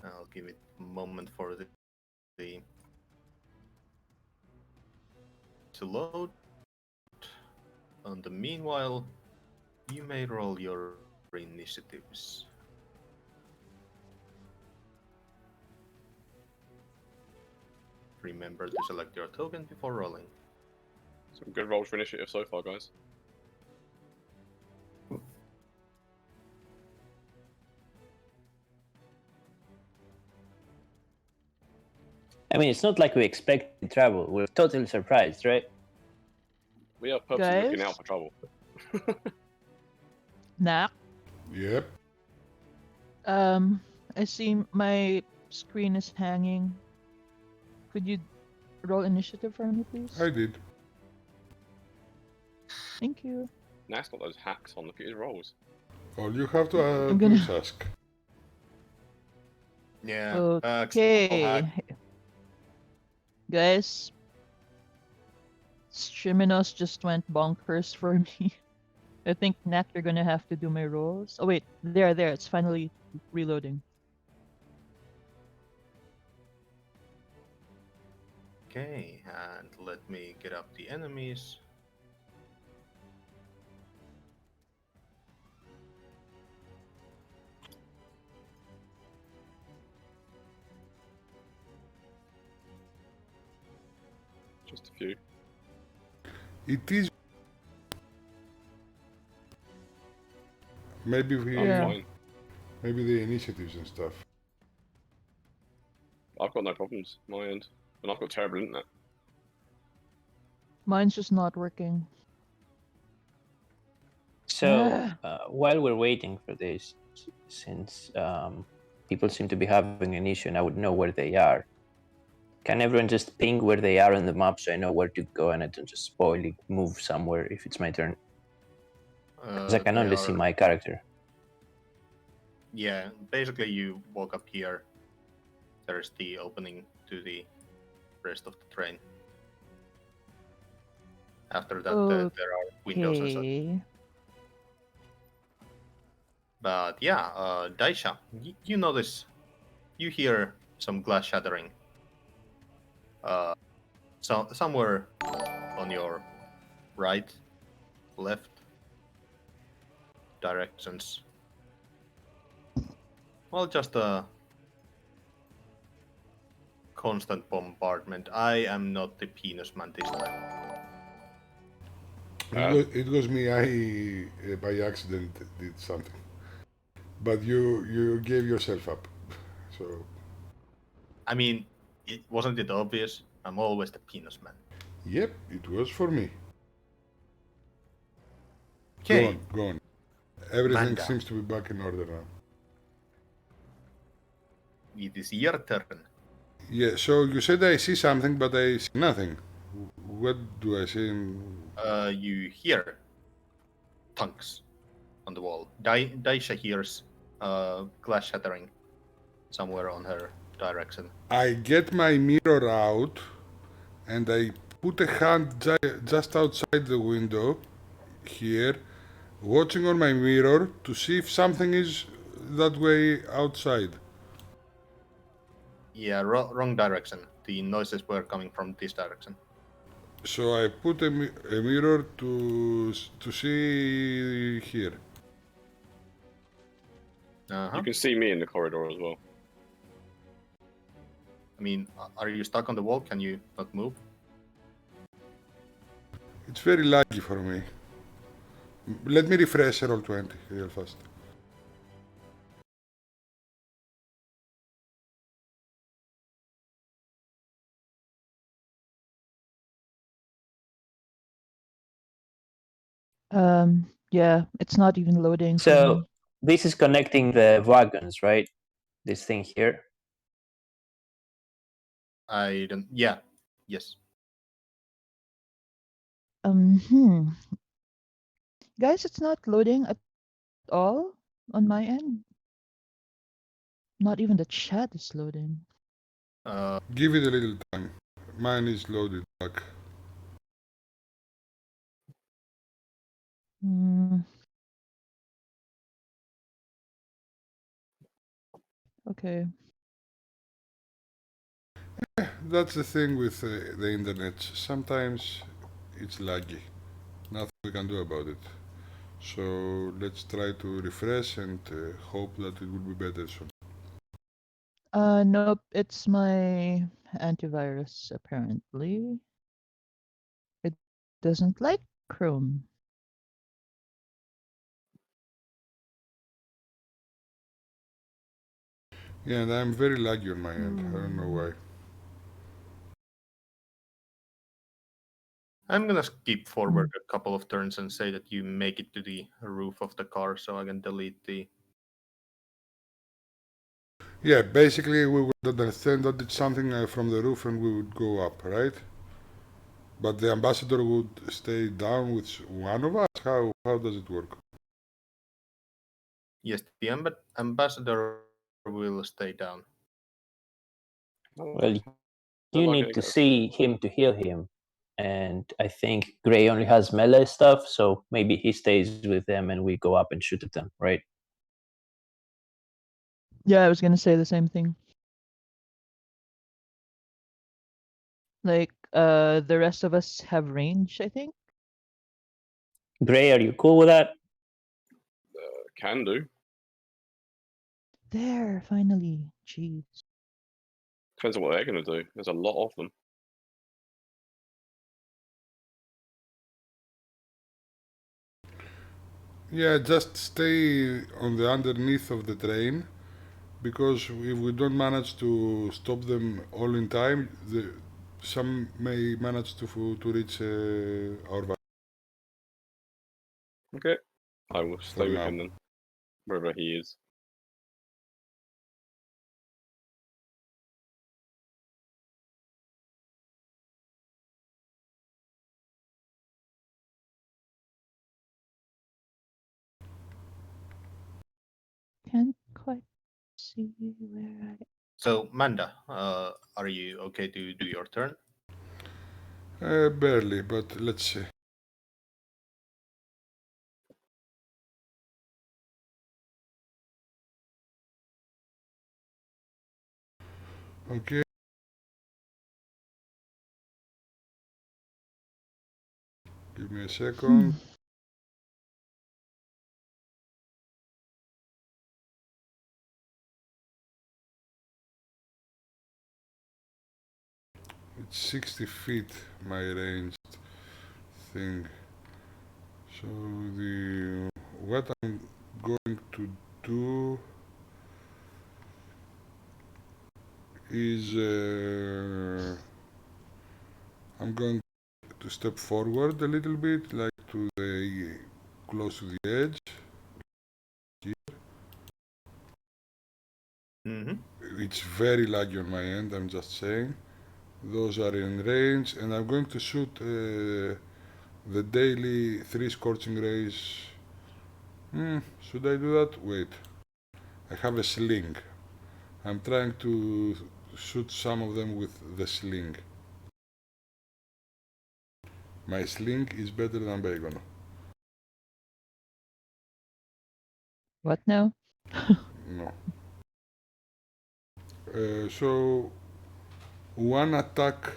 I'll give it a moment for the to load. And the meanwhile, you may roll your initiatives. Remember to select your token before rolling. Some good rolls for initiative so far, guys. I mean, it's not like we expected trouble. We're totally surprised, right? We are purposely looking Guys? out for trouble. Nah. Yep. I see my screen is hanging. Could you roll initiative for me, please? I did. Thank you. Nah, it's not those hacks on the his rolls. All you have to I'm do gonna- is ask. Yeah. Okay. Guys, Streaminos just went bonkers for me. I think, Knack, you're gonna have to do my rolls. Oh wait, there, it's finally reloading. Okay, and let me get up the enemies. Just a few. It is. Maybe we. I'm Yeah. fine. Maybe the initiatives and stuff. I've got no problems, my end. And I've got terrible internet. Mine's just not working. So while we're waiting for this, since people seem to be having an issue and I would know where they are, can everyone just ping where they are on the map so I know where to go and I don't just spoiling move somewhere if it's my turn? Because I can They only see are- my character. Yeah, basically you walk up here. There's the opening to the rest of the train. After that, there are windows and such. Okay. But yeah, Daisha, you notice, you hear some glass shattering. So somewhere on your right, left directions. Well, just a constant bombardment. I am not the penis man this time. It was me. I by accident did something, but you gave yourself up. So I mean, wasn't it obvious? I'm always the penis man. yep, it was for me. Okay. Go on. Everything Manda. seems to be back in order now. It is your turn. Yeah, so you said I see something, but I see nothing. What do I see? You hear thunks on the wall. Daisha hears glass shattering somewhere on her direction. I get my mirror out and I put a hand just outside the window here, watching on my mirror to see if something is that way outside. Yeah, wrong direction. The noises were coming from this direction. So I put a mirror to see here. Uh-huh. You can see me in the corridor as well. I mean, are you stuck on the wall? Can you not move? It's very laggy for me. Let me refresh roll 20 real fast. Yeah, it's not even loading for So me. this is connecting the wagons, right? This thing here. I don't. Yeah. Yes. Hmm. Guys, it's not loading at all on my end. Not even the chat is loading. Give it a little time. Mine is loaded back. Hmm. Okay. That's the thing with the internet. Sometimes it's laggy. Nothing we can do about it. So let's try to refresh and hope that it will be better soon. Nope, it's my antivirus apparently. It doesn't like Chrome. Yeah, and I'm very laggy on my end. I don't know why. I'm gonna skip forward a couple of turns and say that you make it to the roof of the car, so I can delete the. Yeah, basically we would understand that it's something from the roof and we would go up, right? But the ambassador would stay down with one of us? How does it work? Yes, the ambassador will stay down. Well, Don't you like need it, to guys. see him to heal him. And I think Gray only has melee stuff, so maybe he stays with them and we go up and shoot at them, right? Yeah, I was gonna say the same thing. Like, the rest of us have range, I think. Gray, are you cool with that? Can do. There, finally. Jeez. Depends on what they're going to do. There's a lot of them. Yeah, just stay on the underneath of the train because if we don't manage to stop them all in time, some may manage to reach our van Okay. I will for stay with now. him then, wherever he is. Can't quite see where I. So, Manda, are you okay to do your turn? Barely, but let's see. Okay. Give me a second. It's 60 feet, my ranged thing. So what I'm going to do is I'm going to step forward a little bit, like to the close to the edge. Mm-hmm. it's very laggy on my end, I'm just saying. Those are in range, and I'm going to shoot the daily 3 scorching rays. Should I do that? Wait. I have a sling. I'm trying to shoot some of them with the sling. My sling is better than bacon. What now? No. So one attack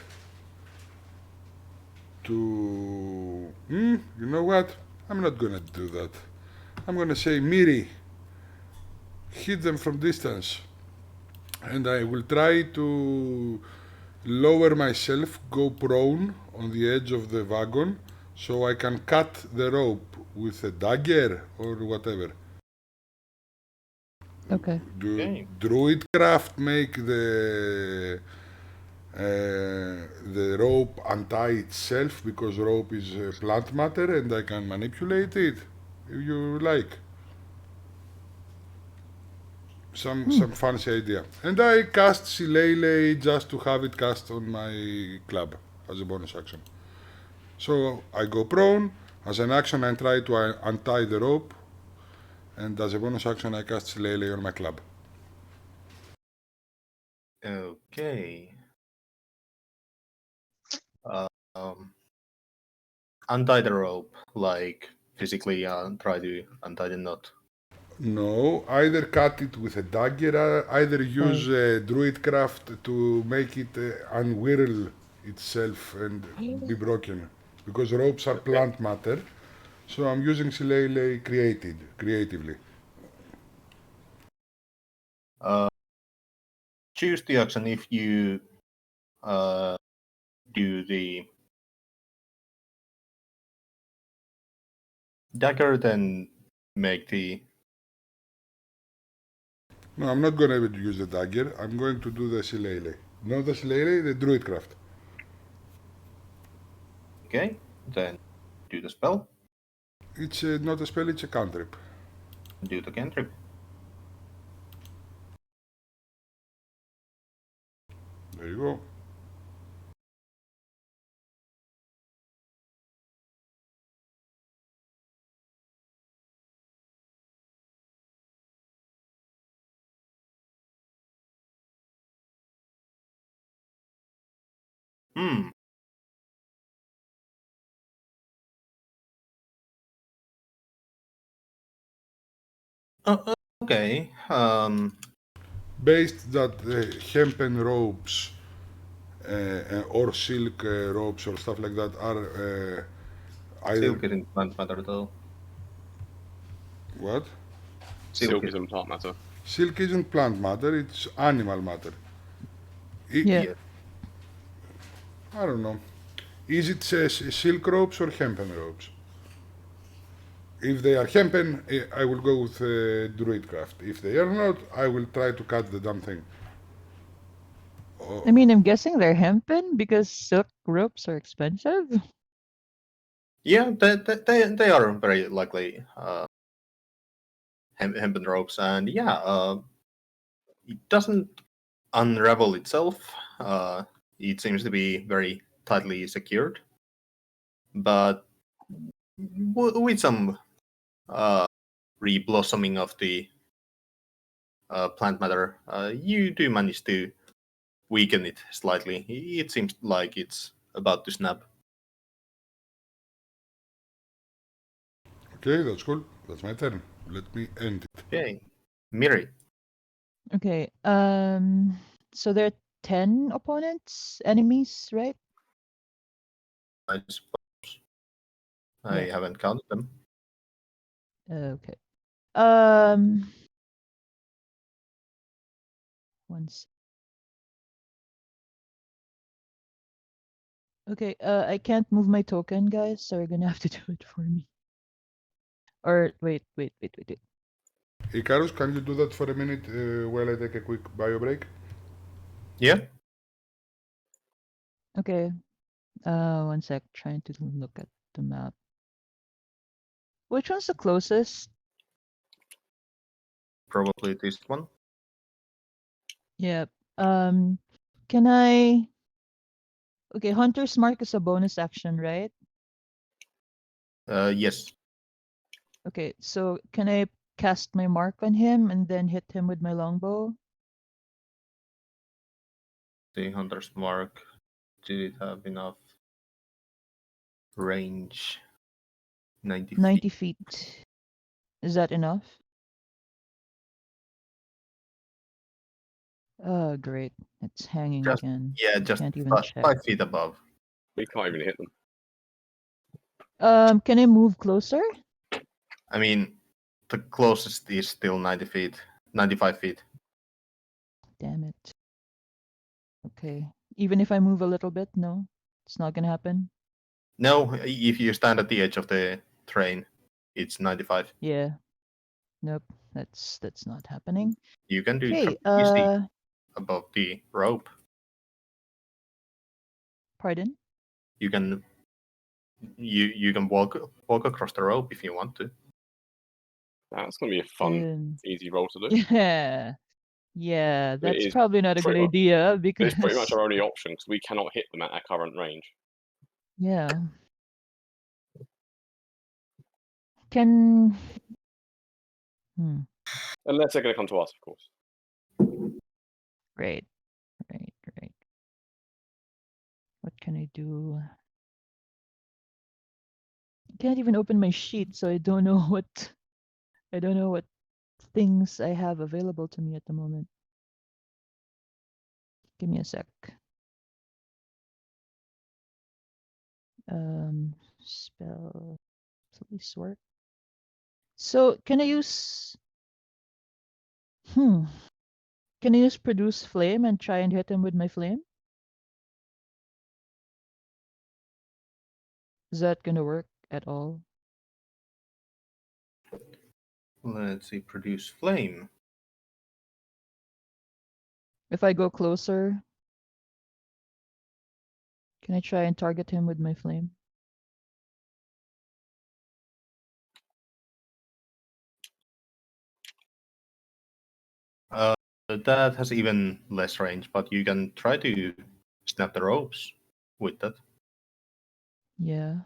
to... you know what? I'm not gonna do that. I'm gonna say Miri. Hit them from distance. And I will try to lower myself, go prone on the edge of the wagon, so I can cut the rope with a dagger or whatever. Okay. Do Okay. Druidcraft make the rope untie itself because rope is plant matter and I can manipulate it if you like. Some fancy idea. And I cast Shillelagh just to have it cast on my club as a bonus action. So I go prone. As an action, I try to untie the rope. And as a bonus action, I cast Shillelagh on my club. Okay. Untie the rope, like physically try to untie the knot. No, either cut it with a dagger, either use Druidcraft to make it unwhirl itself and be broken. Because ropes are plant matter, so I'm using Shillelagh creatively. Choose the action if you do the dagger, then make the... No, I'm not going to use the dagger. I'm going to do the Shillelagh. Not the Shillelagh, the Druidcraft. Okay, then do the spell, It's not a spell, it's a cantrip. do the cantrip. There you go. Okay. Based that hempen ropes or silk ropes or stuff like that are either... Silk isn't plant matter though. What? Silk is in plant matter. Silk isn't plant matter, it's animal matter. Yeah. I don't know. Is it silk ropes or hempen ropes? If they are hempen, I will go with Druidcraft. If they are not, I will try to cut the damn thing. I mean, I'm guessing they're hempen because silk ropes are expensive. Yeah, they are very likely hempen ropes, and yeah, it doesn't unravel itself. It seems to be very tightly secured, but with some reblossoming of the plant matter, you do manage to weaken it slightly. It seems like it's about to snap. Okay, that's cool. That's my turn. Let me end it. Okay, Miri. Okay. So there are 10 opponents, enemies, right? I suppose. I Yeah. haven't counted them. Okay. Once. Okay. I can't move my token, guys, so you're gonna have to do it for me. Or wait. Icarus, can you do that for a minute while I take a quick bio break? Yeah. Okay. One sec. Trying to look at the map. Which one's the closest? Probably this one. Yep. Can I? Okay, Hunter's Mark is a bonus action, right? Yes. Okay, so can I cast my mark on him and then hit him with my longbow? The Hunter's Mark. Did it have enough range? 90 feet. 90 feet. Is that enough? Oh, great. It's hanging Just- again. Yeah, just Can't even check. 5 feet above. We can't even hit them. Can I move closer? I mean, the closest is still 90 feet, 95 feet. Damn it. Okay. Even if I move a little bit, no, it's not gonna happen. No, if you stand at the edge of the train, it's 95. Yeah. Nope. That's not happening. You can do Okay. easy above the rope. Pardon? You can walk across the rope if you want to. That's going to be a fun, easy roll to do. Yeah. Yeah, that's is probably not a good pretty much- idea But because it's pretty much our only option because we cannot hit them at our current range. yeah. Can Unless they're going to come to us, of course. Right. What can I do? I can't even open my sheet, so I don't know what things I have available to me at the moment. Give me a sec. Spell police work. So can I use Can I use produce flame and try and hit him with my flame? Is that gonna work at all? Let's see, produce flame. If I go closer, can I try and target him with my flame? That has even less range, but you can try to snap the ropes with that. Yeah.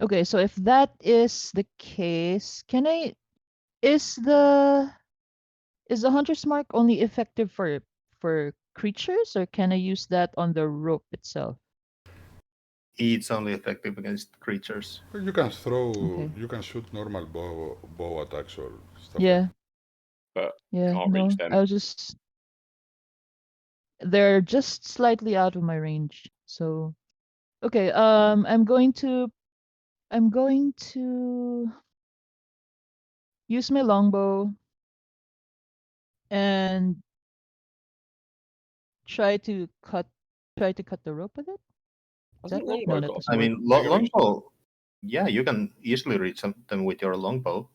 Okay, so if that is the case, can I is the Hunter's Mark only effective for creatures, or can I use that on the rope itself? It's only effective against creatures. You can throw, Okay. you can shoot normal bow attacks or stuff. Yeah. But Yeah. can't No, reach them. I was just they're just slightly out of my range. So okay, I'm going to use my longbow and try to cut the rope with it. Does that work? No, that doesn't I work. mean, longbow. Yeah, you can easily reach them with your longbow.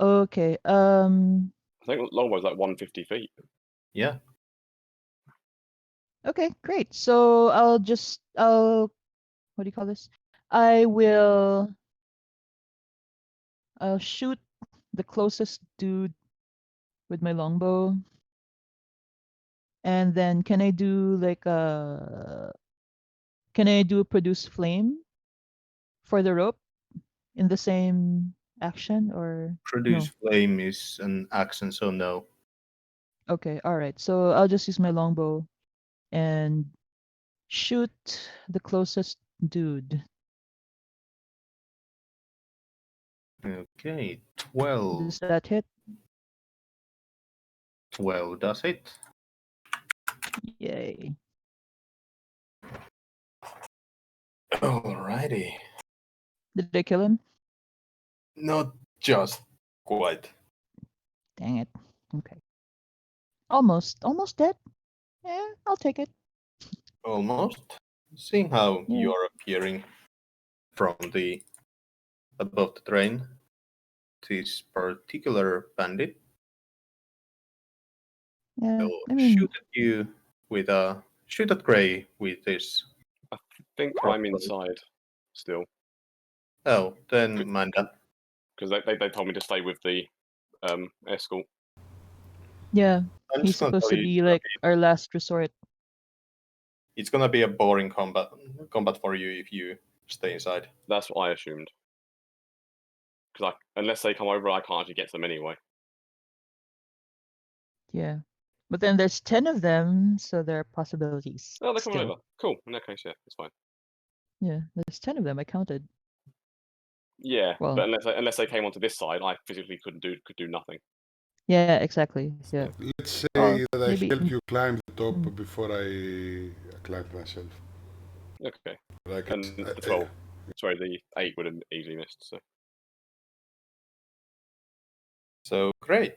Okay. I think longbow's like 150 feet. Yeah. Okay, great. So I'll what do you call this? I'll shoot the closest dude with my longbow. And then can I do produce flame for the rope in the same action or Produce flame is an action, so no. Okay, all right. So I'll just use my longbow and shoot the closest dude. Okay, 12. Does that hit? 12 does it. Yay. Alrighty. Did I kill him? Not just quite. Dang it. Okay. Almost dead. Yeah, I'll take it. Almost. Seeing how Yeah. you're appearing from the above the train, this particular bandit Yeah, will I mean, shoot at you with shoot at Gray with this. I think I'm inside still. Oh, then mind that. Because they told me to stay with the escort. Yeah, I'm he's just gonna supposed tell to you, be like our last resort. it's gonna be a boring combat for you if you stay inside. That's what I assumed. Because unless they come over, I can't actually get to them anyway. Yeah. But then there's 10 of them, so there are possibilities. Oh, they're coming still. over. Cool. In that case, yeah, it's fine. Yeah, there's 10 of them. I counted. Yeah, Well, but unless they came onto this side, I physically could do nothing. yeah, exactly. Yeah. Let's say Or that I maybe- help you climb the top Mm. before I climb myself. Okay. Like And the 12. Sorry, the 8 would have easily missed. So great.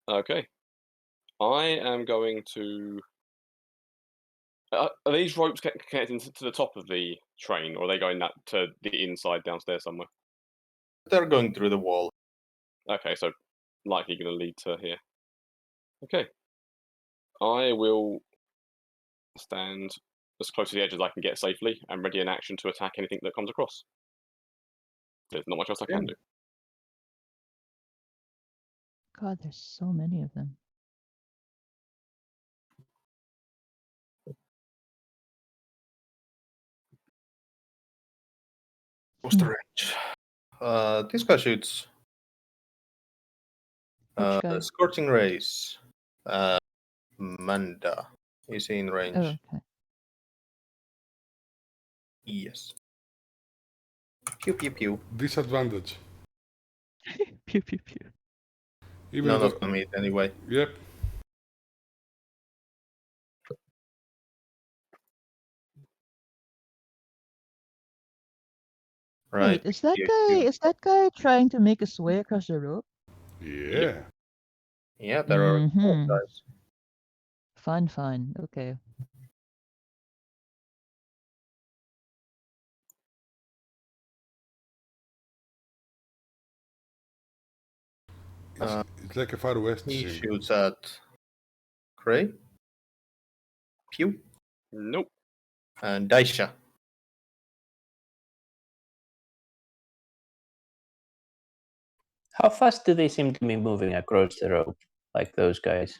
Okay. I am going to. Are these ropes connecting to the top of the train, or are they going to the inside downstairs somewhere? They're going through the wall. Okay, so likely going to lead to here. Okay. I will stand as close to the edge as I can get safely and ready in action to attack anything that comes across. There's not much else I can do. God, there's so many of them. What's the range? This guy shoots. Which guy? Scorching Rays. Manda is in range. Oh, okay. Yes. Pew pew pew. Disadvantage. Pew pew pew. Even None though, of them hit anyway. Yep. Right. Wait, is that pew, guy? pew. Is that guy trying to make his way across the rope? Yeah. Yeah, there are 12 Mhm. guys. Fun. Okay. It's like a Far West He scene. shoots at Cray. Pew. Nope. And Daisha. How fast do they seem to be moving across the rope, like those guys?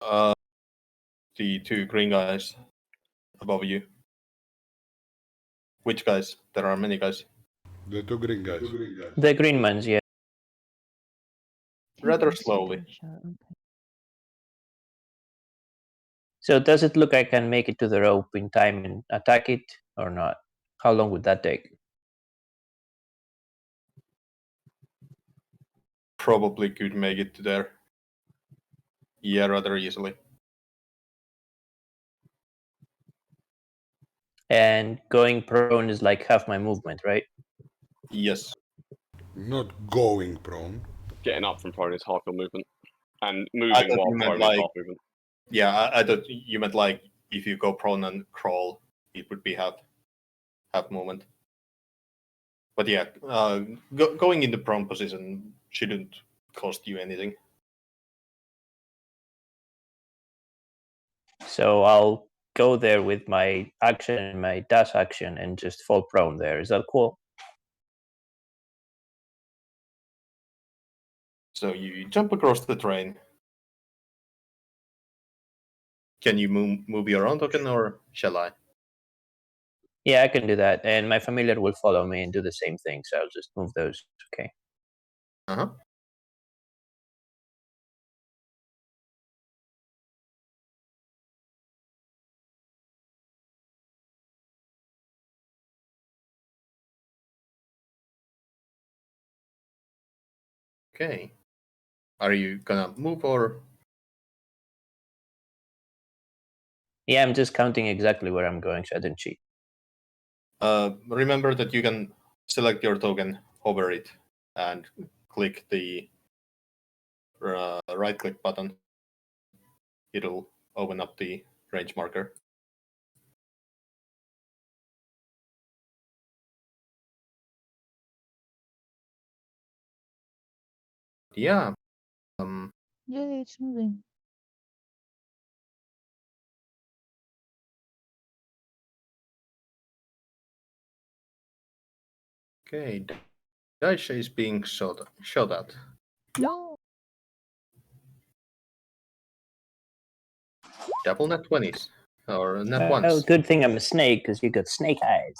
The two green guys above you. Which guys? There are many guys. The two green guys. The green ones, yeah. Rather Can't see slowly. Darsha, okay. So does it look like I can make it to the rope in time and attack it or not? How long would that take? Probably could make it to there. Yeah, rather easily. And going prone is like half my movement, right? Yes. Not going prone. Getting up from prone is half your movement. And I moving thought while you meant prone like- is half movement. Yeah, I thought you meant like if you go prone and crawl, it would be half movement. But yeah, going in the prone position shouldn't cost you anything. So I'll go there with my action, my dash action, and just fall prone there. Is that cool? So you jump across the train. Can you move your own token, or shall I? Yeah, I can do that. And my familiar will follow me and do the same thing. So I'll just move those. Okay. Uh-huh. Okay. Are you gonna move or? Yeah, I'm just counting exactly where I'm going, so I didn't cheat. Remember that you can select your token, hover it, and click the right-click button. It'll open up the range marker. Yeah. Yay, it's moving. Okay, Daisha is being shot at. No. Double nat 20s. Or nat Oh, ones. good thing I'm a snake, because you got snake eyes.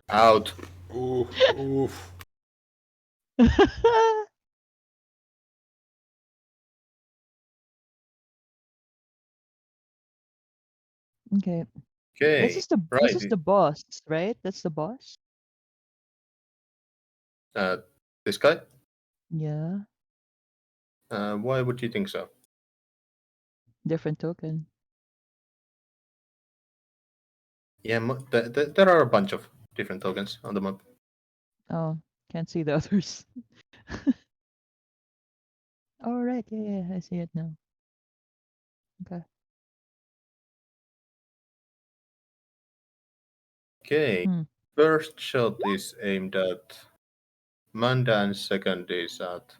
Out. Oof, oof. Okay. Okay. This is the boss, right? That's the boss? This guy? Yeah. Why would you think so? Different token. Yeah, there are a bunch of different tokens on the map. Oh, can't see the others. Oh, right. Yeah, I see it now. Okay. Okay. Hmm. First shot is aimed at Manda and second is at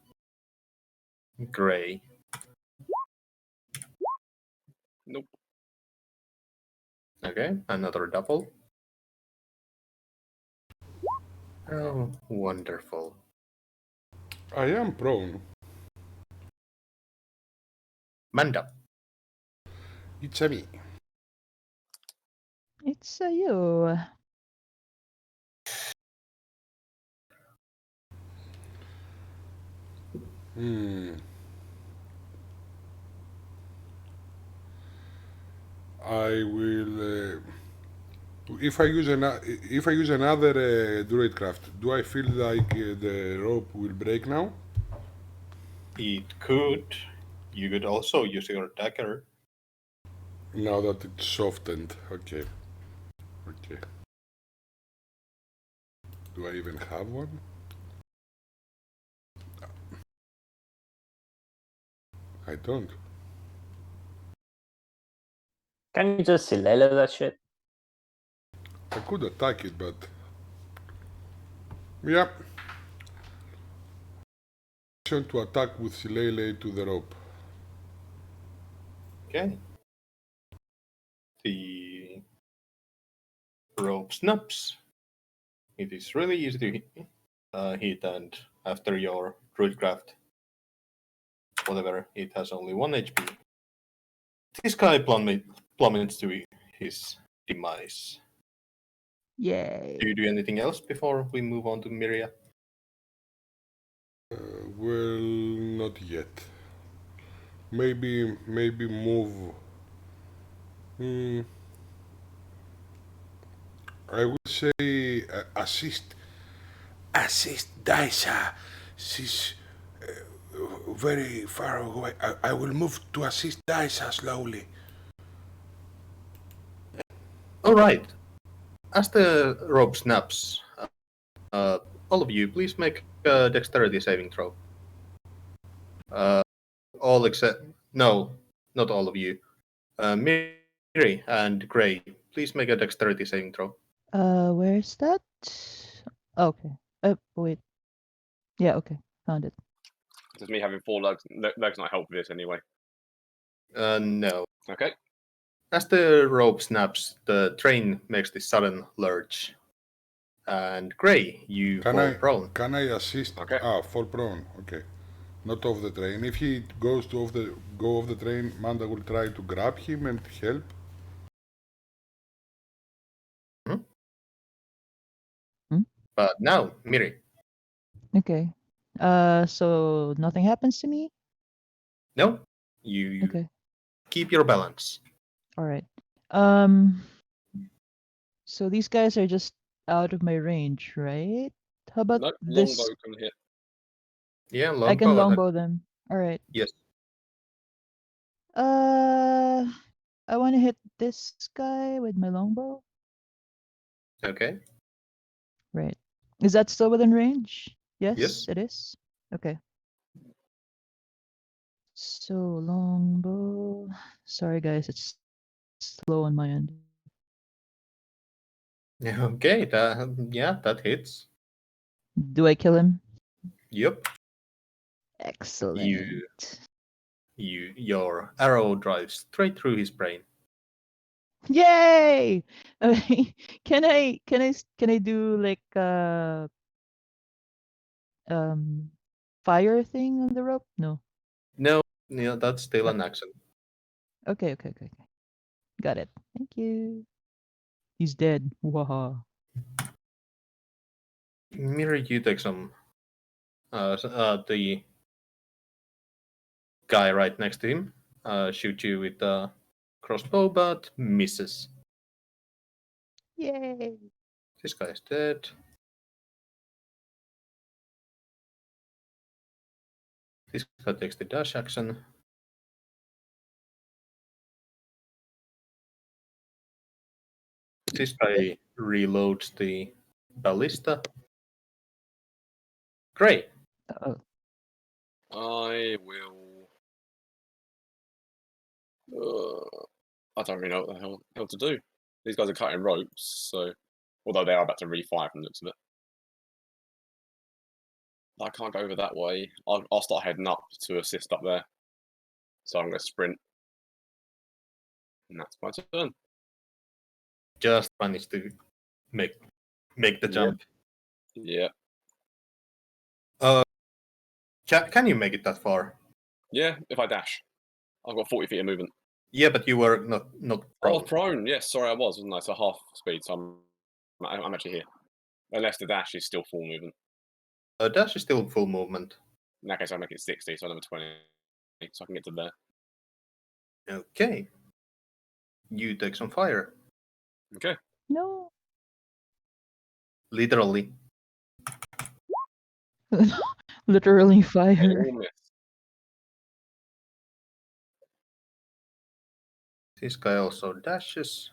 Gray. Nope. Okay, another double. Oh, wonderful. I am prone. Manda. It's a me. It's you. I will. If I use another druidcraft, do I feel like the rope will break now? It could. You could also use your dagger. Now that it's softened. Okay. Okay. Do I even have one? I don't. Can you just Silele that shit? I could attack it, but yeah. To attack with Shillelagh to the rope. Okay. The rope snaps. It is really easy to hit, and after your druidcraft, whatever, it has only 1 HP. This guy plummets to his demise. Yay. Do you do anything else before we move on to Miria? Well, not yet. Maybe move. I would say assist Daisha. She's very far away. I will move to assist Daisha slowly. All right. As the rope snaps, all of you, please make a dexterity saving throw. All except no, not all of you. Miri and Gray, please make a dexterity saving throw. Where's that? Okay. Wait. Yeah, okay. Found it. Does me having 4 legs not help with this anyway? No. Okay. As the rope snaps, the train makes this sudden lurch. And Gray, you fall prone. Can I assist? Okay. Fall prone. Okay. Not off the train. If he goes to go off the train, Manda will try to grab him and help. But now, Miri. Okay. So nothing happens to me? No, you Okay. keep your balance. All right. So these guys are just out of my range, right? How about No, this? longbow can hit. Yeah, longbow. I can longbow them. All right. Yes. I want to hit this guy with my longbow. Okay. Right. Is that still within range? Yes, Yes. it is. Okay. So longbow. Sorry guys, it's slow on my end. Okay, that hits. Do I kill him? Yep. Excellent. Your arrow drives straight through his brain. Yay! Can I do like fire thing on the rope? No. No, yeah, that's still an action. Okay. Got it. Thank you. He's dead. Waha. Mirror, you take some. The guy right next to him shoot you with a crossbow, but misses. Yay! This guy is dead. This guy takes the dash action. This guy reloads the ballista. Great. Oh, I will. I don't really know what the hell to do. These guys are cutting ropes, so although they are about to refire from the looks of it, I can't go over that way. I'll start heading up to assist up there. So I'm going to sprint, and that's my turn. Just managed to make the jump. Yeah. Can you make it that far? Yeah, if I dash. I've got 40 feet of movement. Yeah, but you were not I prone. was prone. Yes, sorry, I was, wasn't I? So half speed, so I'm actually here. Unless the dash is still full movement. Dash is still full movement. In that case, I'll make it 60, so another 20, so I can get to there. Okay. You take some fire. Okay. no. Literally. Literally fire. All miss. This guy also dashes.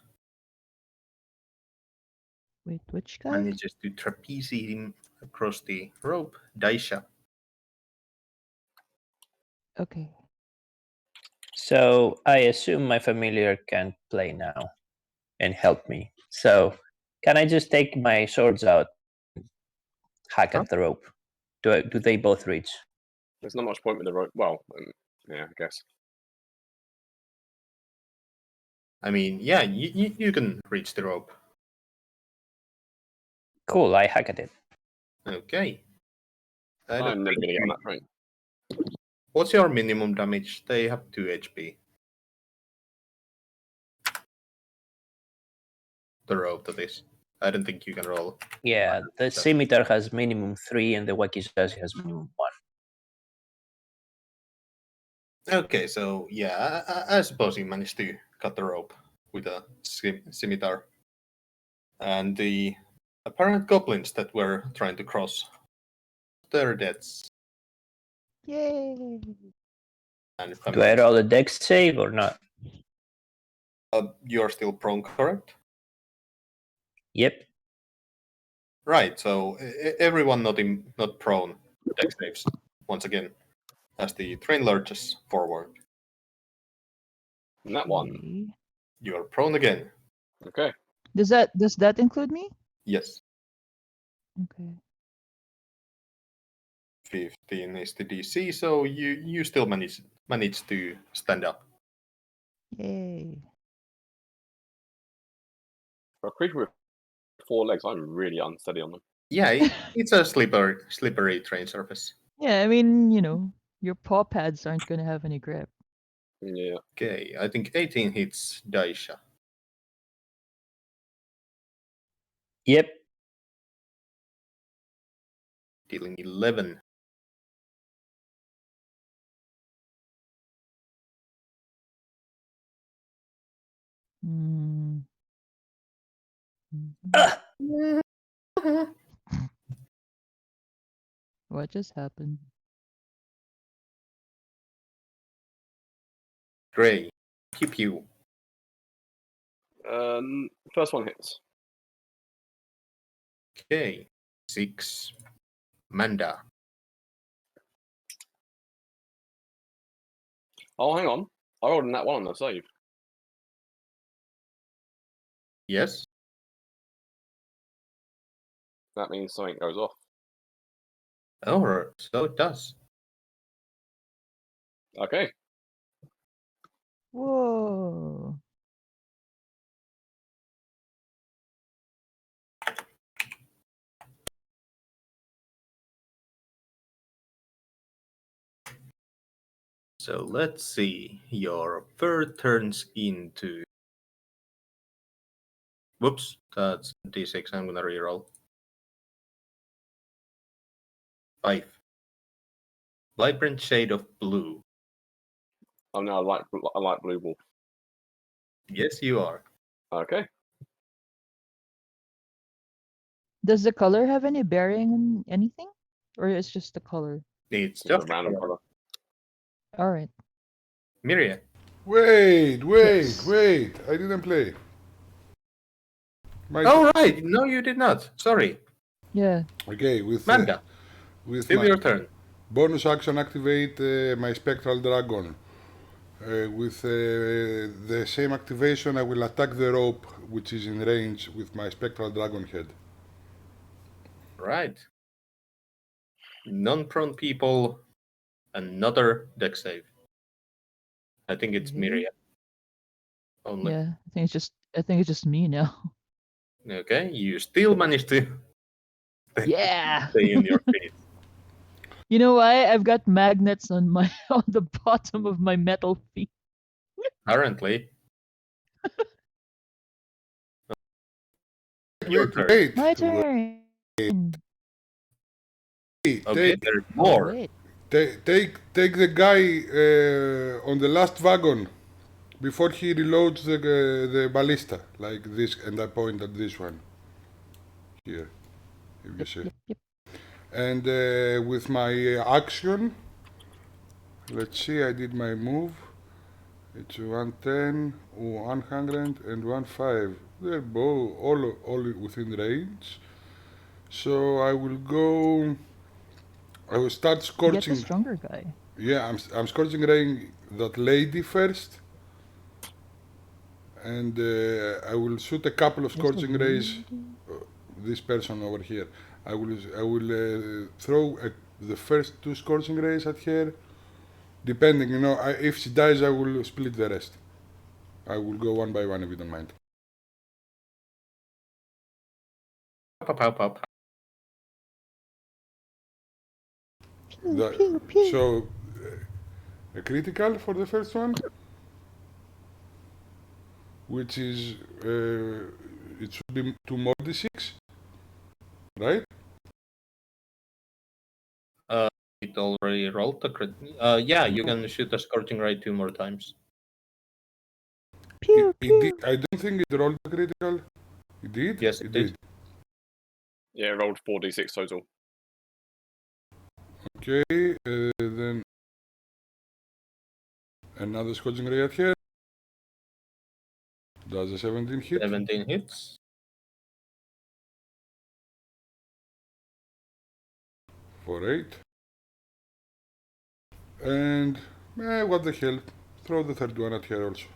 Wait, which guy? Manages to trapeze him across the rope. Daisha. Okay. So I assume my familiar can't play now and help me. So can I just take my swords out, hack at the rope? Do they both reach? There's not much point with the rope. Well, yeah, I guess. I mean, yeah, you can reach the rope. Cool, I hack at it. Okay. I'm never going to get on that train. What's your minimum damage? They have 2 HP. The rope, that is. I don't think you can roll. Yeah, the scimitar has minimum 3 and the wakizashi has minimum 1. Okay, so yeah, I suppose you managed to cut the rope with a scimitar. And the apparent goblins that were trying to cross, they're dead. Yay! And Do I roll a dex save or not? you're still prone, correct? Yep. Right, so everyone not prone, dex saves, once again, as the train lurches forward. And that one. Okay. You're prone again. Okay. Does that include me? Yes. Okay. 15 is the DC, so you still manage to stand up. Yay. For a creature with 4 legs, I'm really unsteady on them. Yeah, it's a slippery train surface. Yeah, I mean, your paw pads aren't gonna have any grip. Yeah. Okay, I think 18 hits Daisha. Yep. Dealing 11. Mm. What just happened? Gray, keep you. First one hits. Okay, 6. Manda. Oh, hang on. I rolled in that one on the save. Yes? That means something goes off. Oh, so it does. Okay. Whoa. So let's see. Your fur turns into. Whoops, that's D6. I'm gonna reroll. 5. Vibrant shade of blue. Oh no, I like blue wolf. Yes, you are. Okay. Does the color have any bearing on anything? Or it's just the color? It's Just just a random color. Alright. Miriam. Wait, Yes. I didn't play. My Oh, right. No, you did not. Sorry. Yeah. Okay, with Manga. Still my your turn. bonus action, activate my Spectral Dragon. With the same activation, I will attack the rope, which is in range, with my Spectral Dragon head. Right. Non-prone people. Another deck save. I think it's Okay. Miriam. Only. Yeah. I think it's just me now. Okay, you still managed to Yeah. stay in your feet. You know why? I've got magnets on my on the bottom of my metal feet. Apparently. Your turn. Wait, My turn. Okay, there's Oh, more. wait. take the guy on the last wagon before he reloads the ballista, like this, and I point at this one here, if you Yep, see. yep, yep. And with my action, let's see, I did my move. It's 110, 100, and 15. They're both all within range. So I will go. I will start Get the scorching. stronger guy. Yeah, I'm scorching raying that lady first, and I will shoot a couple of Just a scorching rays. lady. This person over here. I will throw the first 2 scorching rays at her. Depending, if she dies, I will split the rest. I will go one by one if you don't mind. Pop. Pew, pew, pew. So, a critical for the first one, which is it should be 2 more d6, right? It already rolled the crit. Yeah, you can shoot a scorching ray 2 more times. Pew, pew. I don't think it rolled a critical. It did. Yes, it did. Yeah, it rolled 4d6 total. Okay, then another scorching ray at here. Does a 17 hit? 17 hits. For 8. And, what the hell? Throw the third one at here also.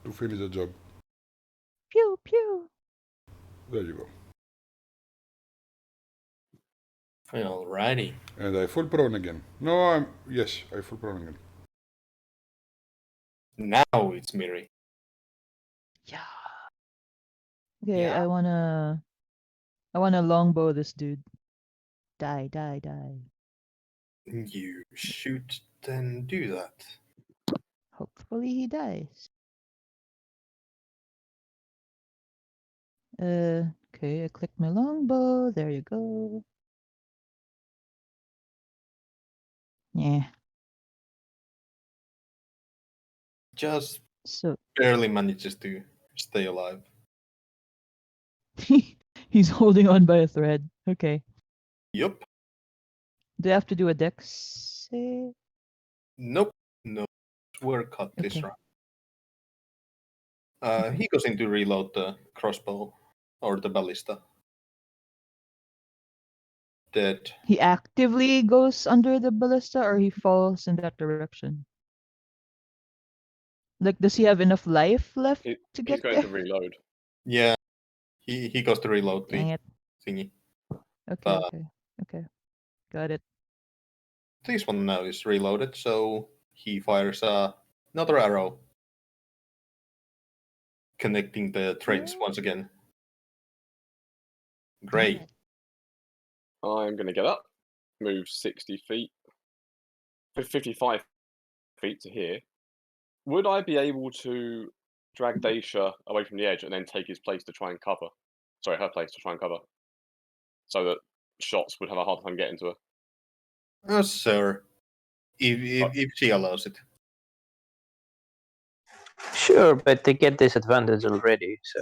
To finish the job. Pew, pew. There you go. Alrighty. And I fall prone again. No, yes, I fall prone again. Now it's Miri. Yeah. Okay, Yeah. I wanna longbow this dude. Die, die, die. You shoot, then do that. Hopefully he dies. Okay, I click my longbow. There you go. Yeah. Just So barely manages to stay alive. he's holding on by a thread. Okay. Yup. Do I have to do a dex save? Nope. No. We're cut this Okay. round. He goes in to reload the crossbow or the ballista. Dead. He actively goes under the ballista or he falls in that direction? Like, does he have enough life left to He's get going there? to reload. Yeah. He goes to reload Dang the it. thingy. Okay, okay. Got it. This one now is reloaded, so he fires another arrow, connecting the threads once again. Great. Got it. I'm going to get up, move 60 feet, 55 feet to here. Would I be able to drag Daisha away from the edge and then take his place to try and cover? Sorry, her place to try and cover. So that shots would have a hard time getting to her. Oh, sir. If she allows it. Sure, but they get this advantage already, so.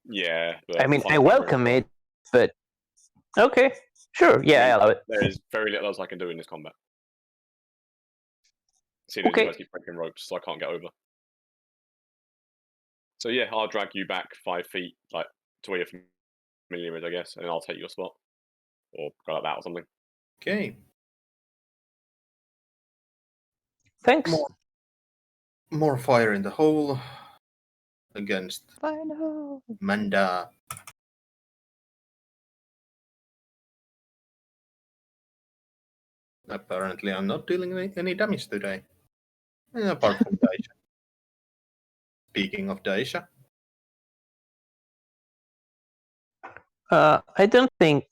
Yeah. I mean, I welcome it, but okay, sure, yeah, I allow it. There is very little else I can do in this combat. See, you guys keep breaking ropes, so I can't get over. So yeah, I'll drag you back 5 feet, like to where you're familiar with, I guess, and I'll take your spot, or go like that or something. Okay. Thanks. More fire in the hole against Fire in the hole. Manda. Apparently, I'm not dealing any damage today. Apart from Daisha. Speaking of Daisha. I don't think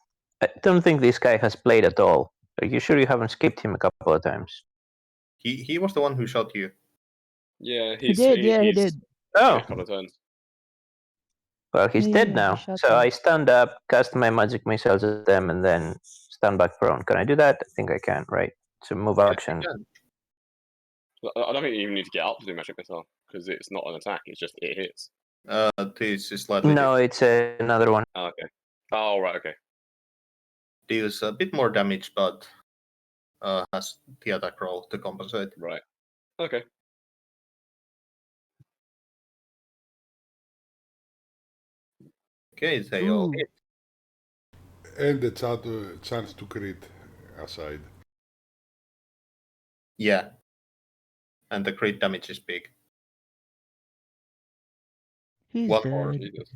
this guy has played at all. Are you sure you haven't skipped him a couple of times? He was the one who shot you. Yeah, He did. Oh. A couple of turns. Well, he's Yeah, dead he now. shot So him. I stand up, cast my magic missiles at them, and then stand back prone. Can I do that? I think I can, right? It's a move action. I don't think you even need to get up to do magic missile because it's not an attack. It's just it hits. This is slightly No, different. it's another one. Oh, okay. Oh, right. Okay. Deals a bit more damage, but has the attack roll to compensate. Right. Okay. Okay, they all Ooh. hit. And the chance to crit aside. Yeah. And the crit damage is big. He's One dead. more. Jesus.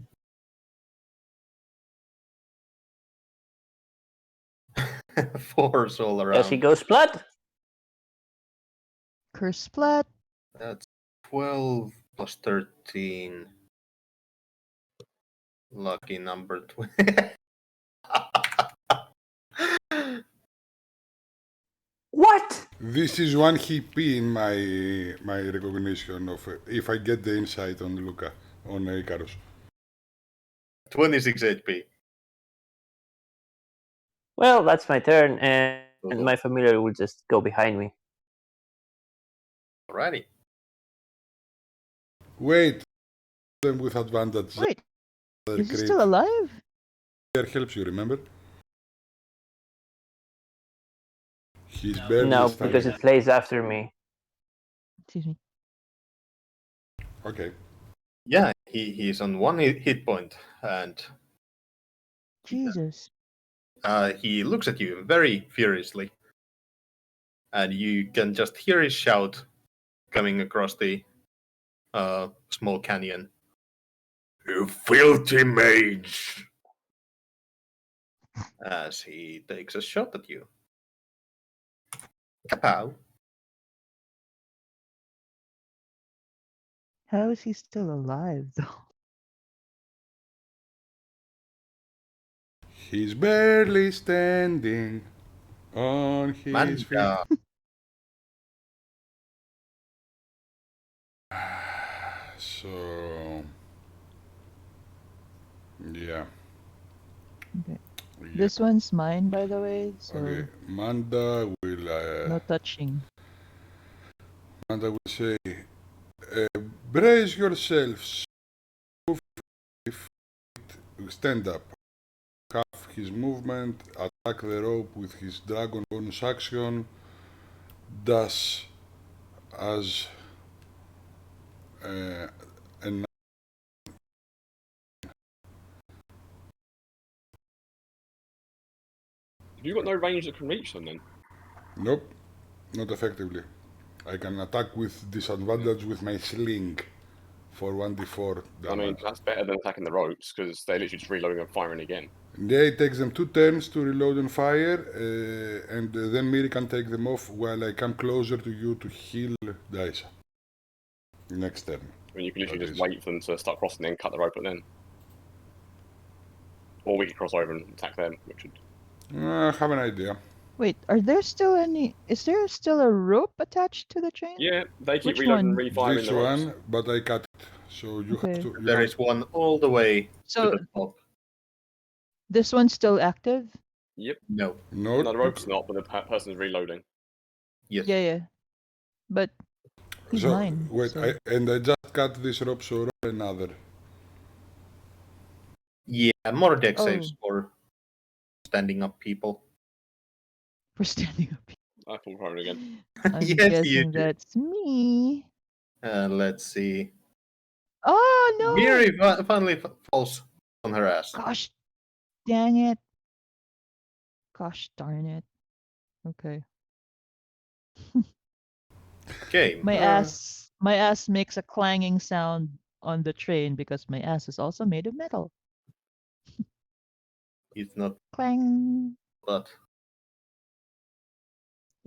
Fours all around. As he goes splat. Curse splat. That's 12 plus 13. Lucky number 20. What? This is 1 HP in my recognition of if I get the insight on Luca, on Icarus. 26 HP. Well, that's my turn, and my familiar will just go behind me. Alrighty. Wait, them with advantage. Wait, Their is he crit. still alive? There helps you, remember? He's barely No, standing. because it plays after me. Excuse me. Okay. Yeah, he's on 1 hit point, and Jesus. he looks at you very furiously. And you can just hear his shout coming across the small canyon. You filthy mage! As he takes a shot at you. Kapow. How is he still alive, though? He's barely standing on his feet. Manda. So, yeah. Okay. Yeah. This one's mine, by the way, so Okay, Manda will. no touching. Manda will say, brace yourselves. Stand up. Half his movement. Attack the rope with his dragon bonus action. Does as an Have you got no range that can reach them then? Nope, not effectively. I can attack with disadvantage with my sling for 1d4 damage. I mean, that's better than attacking the ropes because they're literally just reloading and firing again. Yeah, it takes them 2 turns to reload and fire, and then Miri can take them off while I come closer to you to heal Daisha. Next turn. I mean, you can literally That just is. wait for them to start crossing and then cut the rope at them. Or we could cross over and attack them, which would... I have an idea. Wait, are there still any? Is there still a rope attached to the train? Yeah, they keep Which reloading and one? refiring This the ropes. one, but I cut it. So you Okay. have to. You There have, is one all the way to So the top. this one's still active? Yep. No. no, No, the rope's not, but the person's reloading. Yes. Yeah. But he's so mine. wait, So. I just cut this rope, so roll another. Yeah, more deck Oh. saves for standing up people. We're standing up. I fall prone again. I'm Yes, you guessing do. that's me. Let's see. Oh no! Miri finally falls on her ass. Gosh, dang it! Gosh darn it! Okay. Okay. My ass makes a clanging sound on the train because my ass is also made of metal. It's not Clang. but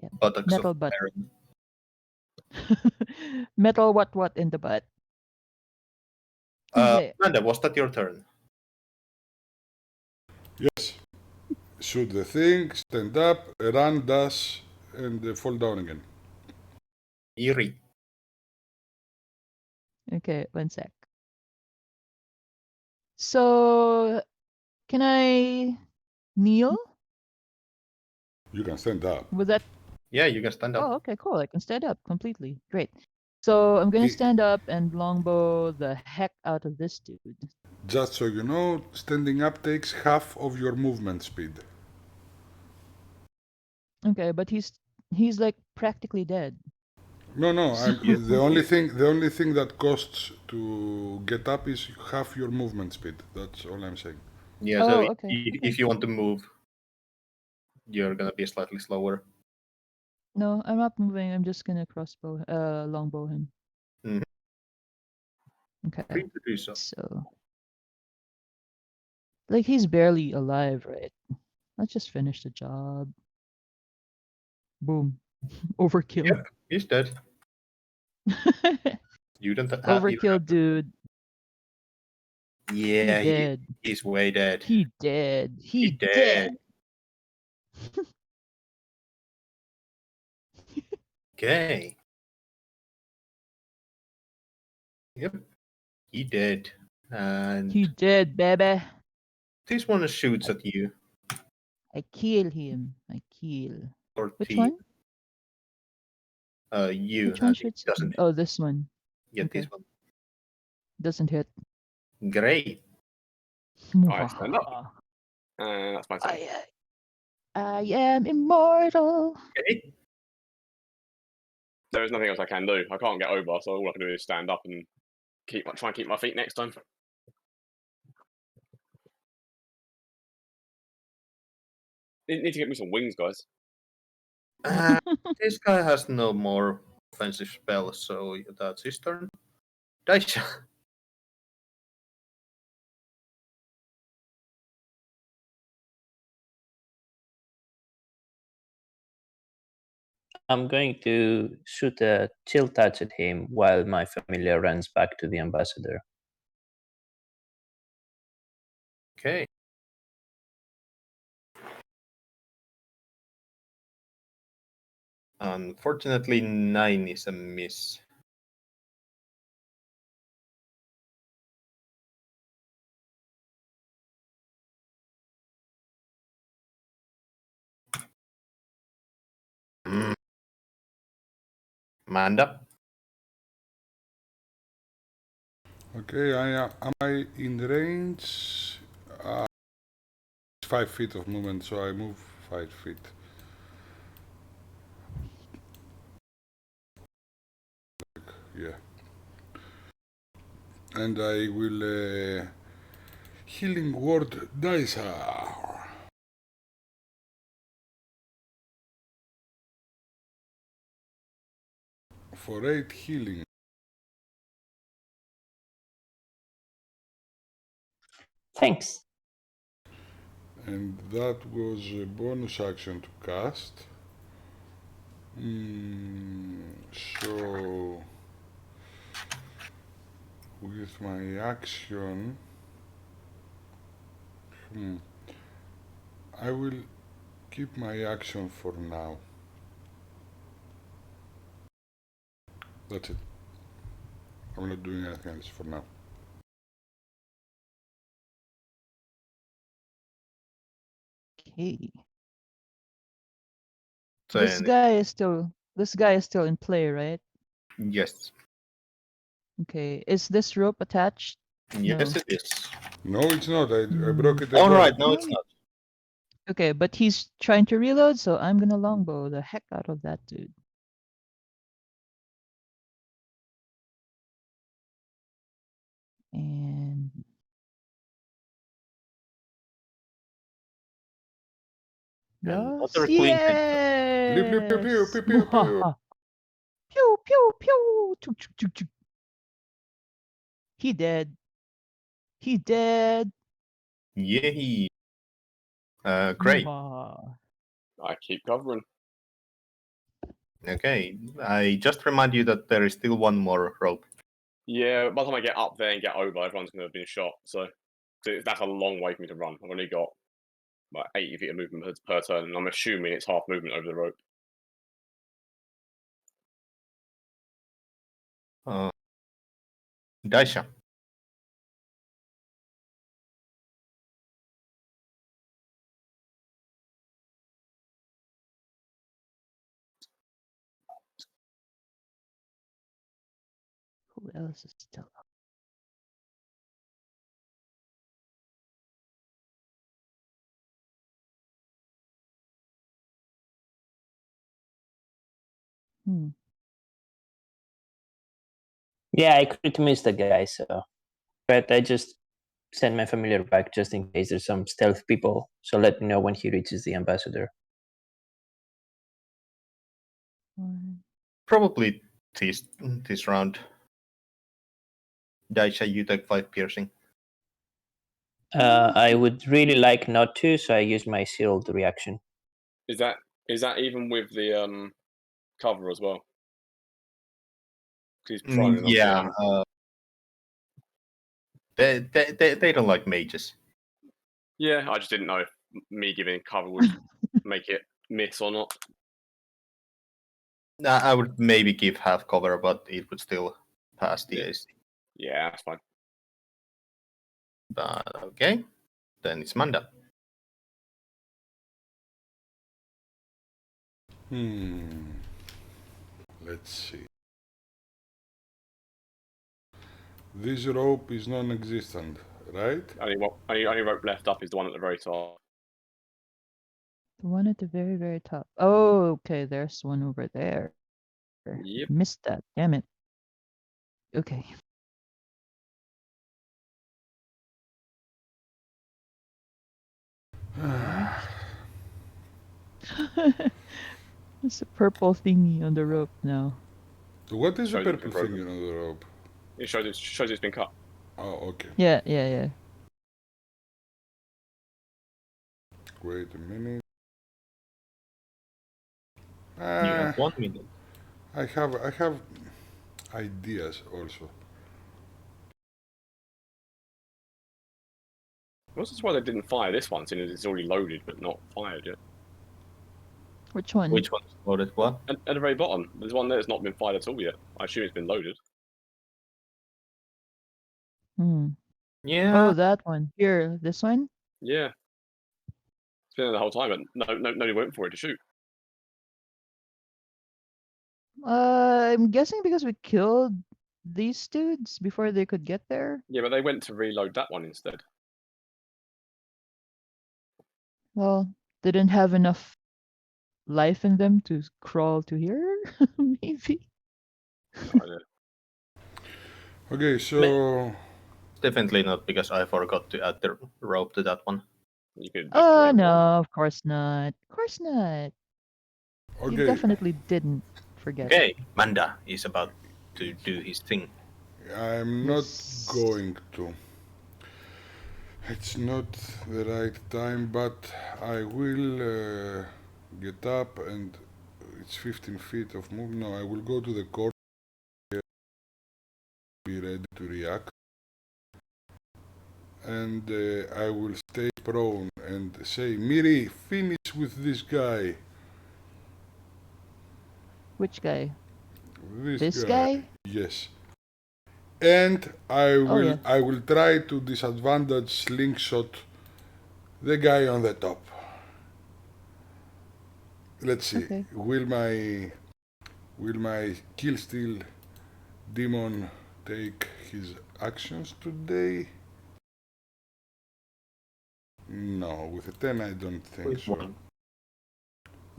Yeah, buttocks metal of butt. iron. Metal what in the butt. Okay. Amanda, was that your turn? Yes. Shoot the thing, stand up, run, dash, and fall down again. Eerie. Okay, 1 sec. So, can I kneel? You can stand up. Was that? Yeah, you can stand up. Oh, okay, cool. I can stand up completely. Great. So I'm gonna I- stand up and longbow the heck out of this dude. Just so you know, standing up takes half of your movement speed. Okay, but he's like practically dead. No, So- the only thing that costs to get up is half your movement speed. That's all I'm saying. Yeah, Oh, so okay, okay. if you want to move, you're gonna be slightly slower. No, I'm not moving. I'm just gonna longbow him. Mhm. Okay. Free to do so. So, like he's barely alive, right? Let's just finish the job. Boom. Overkill. Yep, he's dead. You don't have Overkill, dude. Yeah, He dead. he's way dead. He dead. He dead. dead. Okay. Yep, he dead. And He dead, baby. this one shoots at you. I kill him. I kill. 14. Which one? You. Which one and it shoots? doesn't Oh, this one. get okay. this one. Doesn't hit. Great. I stand up. And that's my turn. I am immortal. Okay. There is nothing else I can do. I can't get over, so all I can do is stand up and try and keep my feet next time. Need to get me some wings, guys. This guy has no more offensive spells, so that's his turn. Daisha. I'm going to shoot a chill touch at him while my familiar runs back to the ambassador. Okay. Unfortunately, 9 is a miss. Amanda. Okay, am I in range? 5 feet of movement, so I move 5 feet. Yeah. And I will healing word Daisa. For 8 healing. Thanks. And that was a bonus action to cast. So with my action, I will keep my action for now. That's it. I'm not doing anything else for now. Okay. Then This guy is still in play, right? yes, Okay. Is this rope attached? yes, No. it is. No, it's not. I broke it as All well. right, no, it's not. Okay, but he's trying to reload, so I'm gonna longbow the heck out of that dude. And Another yes, clean hit. Pew, pew, pew, pew, yes. pew, pew, pew. Pew pew pew. Choo, choo, choo, choo. He dead. He dead. Yay. Great. Yeehaw. I keep covering. Okay, I just remind you that there is still one more rope. Yeah, by the time I get up there and get over, everyone's going to have been shot. So that's a long way for me to run. I've only got about 80 feet of movement per turn, and I'm assuming it's half movement over the rope. Daisha. Who else is still up? Hmm. Yeah, I crit miss the guy, so but I just send my familiar back just in case there's some stealth people. So let me know when he reaches the ambassador. One. Probably this round. Daisha, you take 5 piercing. I would really like not to, so I use my sealed reaction. Is that even with the cover as well? 'Cause he's prone enough. Yeah. They don't like mages. Yeah, I just didn't know if me giving cover would make it miss or not. I would maybe give half cover, but it would still pass the AC. Yeah, that's fine. But okay, then it's Manda. Let's see. This rope is non-existent, right? Only rope left up is the one at the very top. The one at the very, very top. Oh, okay. There's one over there. Yep. Missed that. Damn it. Okay. It's a purple thingy on the rope now. What is the Shows it's purple been thing broken. on the rope? It shows it's been cut. Oh, okay. Yeah. Wait a minute. You have 1 minute. I have ideas also. I was just why they didn't fire this one, since it's already loaded but not fired yet. Which one? Which one is loaded? What? At the very bottom, there's one there that's not been fired at all yet. I assume it's been loaded. Yeah. Oh, that one. Here, this one? Yeah. It's been there the whole time, but nobody went for it to shoot. I'm guessing because we killed these dudes before they could get there. Yeah, but they went to reload that one instead. Well, they didn't have enough life in them to crawl to here, maybe. No idea. Okay, so Definitely not, because I forgot to add the rope to that one. You could just Oh, put it no, on. of course not. Of course not. You okay, definitely didn't forget. Okay, Manda is about to do his thing. I'm Yes. not going to. It's not the right time, but I will get up, and it's 15 feet of move. No, I will go to the corner, be ready to react, and I will stay prone and say, Miri, finish it's with this guy. Which guy? This, This guy? Yes. And I will yeah. I will try to disadvantage slingshot the guy on the top. Let's see. Okay. Will my kill steal demon take his actions today? No, with a 10 I don't think Which so. one?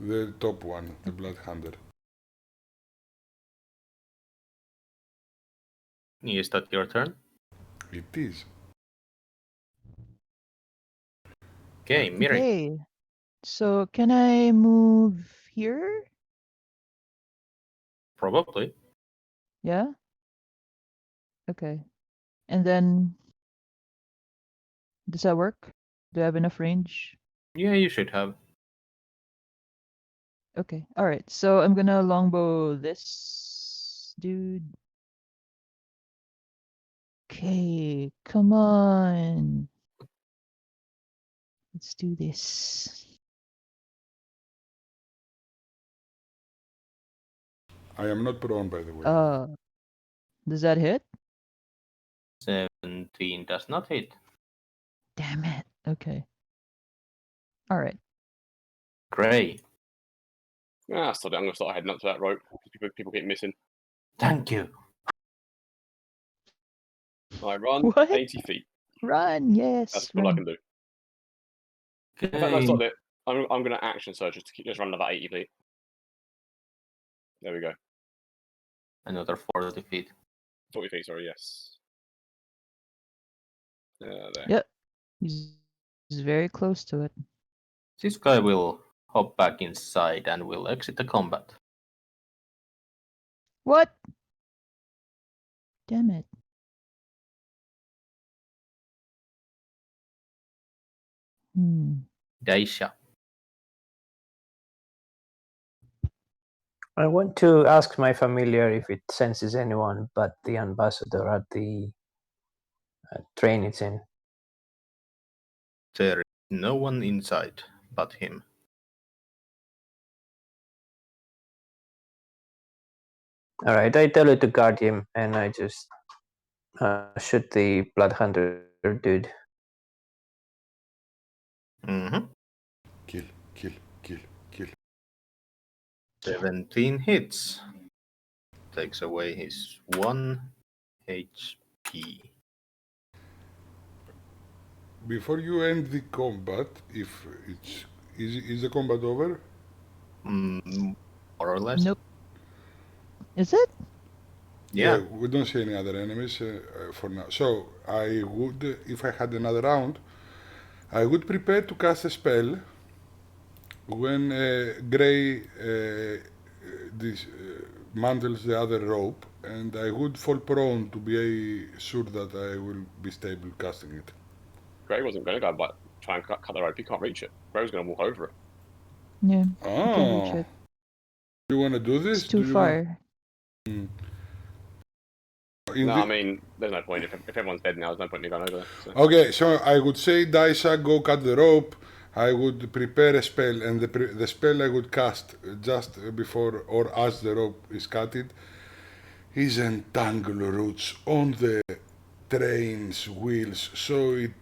The top one, the Blood Hunter. Is that your turn? It is. Okay, Miri. Okay. So can I move here? Probably. Yeah? Okay. And then does that work? Do I have enough range? Yeah, you should have. Okay. All right. So I'm gonna longbow this dude. Okay. Come on. Let's do this. I am not prone, by the way. Does that hit? 17 does not hit. Damn it. Okay. All right. Gray. I'm gonna start heading up to that rope. People keep missing. Thank you. I run What? 80 feet. Run. Yes. That's all I run. can do. Okay. In fact, no, stop it. I'm gonna action surge just run another 80 feet. There we go. Another 40 feet. 40 feet, sorry, yes. There. Yep. He's very close to it. This guy will hop back inside and will exit the combat. What? Damn it. Daisha. I want to ask my familiar if it senses anyone but the ambassador at the train it's in. There is no one inside but him. All right, I tell you to guard him, and I just shoot the blood hunter dude. Mm-hmm. Kill. 17 hits. Takes away his 1 HP. Before you end the combat, if it's is the combat over? More or less. Nope. Is it? Yeah. We don't see any other enemies for now. So I would, if I had another round, I would prepare to cast a spell when Gray mantles the other rope, and I would fall prone to be sure that I will be stable casting it. Gray wasn't going to go but try and cut the rope. He can't reach it. Gray was going to walk over it. Yeah. I can reach it. You want to do this? It's too far. I mean, there's no point. If everyone's dead now, there's no point in going over there. So. Okay, so I would say, Daisha, go cut the rope. I would prepare a spell, and the spell I would cast just before or as the rope is cutted is entangle roots on the train's wheels, so it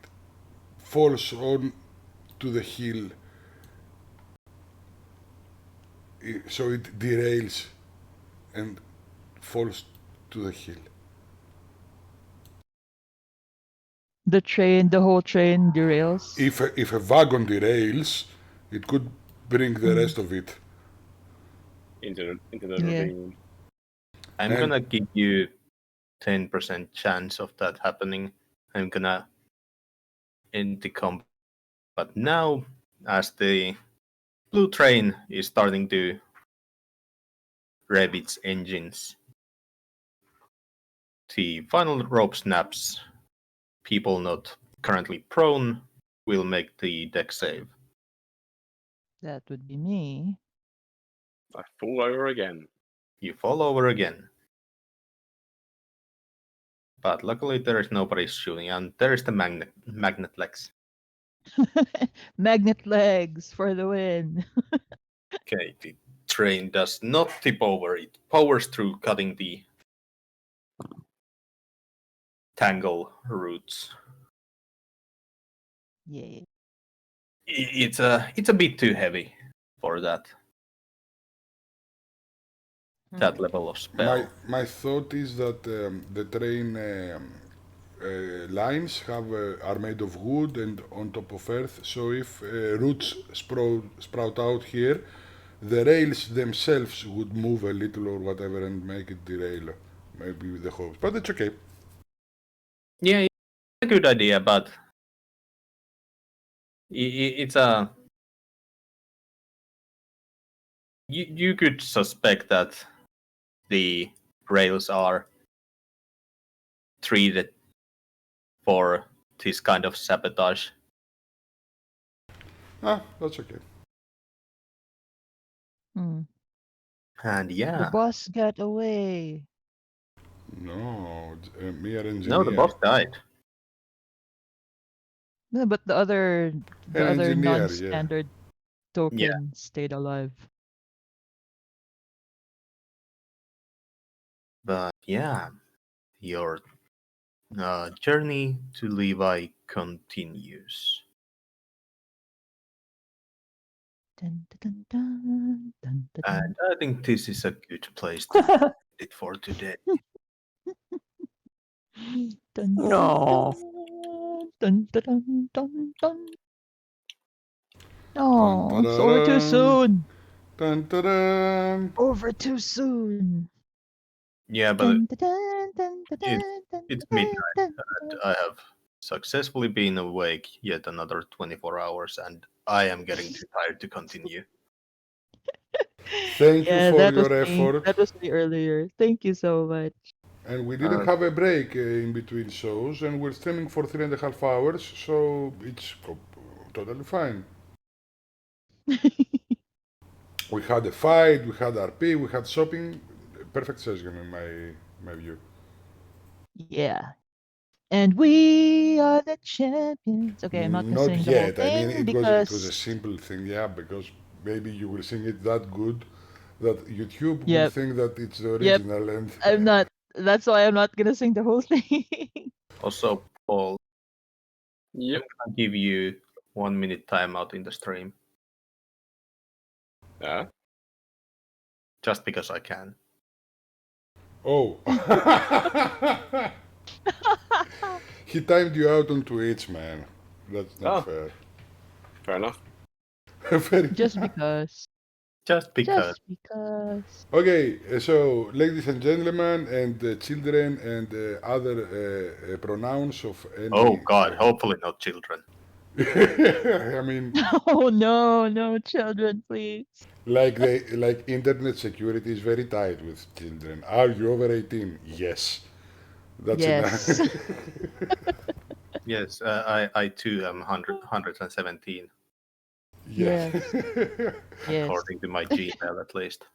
falls on to the hill, so it derails and falls to the hill. The whole train derails. If a wagon derails, it could bring the rest of it into the ravine. I'm gonna give you 10% chance of that happening. I'm gonna end the combat. But now, as the blue train is starting to rev its engines, the final rope snaps. People not currently prone will make the deck save. That would be me. I fall over again. You fall over again. But luckily there is nobody shooting, and there is the magnet legs. Magnet legs for the win. Okay, the train does not tip over. It powers through, cutting the tangle roots. Yay. It's a bit too heavy for that level of spell. My thought is that the train lines are made of wood and on top of earth. So if roots sprout out here, the rails themselves would move a little or whatever and make it derail. Maybe with the hopes, but it's okay. Yeah, it's a good idea, but it's a. You could suspect that the rails are treated for this kind of sabotage. That's okay. Hmm. And yeah. The boss got away. No, mere engineer. No, the boss died. No, but the other engineer, non-standard token stayed alive. But yeah, your journey to Levi continues. Dun, dun, dun, dun, dun, And I think this is a good place to end it for today. dun, No. dun, dun, dun, dun, dun. Oh, it's over too soon. Dun, dun, dun. Over too soon. Yeah, but Dun, dun, dun, dun, dun, it's dun, midnight, dun, and I have successfully been awake yet another 24 hours, and I am getting too tired to continue. Thank you for that was your me. effort. That was me earlier. Thank you so much. And we didn't have a break in between shows, and we're streaming for 3.5 hours, so it's totally fine. We had a fight, we had RP, we had shopping. Perfect session in my view. Yeah. And we are the champions. Okay, I'm not gonna Not sing the whole yet. thing I mean, it because was a simple thing, yeah, because maybe you will sing it that good that YouTube will Yep. think that it's the original. And I'm not. That's why I'm not gonna sing the whole thing. Also, Paul, Yep. I'll give you 1 minute timeout in the stream. Yeah. Just because I can. Oh. He timed you out on Twitch, man. That's not fair. Fair enough. Just because. Just because. Just because. Okay, so ladies and gentlemen, and children, and other pronouns of any. Oh God! Hopefully not children. I mean, Oh no, children, please. like internet security is very tight with children. Are you over 18? Yes. That's Yes. enough. Yes, I too am 117. Yes. Yes. According to my Gmail, at least.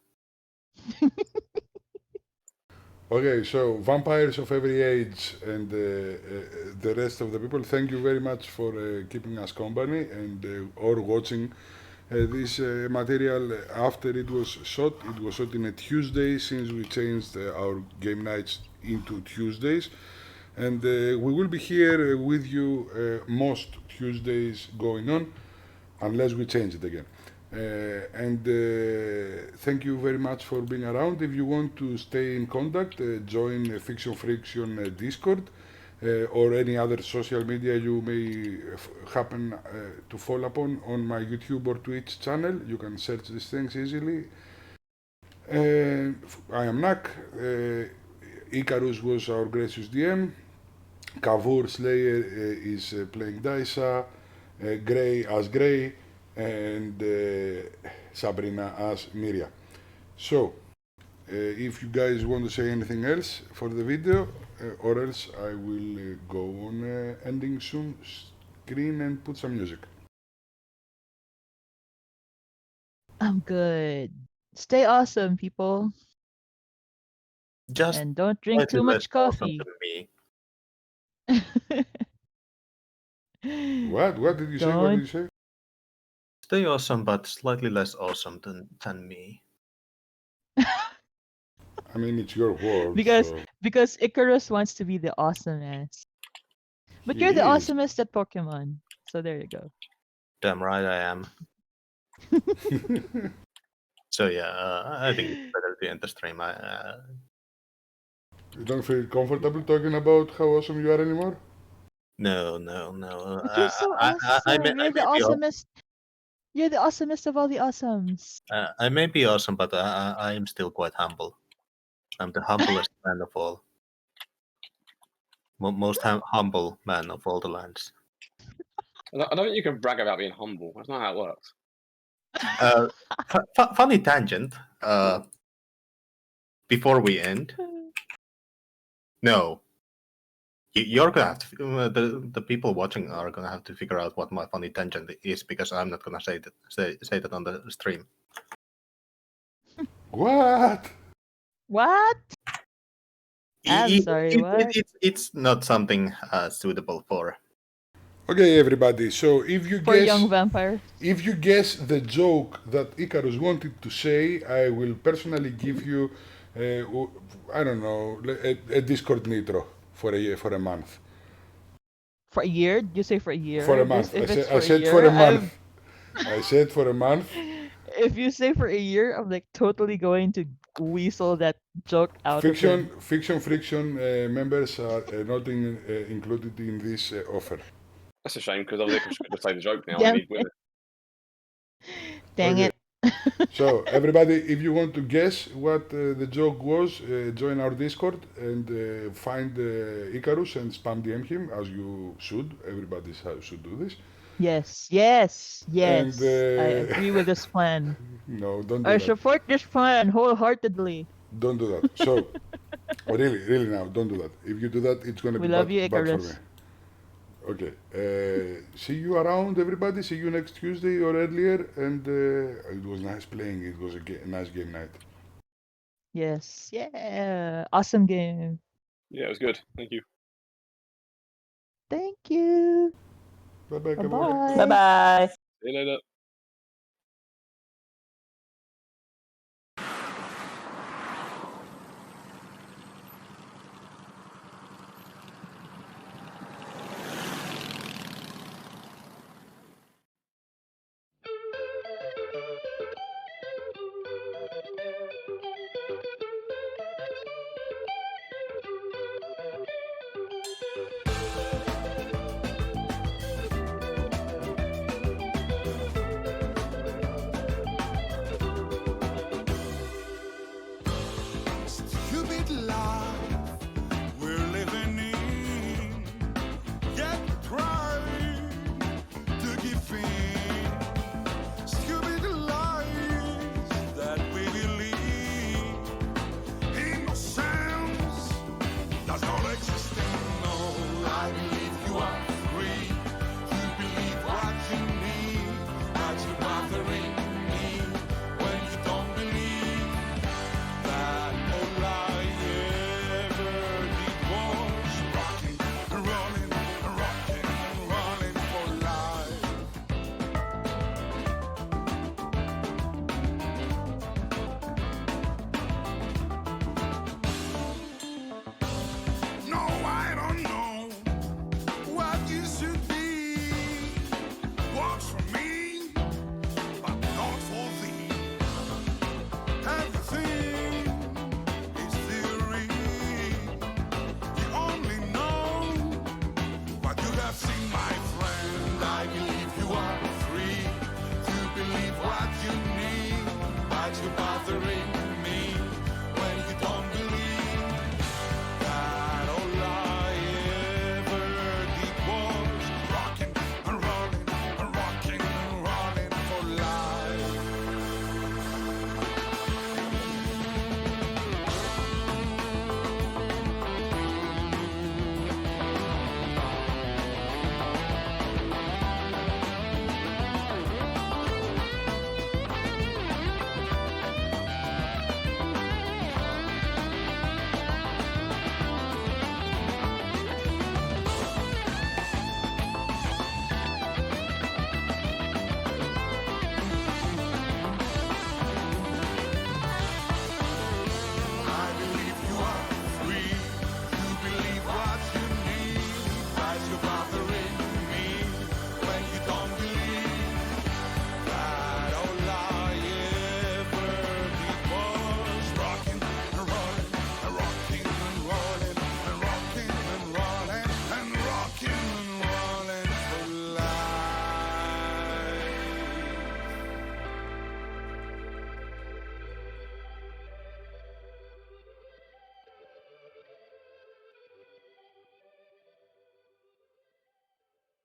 Okay, so vampires of every age and the rest of the people, thank you very much for keeping us company and or watching this material after it was shot. It was shot in a Tuesday since we changed our game nights into Tuesdays. And we will be here with you most Tuesdays going on, unless we change it again. And thank you very much for being around. If you want to stay in contact, join Fiction Friction Discord or any other social media you may happen to fall upon on my YouTube or Twitch channel. You can search these things easily. I am Nak. Icarus was our gracious DM. Kavur Slayer is playing Daisa. Gray as Gray. And Sabrina as Miria. So, if you guys want to say anything else for the video, or else I will go on ending soon screen and put some music. I'm good. Stay awesome, people. Just and don't drink too much coffee. Me. What? What did you say? What did you say? Stay awesome, but slightly less awesome than me. I mean, it's your world, because so because Icarus wants to be the awesomest. But he you're the is. awesomest at Pokemon. So there you go. Damn right I am. So yeah, I think it's better to end the stream. You don't feel comfortable talking about how awesome you are anymore? No. But you're so awesome. You're the awesomest. You're the awesomest of all the awesomes. I may be awesome, but I am still quite humble. I'm the humblest man of all. Most humble man of all the lands. I don't think you can brag about being humble. That's not how it works. Funny tangent. Before we end, no, you're gonna have to. The people watching are gonna have to figure out what my funny tangent is, because I'm not gonna say that on the stream. What? What? I'm sorry, what? It's not something suitable for. Okay, everybody. So if you For guess, young vampires. if you guess the joke that Icarus wanted to say, I will personally give you, I don't know, a Discord nitro for a month. For a year? Did you say for a year? For a Because month. if it's I for said a year, for a month. I said for a month. If you say for a year, I'm like totally going to weasel that joke out of him. Fiction Friction members are not included in this offer. That's a shame, because I was going to say the joke now. Damn I need with it. Dang Okay. it. So everybody, if you want to guess what the joke was, join our Discord and find Icarus and spam DM him, as you should. Everybody should do this. Yes. And, I agree with this plan. No, don't do I that. support this plan wholeheartedly. Don't do that. So, really now, don't do that. If you do that, it's going to We be love you, bad for me. Icarus. Okay. See you around, everybody. See you next Tuesday or earlier. And it was nice playing. It was a nice game night. Yes. Yeah. Awesome game. Yeah, it was good. Thank you. Thank you. Bye-bye. Bye-bye. Bye bye. See you later.